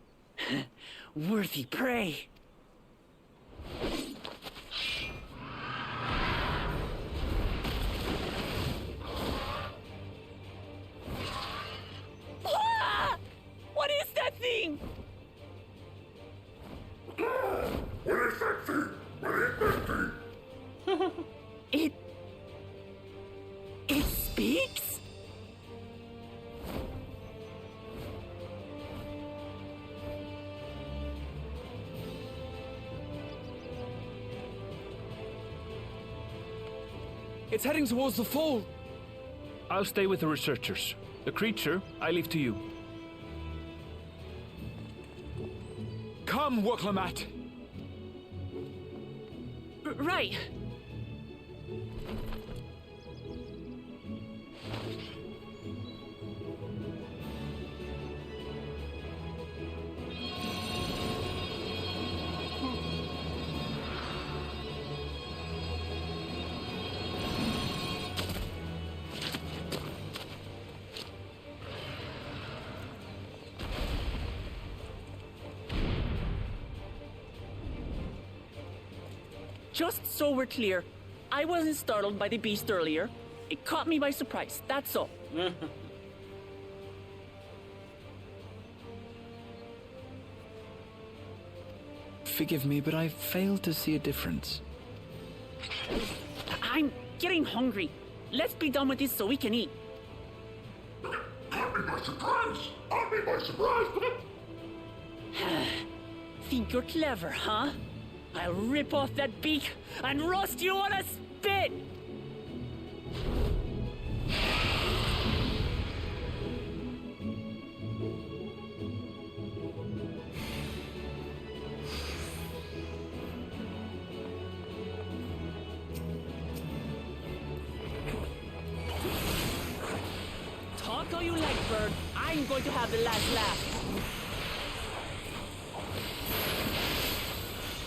Worthy prey. Ah! What is that thing? What is that thing? What is that thing? It speaks? It's heading towards the fall. I'll stay with the researchers. The creature, I leave to you. Come, Waklamat. Right. Just so we're clear, I wasn't startled by the beast earlier. It caught me by surprise, that's all. Forgive me, but I failed to see a difference. I'm getting hungry. Let's be done with this so we can eat. Caught me by surprise! Caught me by surprise! Think you're clever, huh? I'll rip off that beak and roast you on a spit! Talk all you like, bird. I'm going to have the last laugh.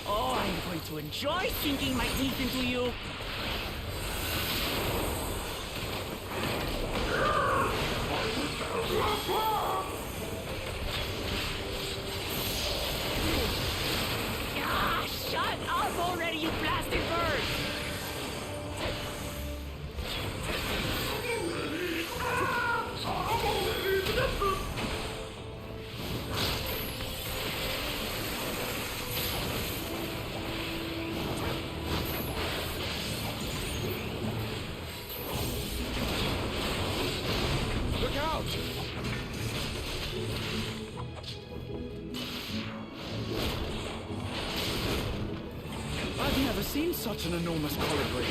Oh, I'm going to enjoy sinking my teeth into you. Ah, shut up already, you blasted bird! such an enormous colibri.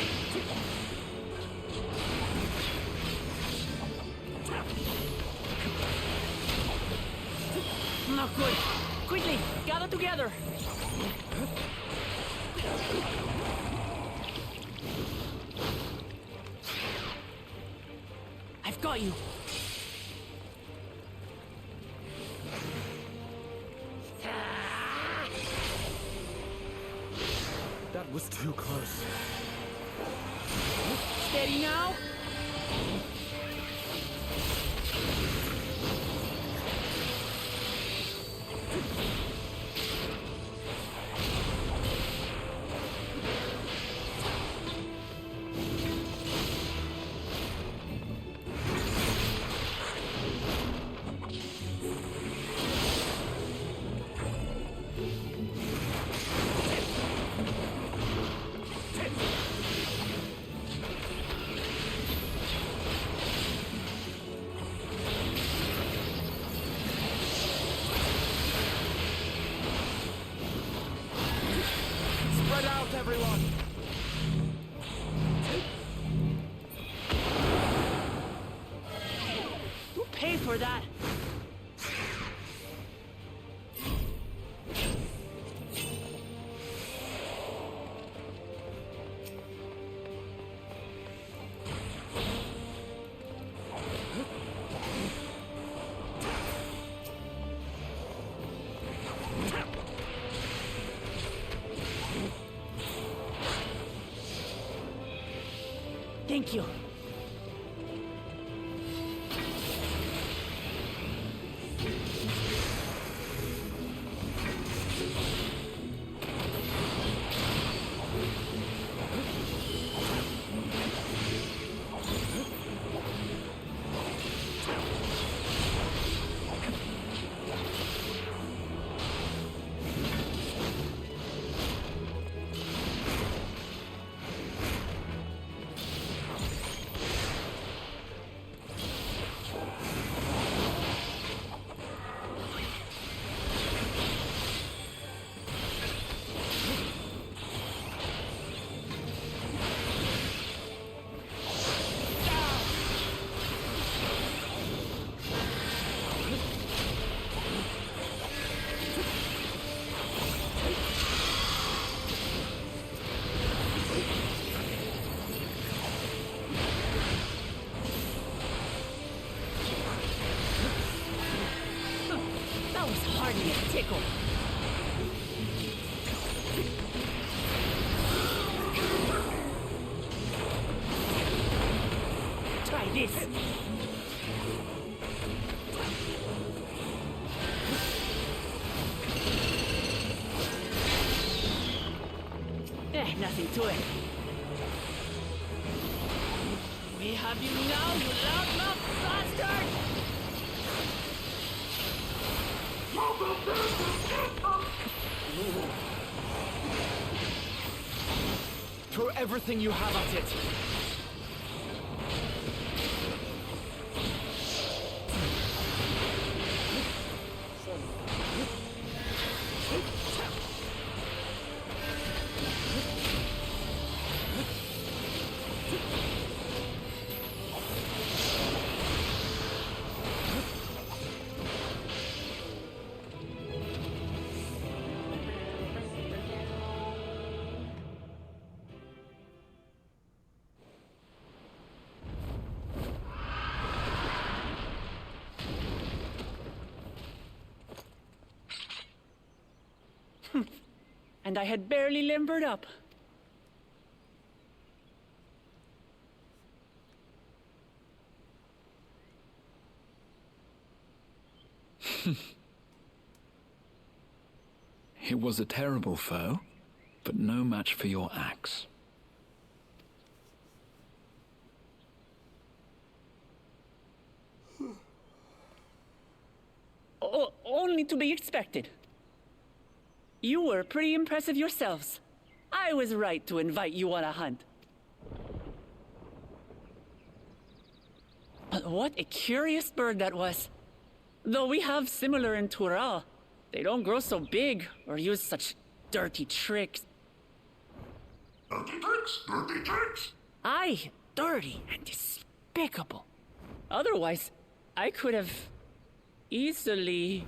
Not good. Quickly, gather together. I've got you. That was too close. Steady now. Spread out, everyone! You pay for that. Thank you. That was hardly a tickle. Try this. Nothing to it. We have you now, you loudmouth bastard! Throw everything you have at it. And I had barely limbered up. It was a terrible foe, but no match for your axe. Only to be expected. You were pretty impressive yourselves. I was right to invite you on a hunt. But what a curious bird that was. Though we have similar in Tural, they don't grow so big or use such dirty tricks. Dirty tricks! Dirty tricks! Aye, dirty and despicable. Otherwise, I could have easily...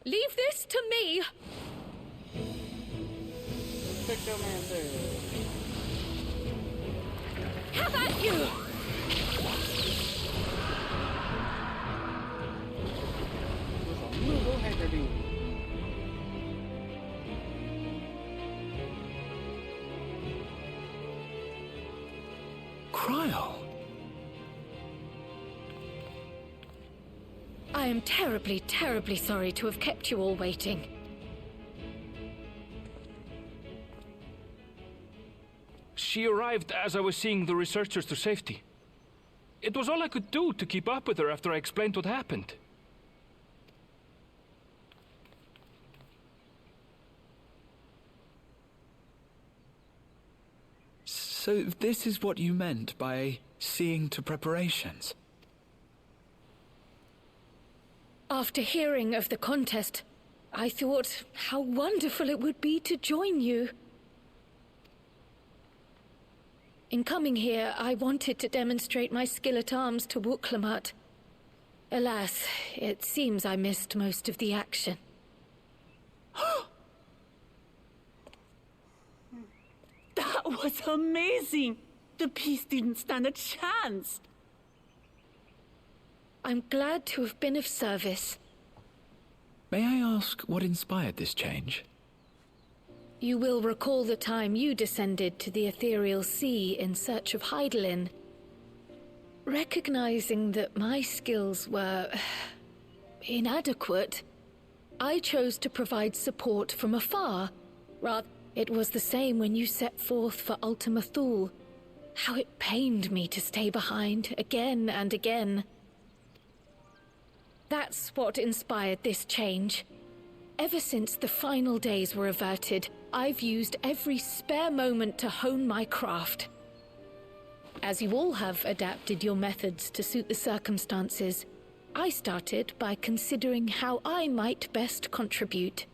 Leave this to me! Pictomancer. Have at you! Removal Haggerty. Cryo. I am terribly, terribly sorry to have kept you all waiting. She arrived as I was seeing the researchers to safety. It was all I could do to keep up with her after I explained what happened. So this is what you meant by seeing to preparations? After hearing of the contest, I thought how wonderful it would be to join you. In coming here, I wanted to demonstrate my skill at arms to Wuklamut. Alas, it seems I missed most of the action. That was amazing! The piece didn't stand a chance! I'm glad to have been of service. May I ask what inspired this change? You will recall the time you descended to the ethereal sea in search of Heidelin. Recognizing that my skills were inadequate, I chose to provide support from afar. Rather, it was the same when you set forth for Ultima Thule. How it pained me to stay behind again and again. That's what inspired this change. Ever since the final days were averted, I've used every spare moment to hone my craft. As you all have adapted your methods to suit the circumstances, I started by considering how I might best contribute.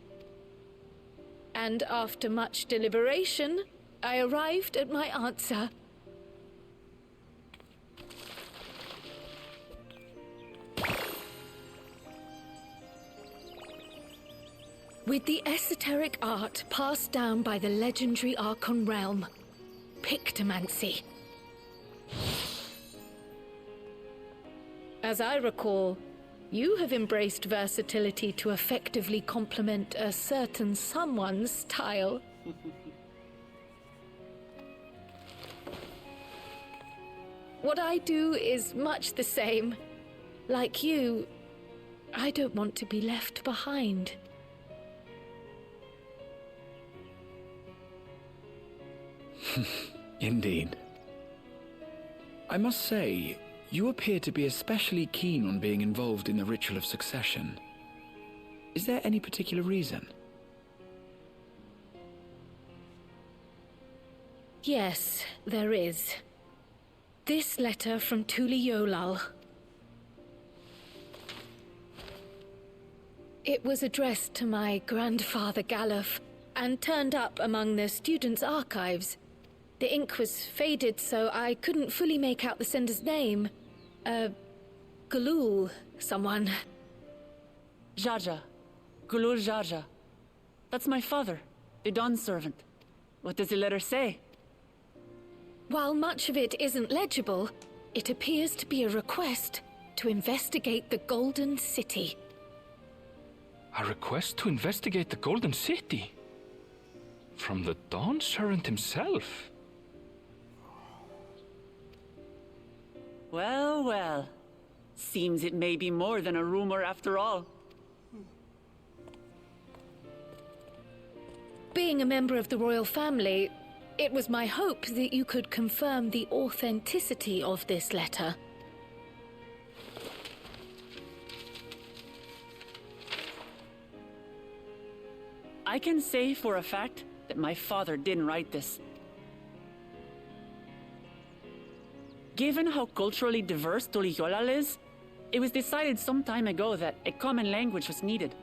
And after much deliberation, I arrived at my answer. With the esoteric art passed down by the legendary Archon realm, Pictomancy. As I recall, you have embraced versatility to effectively complement a certain someone's style. What I do is much the same. Like you, I don't want to be left behind. Indeed. I must say, you appear to be especially keen on being involved in the ritual of succession. Is there any particular reason? Yes, there is. This letter from Tuli Yolal. It was addressed to my grandfather Galuf and turned up among the students' archives. The ink was faded, so I couldn't fully make out the sender's name. Galul, someone. Jaja. Gulul Jaja. That's my father, the Dawn servant. What does the letter say? While much of it isn't legible, it appears to be a request to investigate the Golden City. A request to investigate the Golden City? From the Dawn servant himself? Well, well. Seems it may be more than a rumor after all. Being a member of the royal family, it was my hope that you could confirm the authenticity of this letter. I can say for a fact that my father didn't write this. Given how culturally diverse Tuli Yolal is, It was decided some time ago that a common language was needed.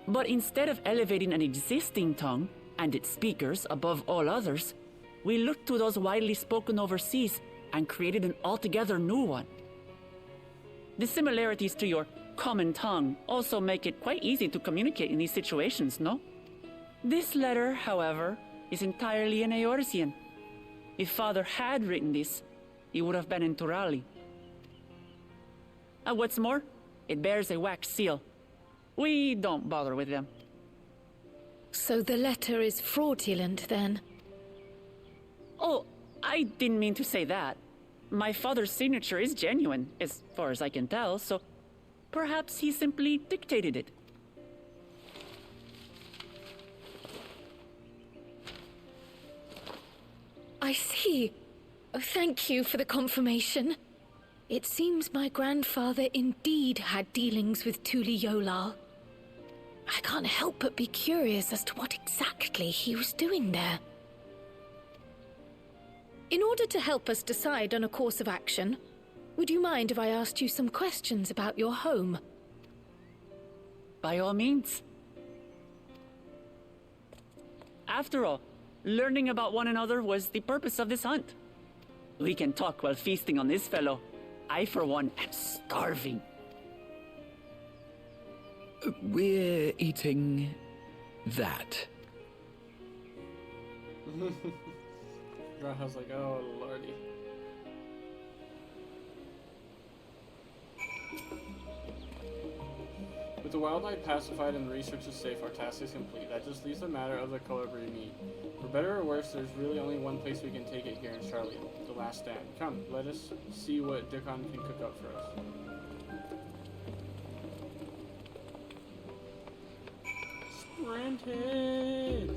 But instead of elevating an existing tongue and its speakers above all others, we looked to those widely spoken overseas and created an altogether new one. The similarities to your common tongue also make it quite easy to communicate in these situations, no? This letter, however, is entirely in Eorzean. If Father had written this, it would have been in Turali. And what's more, it bears a wax seal. We don't bother with them. So the letter is fraudulent, then? Oh, I didn't mean to say that. My father's signature is genuine, as far as I can tell, so perhaps he simply dictated it. I see. Oh, thank you for the confirmation. It seems my grandfather indeed had dealings with Tuli Yolal. I can't help but be curious as to what exactly he was doing there. In order to help us decide on a course of action, would you mind if I asked you some questions about your home? By all means. After all, learning about one another was the purpose of this hunt. We can talk while feasting on this fellow. I, for one, am starving. We're eating that. Graha's like, oh lordy. With the wildlife pacified and the research is safe, our task is complete. That just leaves the matter of the colibri meat. For better or worse, there's really only one place we can take it here in Charlotte. The Last Stand. Come, let us see what Dickon can cook up for us. Sprintage!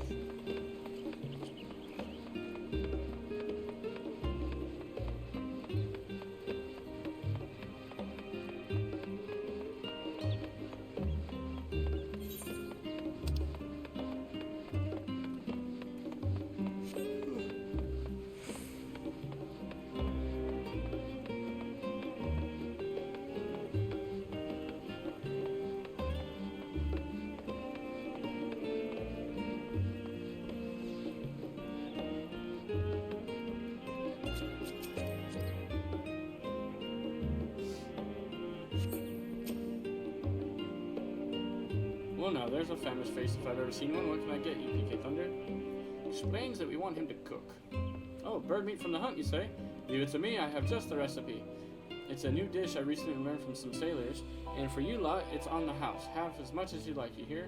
Well now, there's a famous face if I've ever seen one. What can I get you, PK Thunder? Explains that we want him to cook. Oh, bird meat from the hunt, you say? Leave it to me, I have just the recipe. It's a new dish I recently learned from some sailors, and for you lot, it's on the house. Have as much as you like, you hear?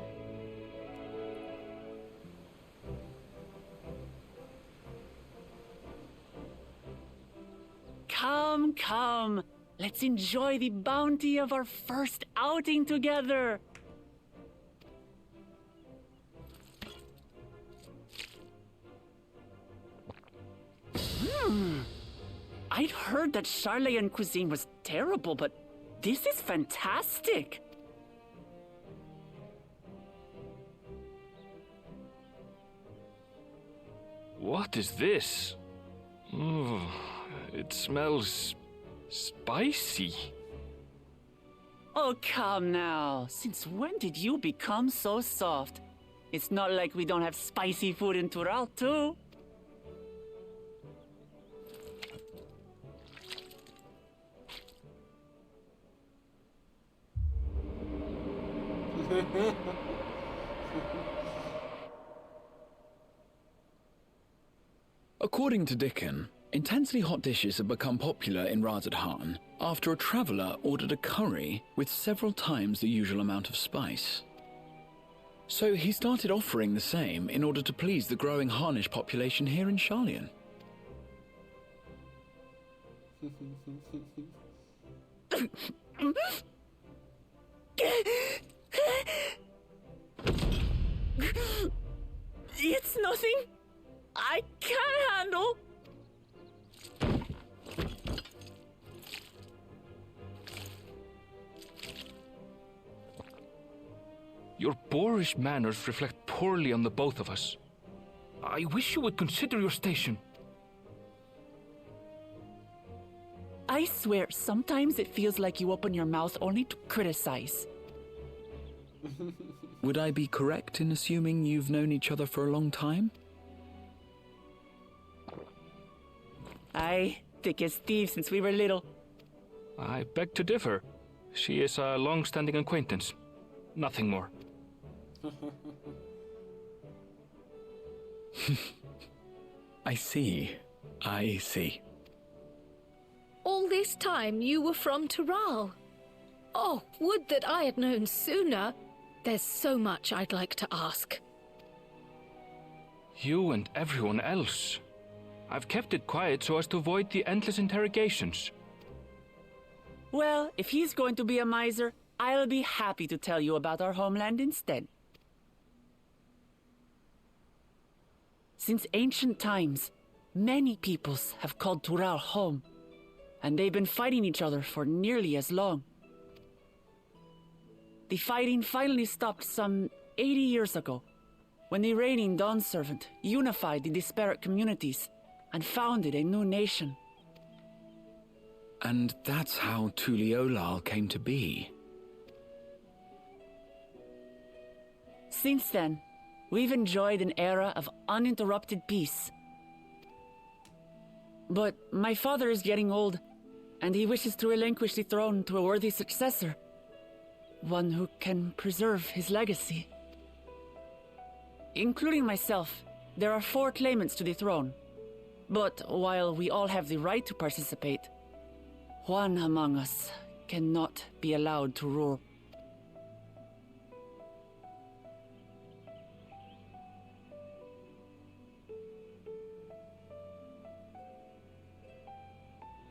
Come, come. Let's enjoy the bounty of our first outing together. I'd heard that Charlayan cuisine was terrible, but this is fantastic. What is this? Oh, it smells spicy. Oh, come now. Since when did you become so soft? It's not like we don't have spicy food in Tural, too. According to Dickon, intensely hot dishes have become popular in Razadhan after a traveller ordered a curry with several times the usual amount of spice. So he started offering the same in order to please the growing Harnish population here in Charlian. It's nothing. I can't handle. Your boorish manners reflect poorly on the both of us. I wish you would consider your station. I swear, sometimes it feels like you open your mouth only to criticize. Would I be correct in assuming you've known each other for a long time? Aye, thick as thieves since we were little. I beg to differ. She is a long-standing acquaintance. Nothing more. I see. I see. All this time you were from Tural. Oh, would that I had known sooner. There's so much I'd like to ask. You and everyone else. I've kept it quiet so as to avoid the endless interrogations. Well, if he's going to be a miser, I'll be happy to tell you about our homeland instead. Since ancient times, many peoples have called Tural home, and they've been fighting each other for nearly as long. The fighting finally stopped some 80 years ago, when the reigning Dawn Servant unified the disparate communities and founded a new nation. And that's how Tuliolal came to be. Since then, we've enjoyed an era of uninterrupted peace. But my father is getting old, and he wishes to relinquish the throne to a worthy successor. One who can preserve his legacy. Including myself, there are 4 claimants to the throne. But while we all have the right to participate, one among us cannot be allowed to rule.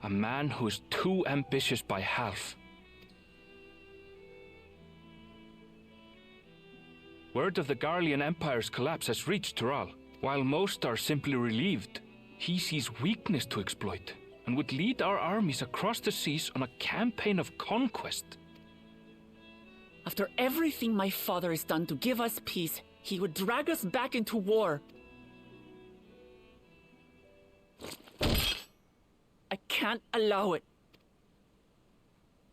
A man who is too ambitious by half. Word of the Garlean Empire's collapse has reached Tural. While most are simply relieved, he sees weakness to exploit and would lead our armies across the seas on a campaign of conquest. After everything my father has done to give us peace, he would drag us back into war. I can't allow it.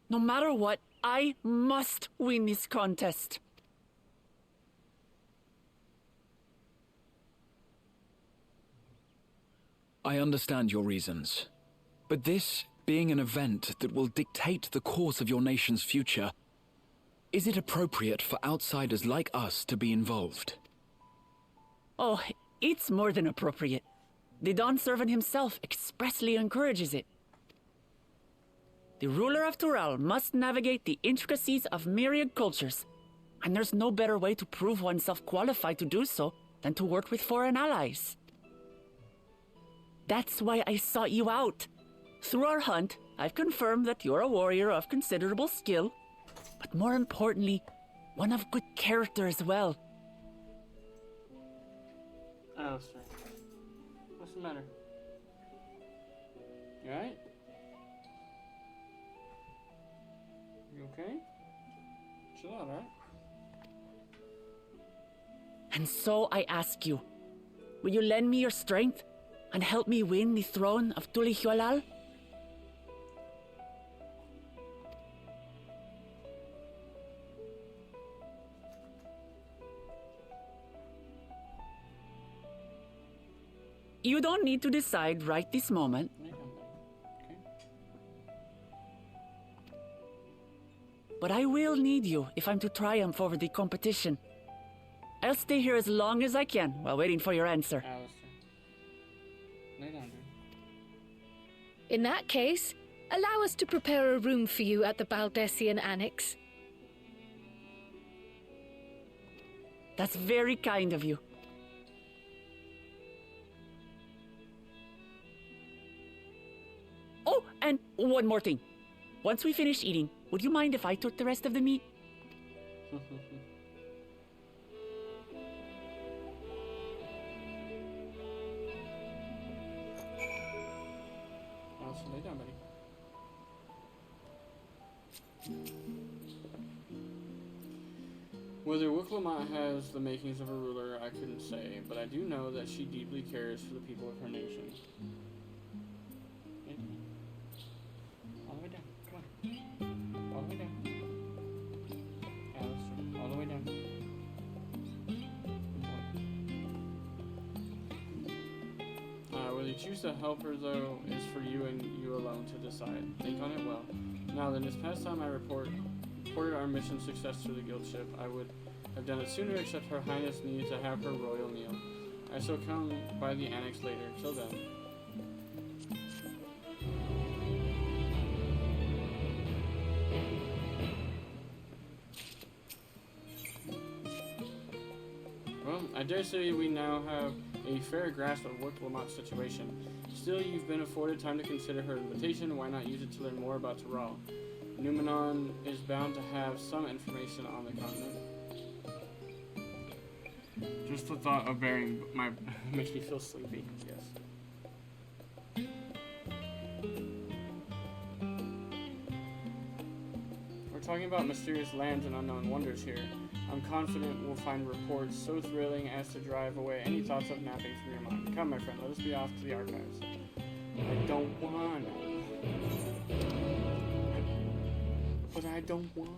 No matter what, I must win this contest. I understand your reasons. But this being an event that will dictate the course of your nation's future, is it appropriate for outsiders like us to be involved? Oh, it's more than appropriate. The Dawn Servant himself expressly encourages it. The ruler of Tural must navigate the intricacies of myriad cultures, and there's no better way to prove oneself qualified to do so than to work with foreign allies. That's why I sought you out. Through our hunt, I've confirmed that you're a warrior of considerable skill, but more importantly, one of good character as well. Alistair, what's the matter? You alright? You okay? Chill out, alright? And so I ask you, will you lend me your strength and help me win the throne of Tuliolal? You don't need to decide right this moment. But I will need you if I'm to triumph over the competition. I'll stay here as long as I can while waiting for your answer. Alistair. Lay down, dude. In that case, allow us to prepare a room for you at the Baldessian Annex. That's very kind of you. Oh, and one more thing. Once we finish eating, would you mind if I took the rest of the meat? Alistair, lay down, buddy. Whether Wicklemont has the makings of a ruler, I couldn't say, but I do know that she deeply cares for the people of her nation. choose to help her, though, is for you and you alone to decide. Think on it well. Now then, this past time I reported our mission success to the guild ship. I would have done it sooner, except Her Highness needs to have her royal meal. I shall come by the annex later. Till then. Well, I dare say we now have a fair grasp of Work Lamont's situation. Still, you've been afforded time to consider her invitation. Why not use it to learn more about Tural? Numenon is bound to have some information on the continent. Just the thought of bearing my makes me feel sleepy. Yes. We're talking about mysterious lands and unknown wonders here. I'm confident we'll find reports so thrilling as to drive away any thoughts of napping from your mind. Come, my friend, let us be off to the archives. I don't wanna. But I don't wanna.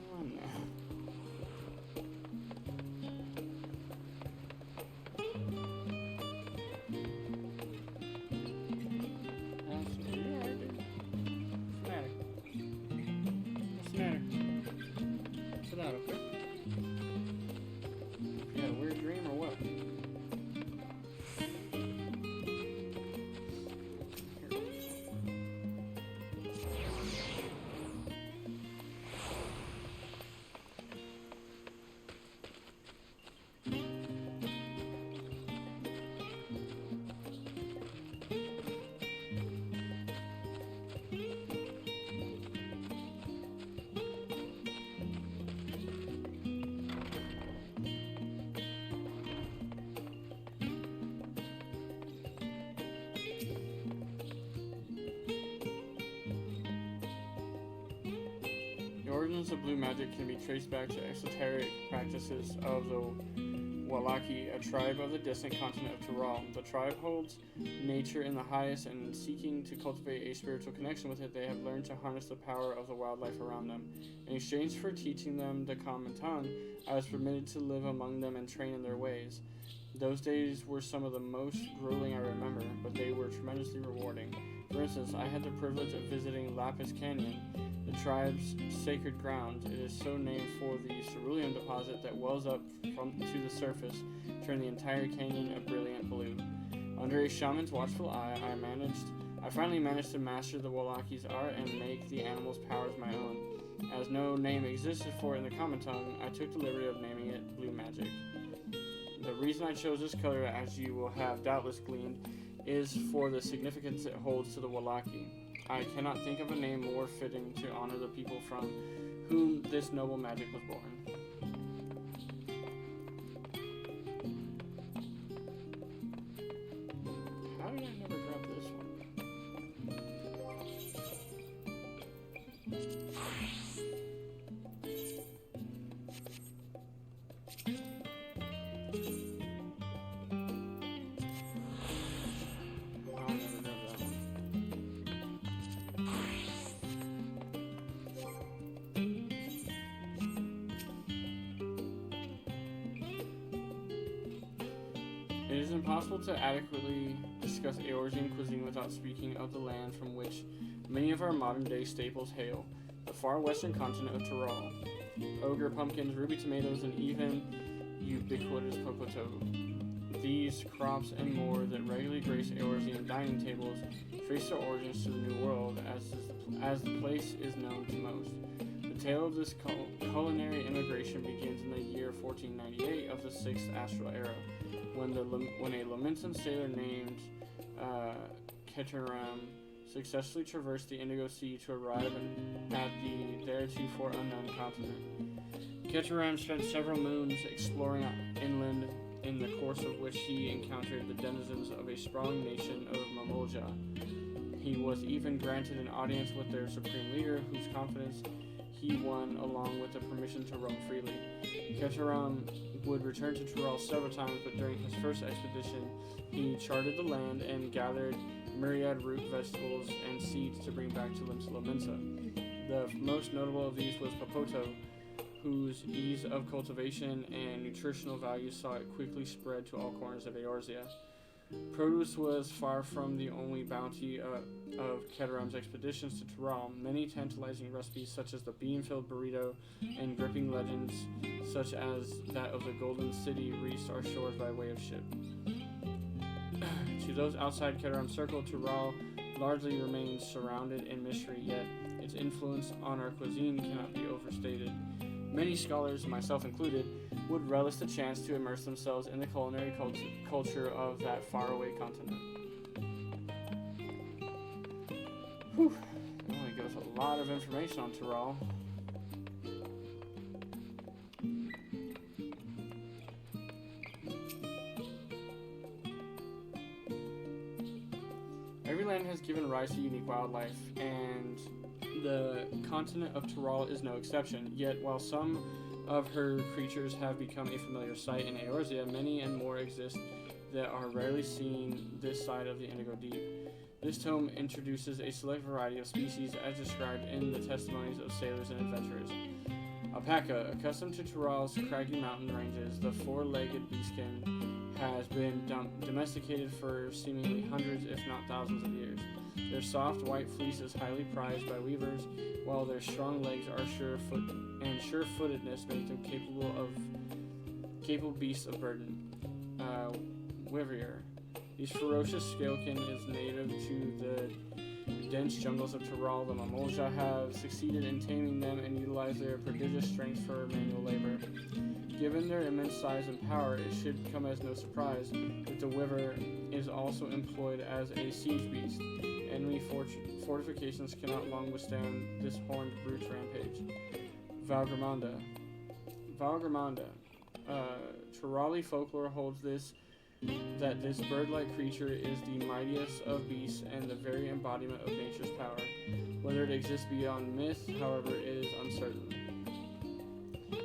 What's the matter? Sit down, okay? You had a weird dream or what? The origins of blue magic can be traced back to esoteric practices of the Wallaki, a tribe of the distant continent of Tural. The tribe holds nature in the highest, and seeking to cultivate a spiritual connection with it, they have learned to harness the power of the wildlife around them. In exchange for teaching them the common tongue, I was permitted to live among them and train in their ways. Those days were some of the most grueling I remember, but they were tremendously rewarding. For instance, I had the privilege of visiting Lapis Canyon, the tribe's sacred ground. It is so named for the cerulean deposit that wells up to the surface, turning the entire canyon a brilliant blue. Under a shaman's watchful eye, I finally managed to master the Wallaki's art and make the animal's powers my own. As no name existed for it in the common tongue, I took the liberty of naming it Blue Magic. The reason I chose this color, as you will have doubtless gleaned, is for the significance it holds to the Wallaki. I cannot think of a name more fitting to honor the people from whom this noble magic was born. How did I never grab this one? It is impossible to adequately discuss Eorzean cuisine without speaking of the land from which many of our modern-day staples hail, the far western continent of Tural. Ogre pumpkins, ruby tomatoes, and even ubiquitous popoto. These crops and more that regularly grace Eorzean dining tables trace their origins to the New World, as the place is known to most. The tale of this culinary immigration begins in the year 1498 of the 6th Astral Era, when a Lamentan sailor named Keteram successfully traversed the Indigo Sea to arrive at the theretofore unknown continent. Keteram spent several moons exploring inland, in the course of which he encountered the denizens of a sprawling nation of Mamolja. He was even granted an audience with their supreme leader, whose confidence he won along with the permission to roam freely. Keteram would return to Tural several times, but during his first expedition, he charted the land and gathered myriad root vegetables and seeds to bring back to Limsa. The most notable of these was Popoto, whose ease of cultivation and nutritional value saw it quickly spread to all corners of Eorzea. Produce was far from the only bounty of Keteram's expeditions to Tural. Many tantalizing recipes such as the bean-filled burrito and gripping legends such as that of the Golden City reached our shores by way of ship. To those outside Keteram's circle, Tural largely remains surrounded in mystery, yet its influence on our cuisine cannot be overstated. Many scholars, myself included, would relish the chance to immerse themselves in the culinary culture of that faraway continent. Whew. That only gives us a lot of information on Tural. Every land has given rise to unique wildlife, and the continent of Tural is no exception. Yet, while some of her creatures have become a familiar sight in Eorzea, many and more exist that are rarely seen this side of the Indigo Deep. This tome introduces a select variety of species as described in the testimonies of sailors and adventurers. Alpaca, accustomed to Tural's craggy mountain ranges, the four-legged beastkin has been domesticated for seemingly hundreds, if not thousands of years. Their soft white fleece is highly prized by weavers, while their strong legs are sure-footedness make them capable beasts of burden. Wyverior. These ferocious scalekin is native to the dense jungles of Tural. The Mamolja have succeeded in taming them and utilize their prodigious strength for manual labor. Given their immense size and power, it should come as no surprise that the Wyver is also employed as a siege beast. Enemy fortifications cannot long withstand this horned brute's rampage. Valgramanda. Turali folklore holds that this bird-like creature is the mightiest of beasts and the very embodiment of nature's power. Whether it exists beyond myth, however, is uncertain.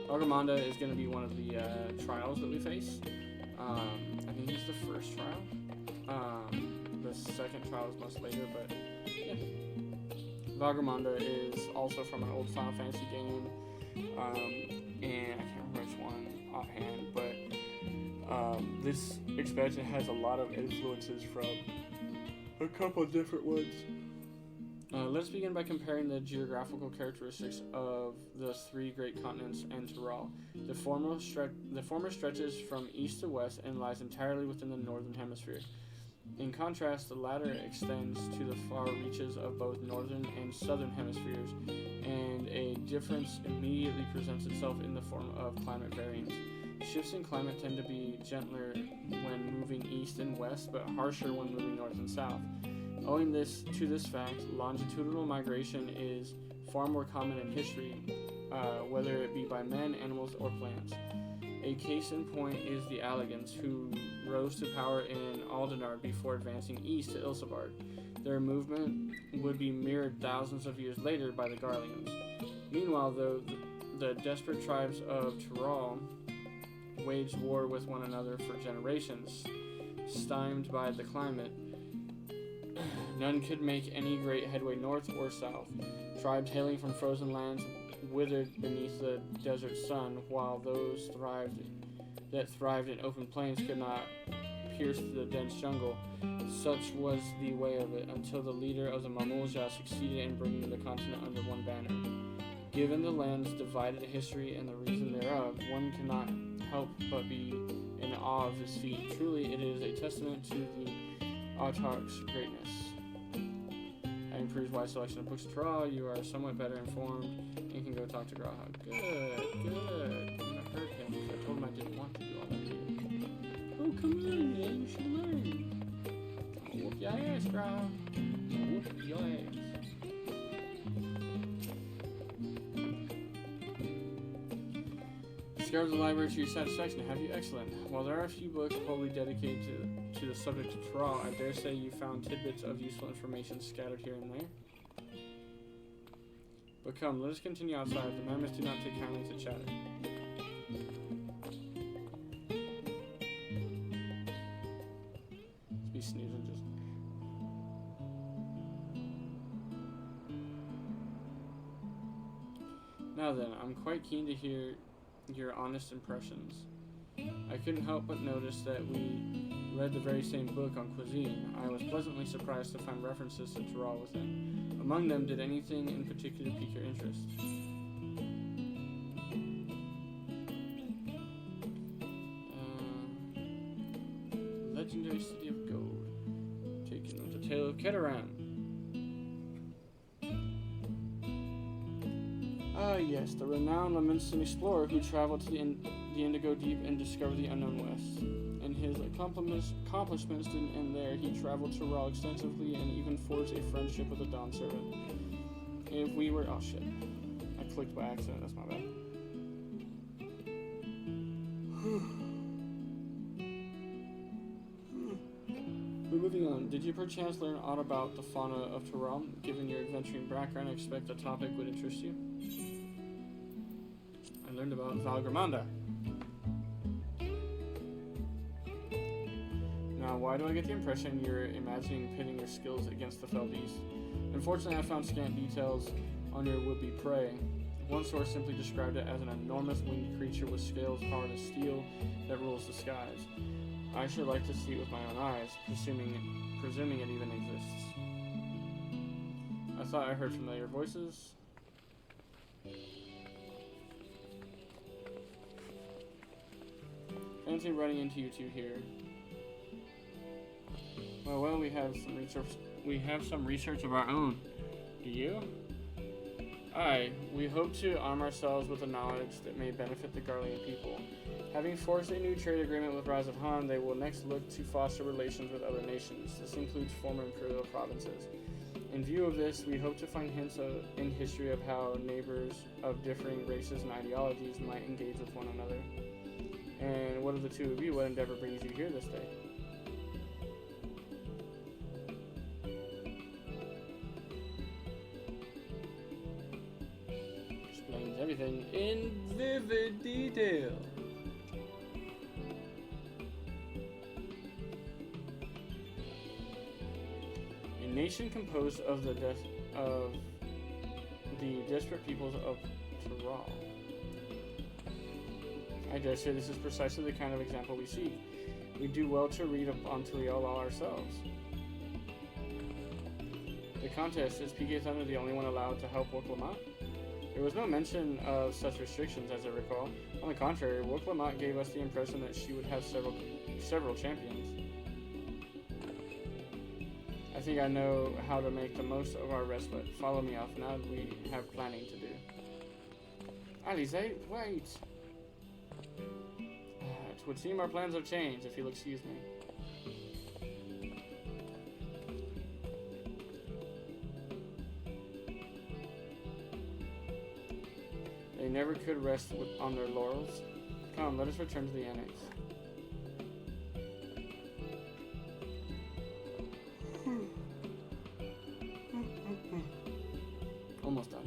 Valgramanda is going to be one of the trials that we face. I think it's the first trial. The second trial is much later, but yeah. Valgramanda is also from an old Final Fantasy game, and I can't remember which one offhand, but this expansion has a lot of influences from a couple different ones. Let's begin by comparing the geographical characteristics of the three great continents and Tural. The former stretches from east to west and lies entirely within the northern hemisphere. In contrast, the latter extends to the far reaches of both northern and southern hemispheres, and a difference immediately presents itself in the form of climate variance. Shifts in climate tend to be gentler when moving east and west, but harsher when moving north and south. Owing to this fact, longitudinal migration is far more common in history, whether it be by men, animals, or plants. A case in point is the Alligans, who rose to power in Aldernard before advancing east to Ilsabard. Their movement would be mirrored thousands of years later by the Garleans. Meanwhile, though, the desperate tribes of Tural waged war with one another for generations, stymied by the climate. None could make any great headway north or south. Tribes hailing from frozen lands withered beneath the desert sun, while those that thrived in open plains could not pierce the dense jungle. Such was the way of it, until the leader of the Mamolja succeeded in bringing the continent under one banner. Given the land's divided history and the reason thereof, one cannot help but be in awe of this feat. Truly, it is a testament to the Autarch's greatness. Having perused wide selection of books to draw, you are somewhat better informed and can go talk to Graham. Good. I'm gonna hurt him because I told him I didn't want to do all that here. Oh, come on, man. You should learn. I'll whoop your ass, Graham. Whoop your ass. Scoured the library to your satisfaction. Have you? Excellent. While there are a few books wholly dedicated to the subject of Tural, I dare say you found tidbits of useful information scattered here and there. But come, let us continue outside. The mammoths do not take kindly to chatter. Let's be snoozing just. Now then, I'm quite keen to hear your honest impressions. I couldn't help but notice that we read the very same book on cuisine. I was pleasantly surprised to find references to Tural within. Among them, did anything in particular pique your interest? Legendary City of Gold. Taken with the tale of Keteran. Ah, yes, the renowned Lamenson explorer who traveled to the Indigo Deep and discovered the unknown West. And his accomplishments didn't end there. He traveled to Ra extensively and even forged a friendship with a Dawn Servant. If we were... oh, shit. I clicked by accident. That's my bad. We're moving on. Did you perchance learn aught about the fauna of Tural? Given your adventuring background, I expect the topic would interest you. I learned about Valgrimanda. Now, why do I get the impression you're imagining pitting your skills against the fell beast? Unfortunately, I found scant details on your would-be prey. One source simply described it as an enormous winged creature with scales hard as steel that rules the skies. I should like to see it with my own eyes, presuming it even exists. I thought I heard familiar voices. Fancy running into you two here. Well, we have some research. We have some research of our own. Do you? Aye, we hope to arm ourselves with the knowledge that may benefit the Garlean people. Having forged a new trade agreement with Rise of Han, they will next look to foster relations with other nations. This includes former imperial provinces. In view of this, we hope to find hints in history of how neighbors of differing races and ideologies might engage with one another. And what of the two of you, what endeavor brings you here this day? Explains everything in vivid detail. A nation composed of the disparate peoples of Tural. I dare say this is precisely the kind of example we seek. We do well to read up on Tural ourselves. The contest, is pt56 the only one allowed to help Woklamat? There was no mention of such restrictions as I recall. On the contrary, Woklamat gave us the impression that she would have several champions. I think I know how to make the most of our respite. Follow me off now, we have planning to do. Alize, wait! It would seem our plans have changed, if you'll excuse me. They never could rest on their laurels. Come, let us return to the annex. Almost done.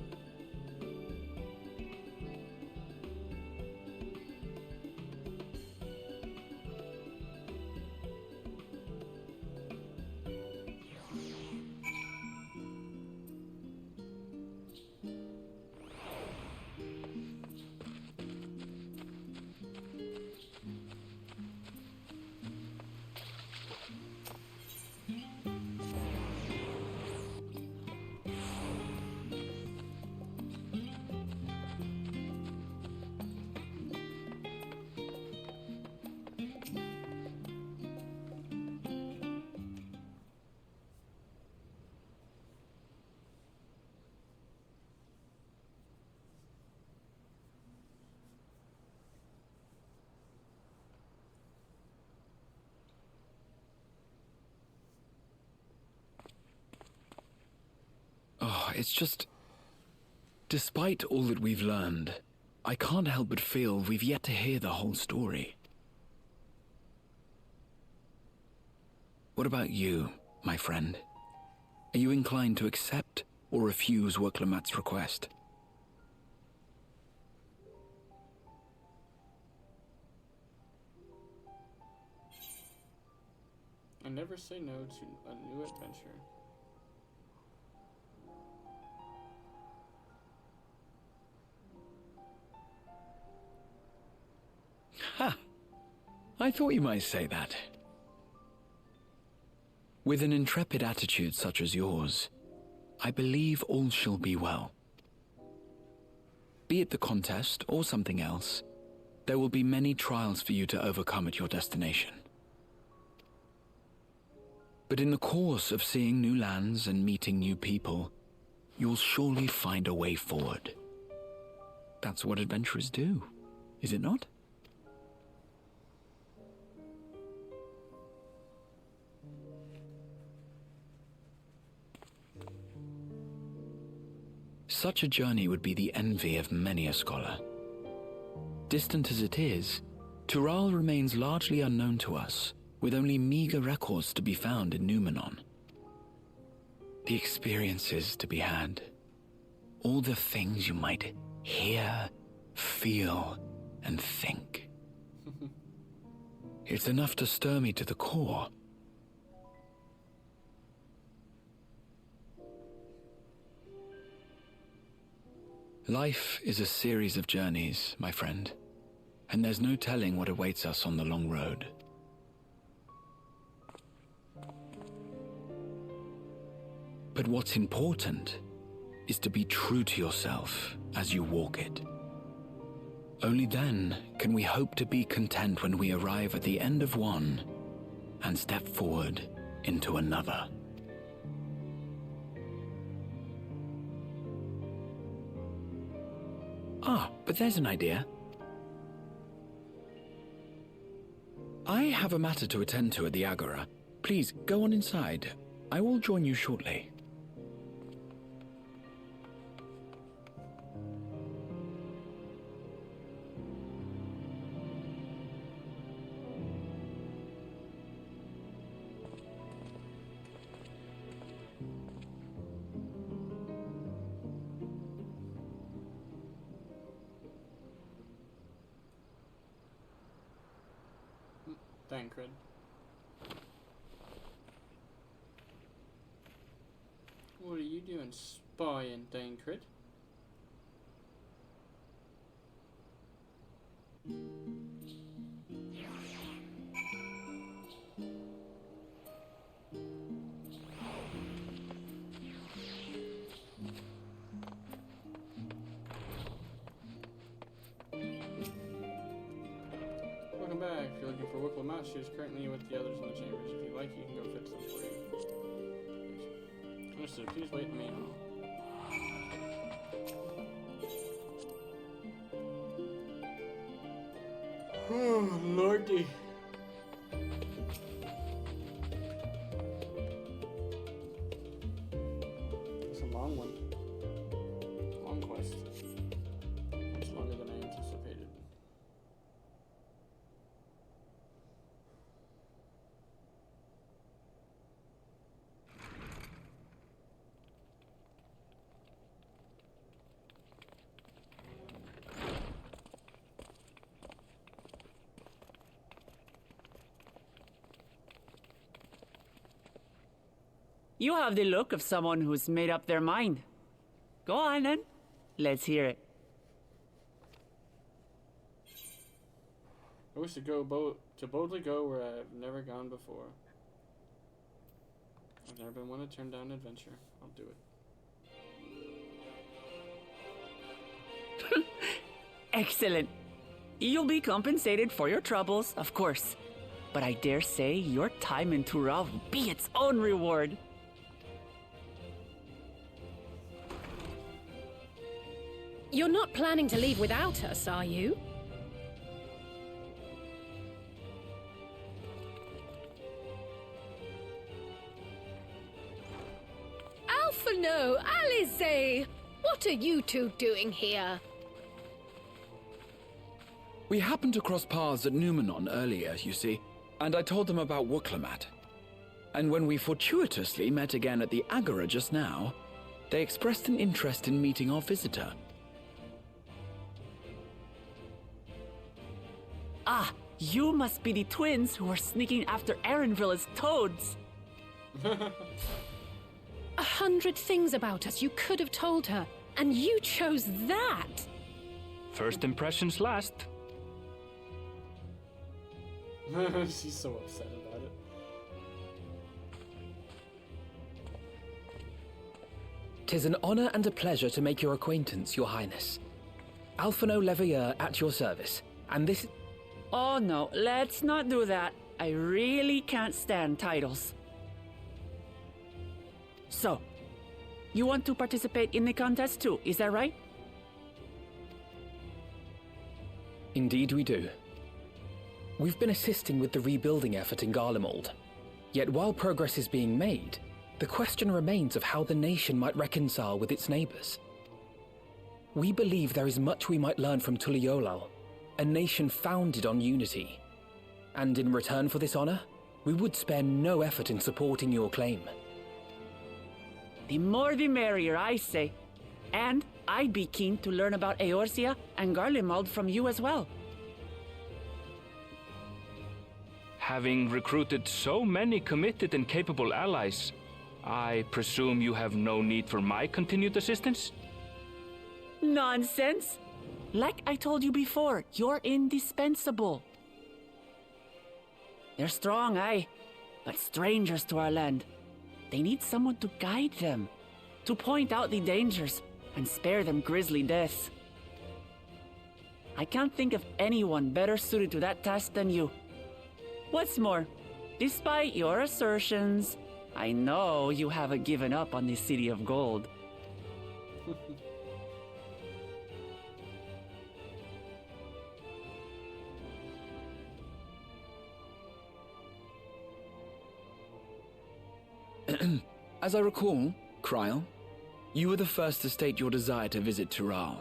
Oh, it's just... Despite all that we've learned, I can't help but feel we've yet to hear the whole story. What about you, my friend? Are you inclined to accept or refuse Woklamat's request? I never say no to a new adventure. Ha! I thought you might say that. With an intrepid attitude such as yours, I believe all shall be well. Be it the contest or something else, there will be many trials for you to overcome at your destination. But in the course of seeing new lands and meeting new people, you'll surely find a way forward. That's what adventurers do, is it not? Such a journey would be the envy of many a scholar. Distant as it is, Tural remains largely unknown to us, with only meager records to be found in Numenor. The experiences to be had, all the things you might hear, feel, and think. It's enough to stir me to the core. Life is a series of journeys, my friend, and there's no telling what awaits us on the long road. But what's important is to be true to yourself as you walk it. Only then can we hope to be content when we arrive at the end of one and step forward into another. Ah, but there's an idea. I have a matter to attend to at the Agora. Please, go on inside. I will join you shortly. Thancred. What are you doing, spying, Thancred? Welcome back. If you're looking for Wickle Mouse, she is currently with the others in the chambers. If you like, you can go fetch them for you. Understood. Please wait in the main hall. Oh, lordy. It's a long one. Long quest. Much longer than I anticipated. You have the look of someone who's made up their mind. Go on then. Let's hear it. I wish to boldly go where I've never gone before. I've never been one to turn down adventure. I'll do it. Excellent. You'll be compensated for your troubles, of course. But I dare say your time in Tural will be its own reward. You're not planning to leave without us, are you? Alphino, Alice, what are you two doing here? We happened to cross paths at Numenor earlier, you see, and I told them about Wuklemat. And when we fortuitously met again at the Agora just now, they expressed an interest in meeting our visitor. Ah, you must be the twins who are sneaking after Erenville as toads. 100 things about us you could have told her, and you chose that! First impressions last. She's so upset about it. "'Tis an honor and a pleasure to make your acquaintance, Your Highness. Alphino Leveilleur at your service, and this... Oh no, let's not do that. I really can't stand titles. So, you want to participate in the contest too, is that right? Indeed we do. We've been assisting with the rebuilding effort in Garlemald. Yet while progress is being made, the question remains of how the nation might reconcile with its neighbors. We believe there is much we might learn from Tuliolal, a nation founded on unity. And in return for this honor, we would spare no effort in supporting your claim. The more the merrier, I say. And I'd be keen to learn about Eorzea and Garlemald from you as well. Having recruited so many committed and capable allies, I presume you have no need for my continued assistance? Nonsense! Like I told you before, you're indispensable. They're strong, aye, but strangers to our land. They need someone to guide them, to point out the dangers, and spare them grisly deaths. I can't think of anyone better suited to that task than you. What's more, despite your assertions, I know you haven't given up on the City of Gold. As I recall, Kryl, you were the first to state your desire to visit Tural.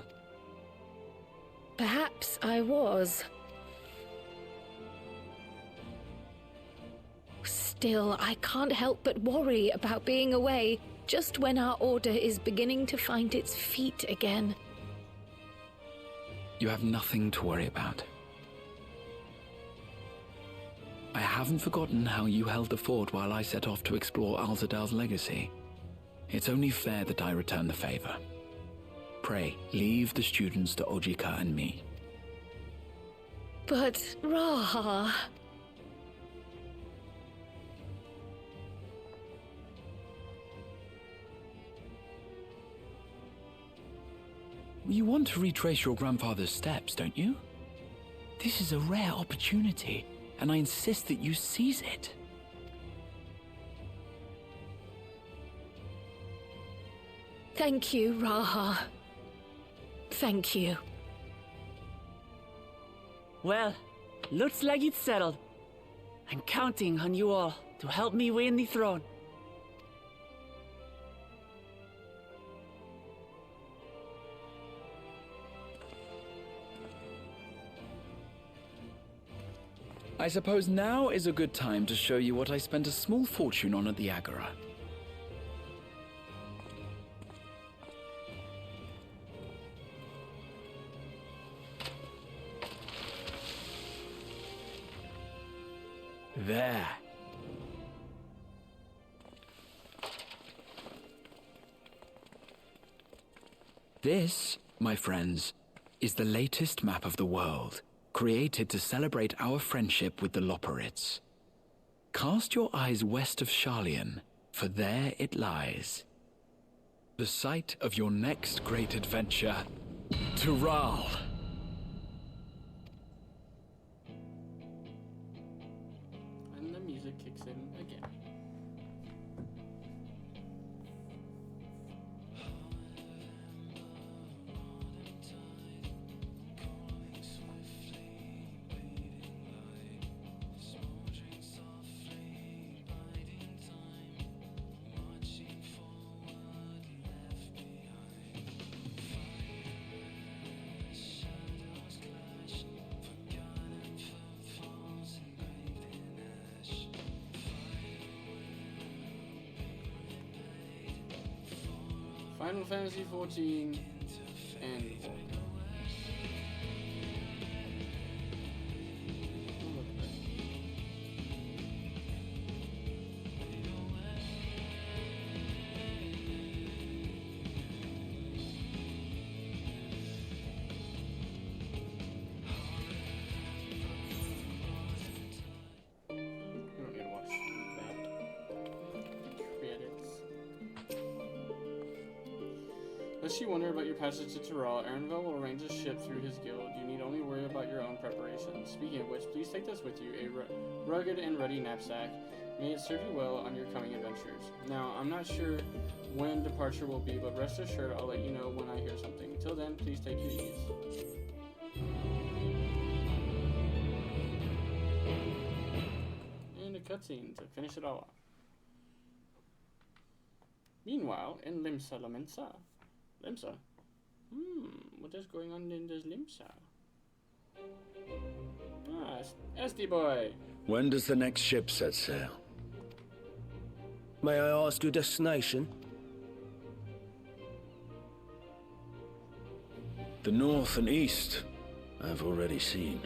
Perhaps I was. Still, I can't help but worry about being away just when our order is beginning to find its feet again. You have nothing to worry about. I haven't forgotten how you held the fort while I set off to explore Alzadal's legacy. It's only fair that I return the favor. Pray, leave the students to Ojika and me. But, Raha... You want to retrace your grandfather's steps, don't you? This is a rare opportunity, and I insist that you seize it. Thank you, Raha. Thank you. Well, looks like it's settled. I'm counting on you all to help me win the throne. I suppose now is a good time to show you what I spent a small fortune on at the Agora. There. This, my friends, is the latest map of the world, created to celebrate our friendship with the Loporrits. Cast your eyes west of Sharlayan, for there it lies. The site of your next great adventure, Tural. And the music kicks in again. Final Fantasy XIV Endwalker. Lest you wonder about your passage to Tyrrell, Erenville will arrange a ship through his guild. You need only worry about your own preparations. Speaking of which, please take this with you, a rugged and ready knapsack. May it serve you well on your coming adventures. Now, I'm not sure when departure will be, but rest assured I'll let you know when I hear something. Till then, please take your ease. And a cutscene to finish it all off. Meanwhile, in Limsa Lamensa. Limsa? What is going on in this Limsa? Ah, SD boy. When does the next ship set sail? May I ask your destination? The north and east, I've already seen.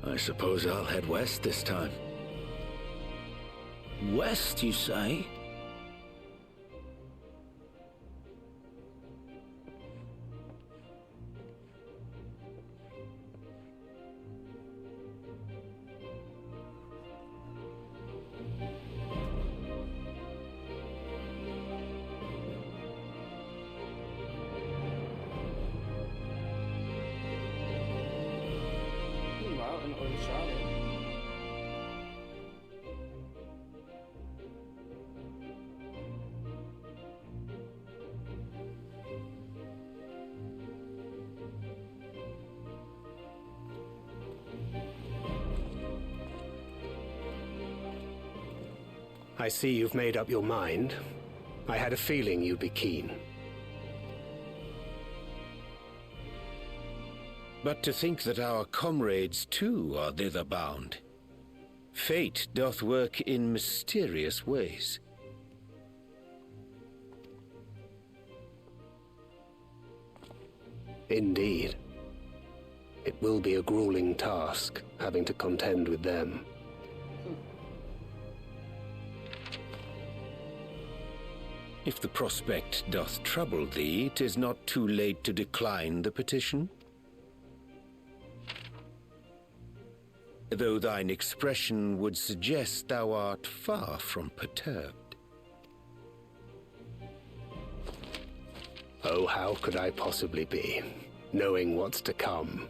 I suppose I'll head west this time. West, you say? Meanwhile, in Orisha. I see you've made up your mind. I had a feeling you'd be keen. But to think that our comrades too are thither bound. Fate doth work in mysterious ways. Indeed. It will be a grueling task, having to contend with them. If the prospect doth trouble thee, 'tis not too late to decline the petition. Though thine expression would suggest thou art far from perturbed. Oh, how could I possibly be, knowing what's to come?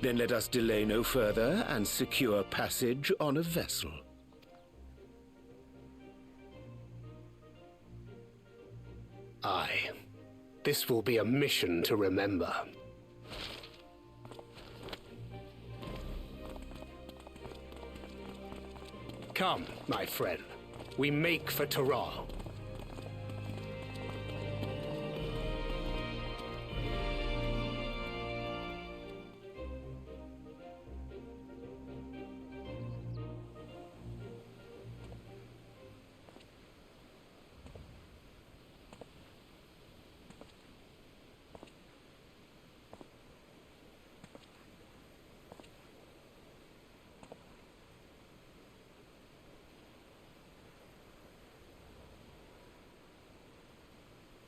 Then let us delay no further and secure passage on a vessel. Aye. This will be a mission to remember. Come, my friend. We make for Tyrrell.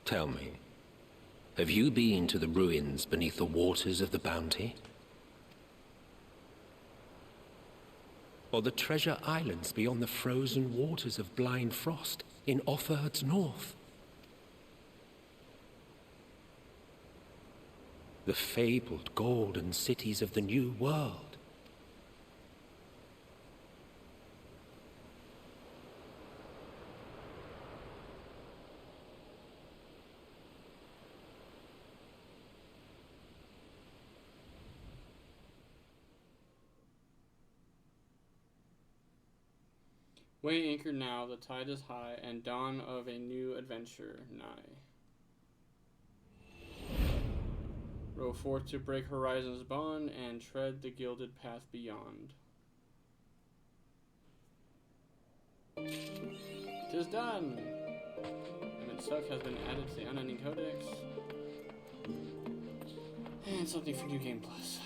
Tell me, have you been to the ruins beneath the waters of the Bounty? Or the treasure islands beyond the frozen waters of Blind Frost in Offerd's north? The fabled golden cities of the New World? Weigh anchor now, the tide is high, and dawn of a new adventure nigh. Row forth to break horizon's bond, and tread the gilded path beyond. 'Tis done! And Suck has been added to the Unending Codex. And something for New Game Plus.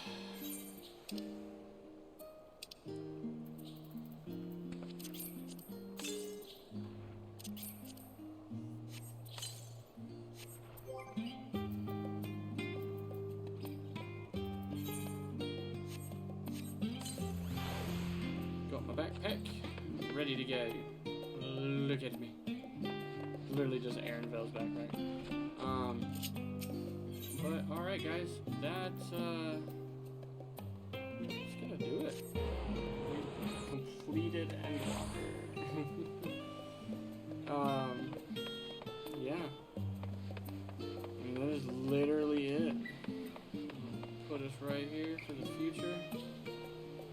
ready to go. Look at me. Literally just Aaronville's back, right? But alright guys, that's gonna do it. We completed Endwalker. Yeah. And that is literally it. Put us right here for the future.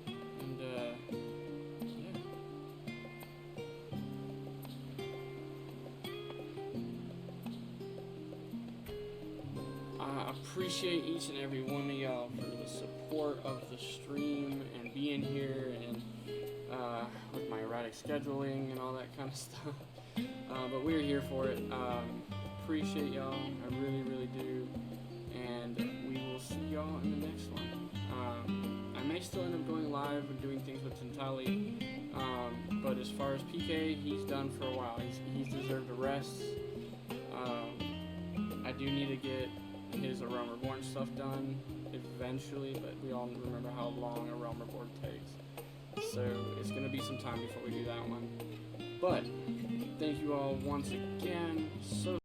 And yeah. I appreciate each and every one of y'all for the support of the stream and being here and with my erratic scheduling and all that kind of stuff. But we're here for it. Appreciate y'all. I really, really do. And we will see y'all in the next one. I may still end up going live and doing things with Tintali. But as far as PK, he's done for a while. He's deserved a rest. I do need to get his A Realm Reborn stuff done eventually, but we all remember how long A Realm Reborn takes. So it's going to be some time before we do that one. But thank you all once again so